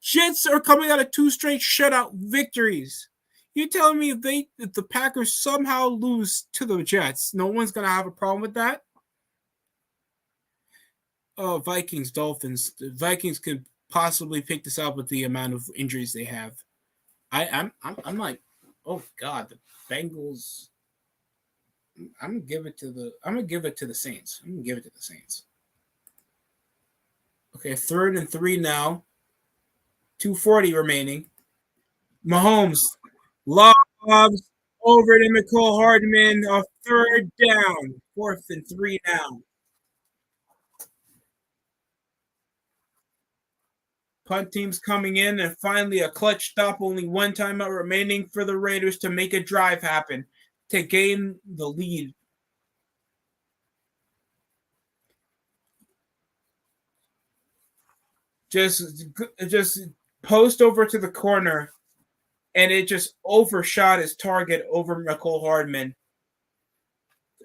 Jets are coming out of two straight shutout victories. You telling me if the Packers somehow lose to the Jets, no one's gonna have a problem with that? Oh, Vikings, Dolphins. The Vikings could possibly pick this up with the amount of injuries they have. I'm like, oh God, the Bengals. I'm gonna give it to the Saints. Okay, 3rd and 3 now. 2:40 remaining. Mahomes lobs over to McCall Hardman. A 3rd down. 4th and 3 now. Punt team's coming in, and finally a clutch stop. Only one timeout remaining for the Raiders to make a drive happen to gain the lead. Just post over to the corner, and it just overshot his target over McCall Hardman.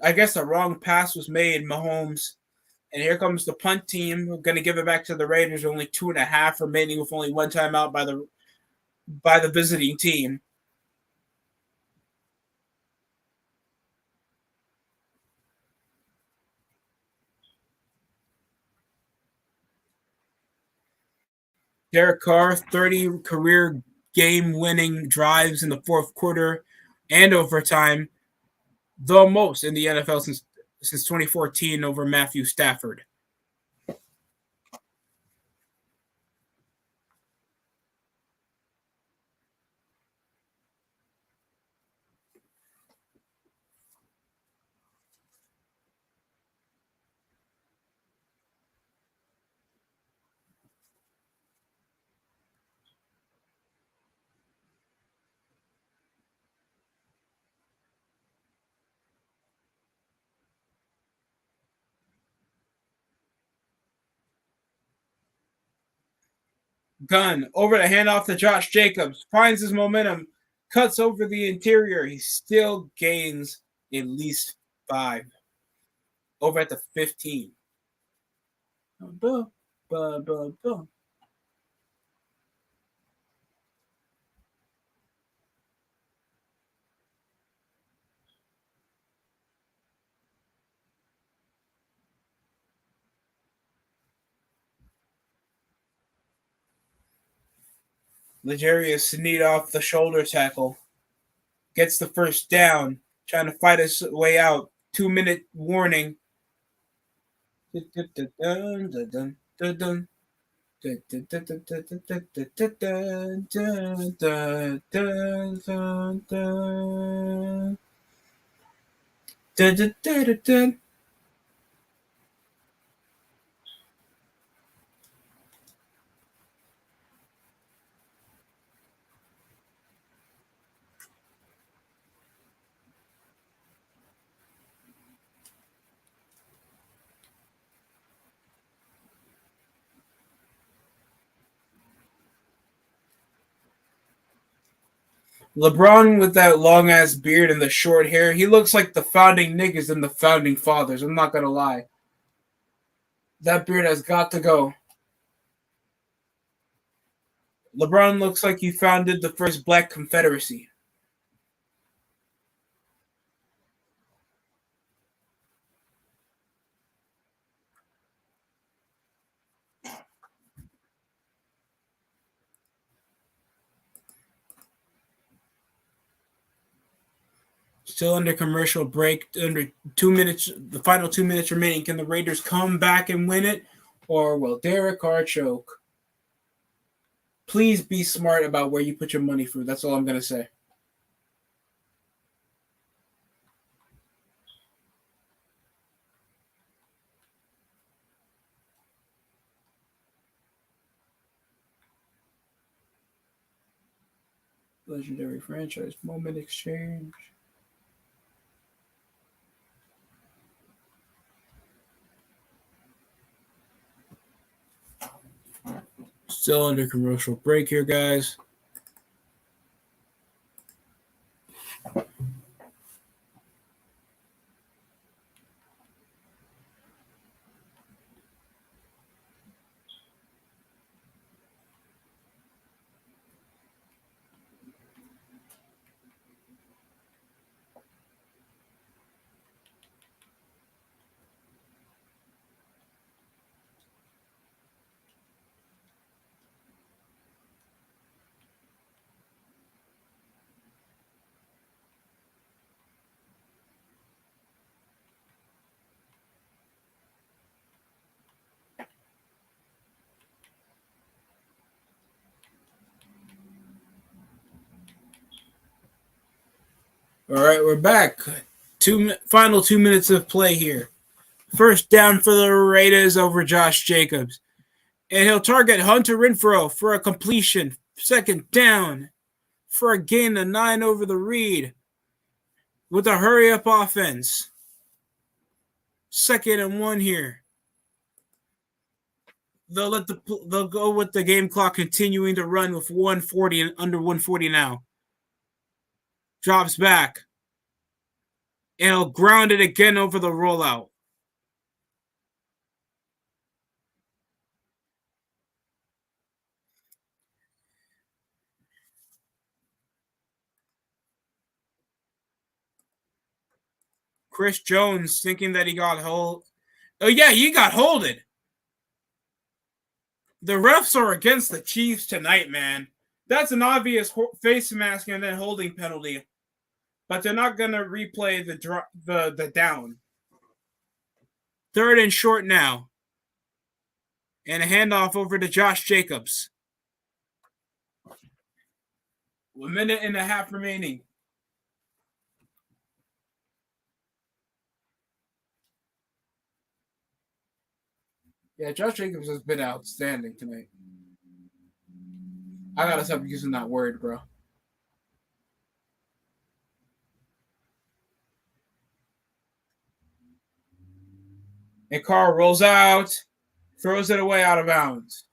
I guess the wrong pass was made, Mahomes. And here comes the punt team. We're going to give it back to the Raiders. Only 2.5 remaining with only one timeout by the visiting team. Derek Carr, 30 career game-winning drives in the fourth quarter and overtime, the most in the NFL since 2014 over Matthew Stafford. Gunn over the handoff to Josh Jacobs, finds his momentum, cuts over the interior. He still gains at least 5. Over at the 15. L'Jarius Sneed off the shoulder tackle. Gets the first down. Trying to fight his way out. 2-minute warning. LeBron with that long ass beard and the short hair, he looks like the founding niggas and the founding fathers. I'm not gonna lie. That beard has got to go. LeBron looks like he founded the first Black Confederacy. Still under commercial break, under 2 minutes, the final 2 minutes remaining. Can the Raiders come back and win it? Or will Derek Carr choke? Please be smart about where you put your money for. That's all I'm going to say. Legendary franchise moment exchange. Still under commercial break here, guys. All right, we're back. Final 2 minutes of play here. First down for the Raiders over Josh Jacobs. And he'll target Hunter Renfrow for a completion. Second down for a gain of 9 over the read with a hurry-up offense. 2nd and 1 here. They'll go with the game clock continuing to run with 140 and under 140 now. Drops back. And he'll ground it again over the rollout. Chris Jones thinking that he got hold. Oh, yeah, he got holded. The refs are against the Chiefs tonight, man. That's an obvious face mask and then holding penalty. But they're not going to replay the down. 3rd and short now. And a handoff over to Josh Jacobs. 1.5 minutes remaining. Yeah, Josh Jacobs has been outstanding tonight. I gotta stop using that word, bro. And Carr rolls out, throws it away out of bounds.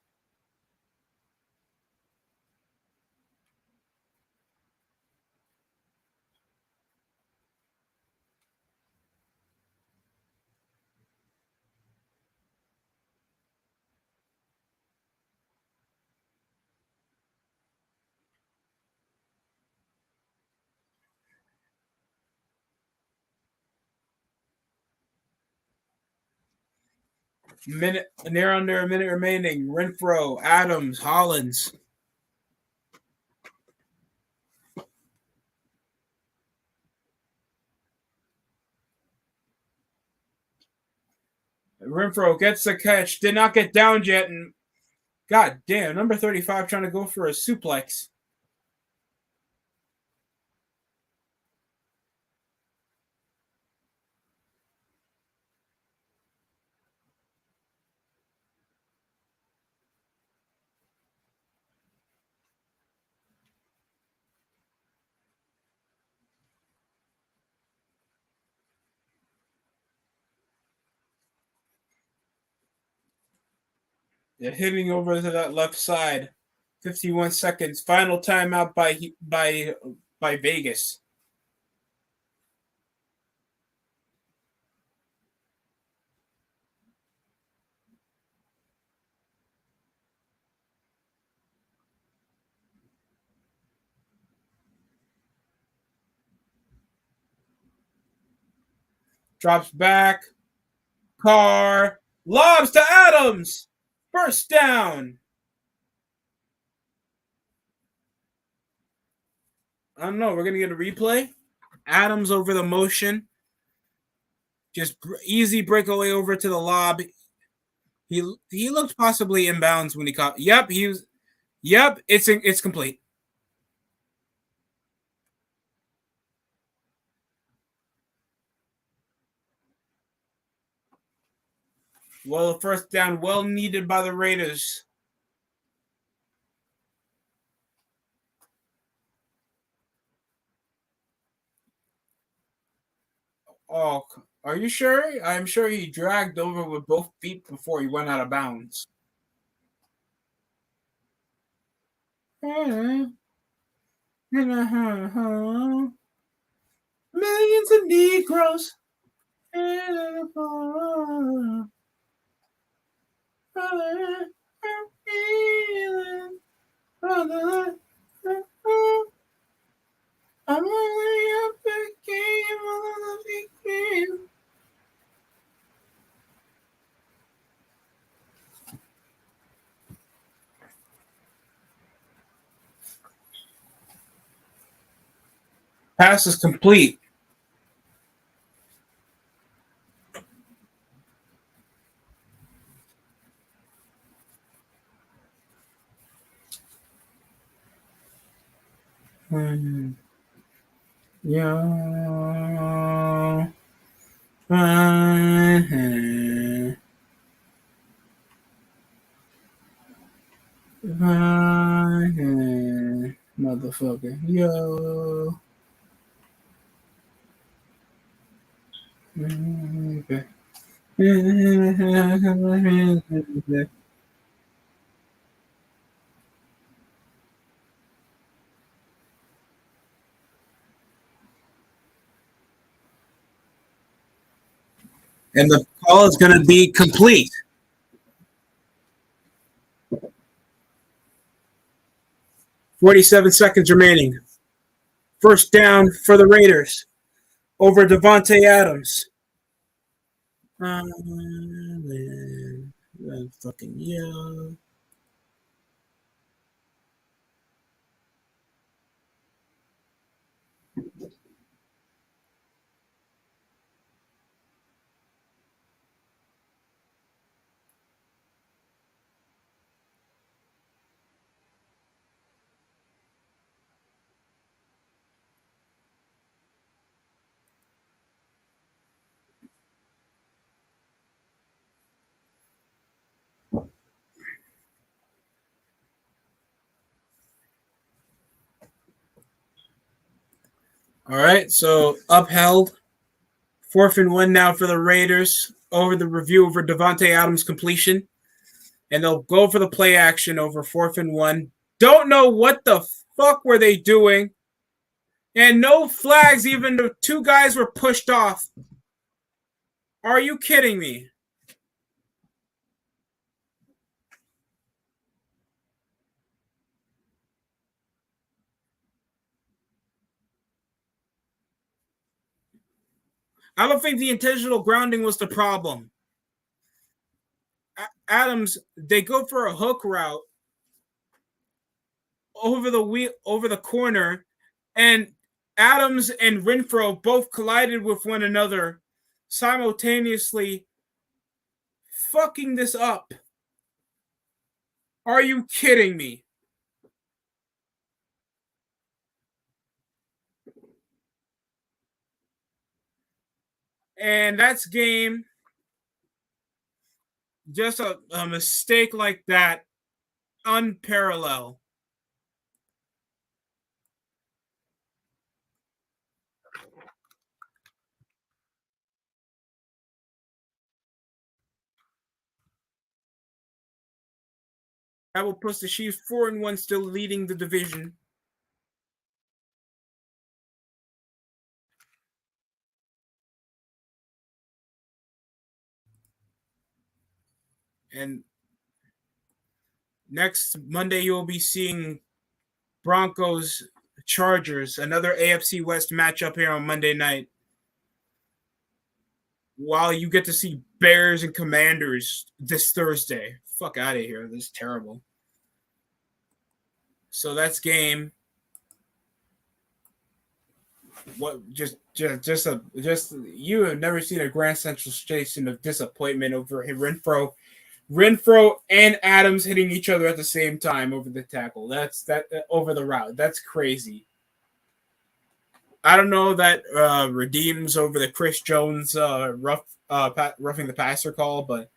Near under a minute remaining. Renfrow, Adams, Hollins. Renfrow gets the catch. Did not get down yet. And God damn, number 35 trying to go for a suplex. They're hitting over to that left side. 51 seconds. Final timeout by Vegas. Drops back. Carr. Lobs to Adams. First down. I don't know. We're going to get a replay. Adams over the motion. Just easy breakaway over to the lob. He looked possibly inbounds when he caught. Yep, he was. Yep, it's complete. Well, the first down, well needed by the Raiders. Oh, are you sure? I'm sure he dragged over with both feet before he went out of bounds. Millions of Negroes. Pass is complete. Yeah. Motherfucker. Yo. Okay. And the call is going to be complete. 47 seconds remaining. First down for the Raiders over Devontae Adams. Fucking yeah. All right, so upheld. 4th and 1 now for the Raiders over the review over Devontae Adams' completion. And they'll go for the play action over 4th and 1. Don't know what the fuck were they doing. And no flags, even though 2 guys were pushed off. Are you kidding me? I don't think the intentional grounding was the problem. Adams, they go for a hook route over the corner, and Adams and Renfro both collided with one another simultaneously, fucking this up. Are you kidding me? And that's game. Just a mistake like that, unparalleled. That will push the Chiefs 4-1, still leading the division. And next Monday, you'll be seeing Broncos Chargers, another AFC West matchup here on Monday night. While you get to see Bears and Commanders this Thursday. Fuck out of here. This is terrible. So that's game. what just you have never seen a Grand Central Station of disappointment over Renfro and Adams hitting each other at the same time over the tackle. That's over the route. That's crazy. I don't know that redeems over the Chris Jones roughing the passer call, but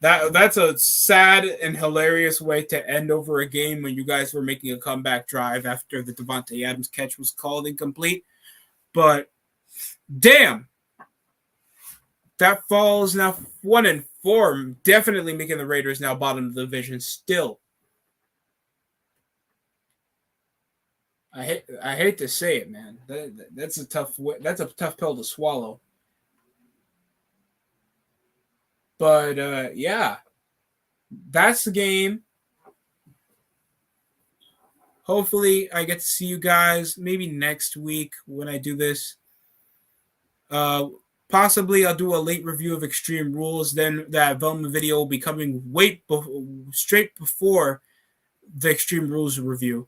that's a sad and hilarious way to end over a game when you guys were making a comeback drive after the Devontae Adams catch was called incomplete. But damn, that falls now 1-4, definitely making the Raiders now bottom of the division still. I hate to say it, man. That's a tough pill to swallow. But yeah, that's the game. Hopefully, I get to see you guys maybe next week when I do this. Possibly, I'll do a late review of Extreme Rules. Then that Velma video will be coming straight before the Extreme Rules review.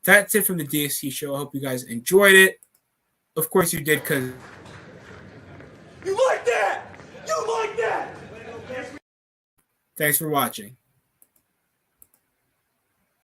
That's it from the DST show. I hope you guys enjoyed it. Of course, you did, because you like that. You like that. Thanks for watching.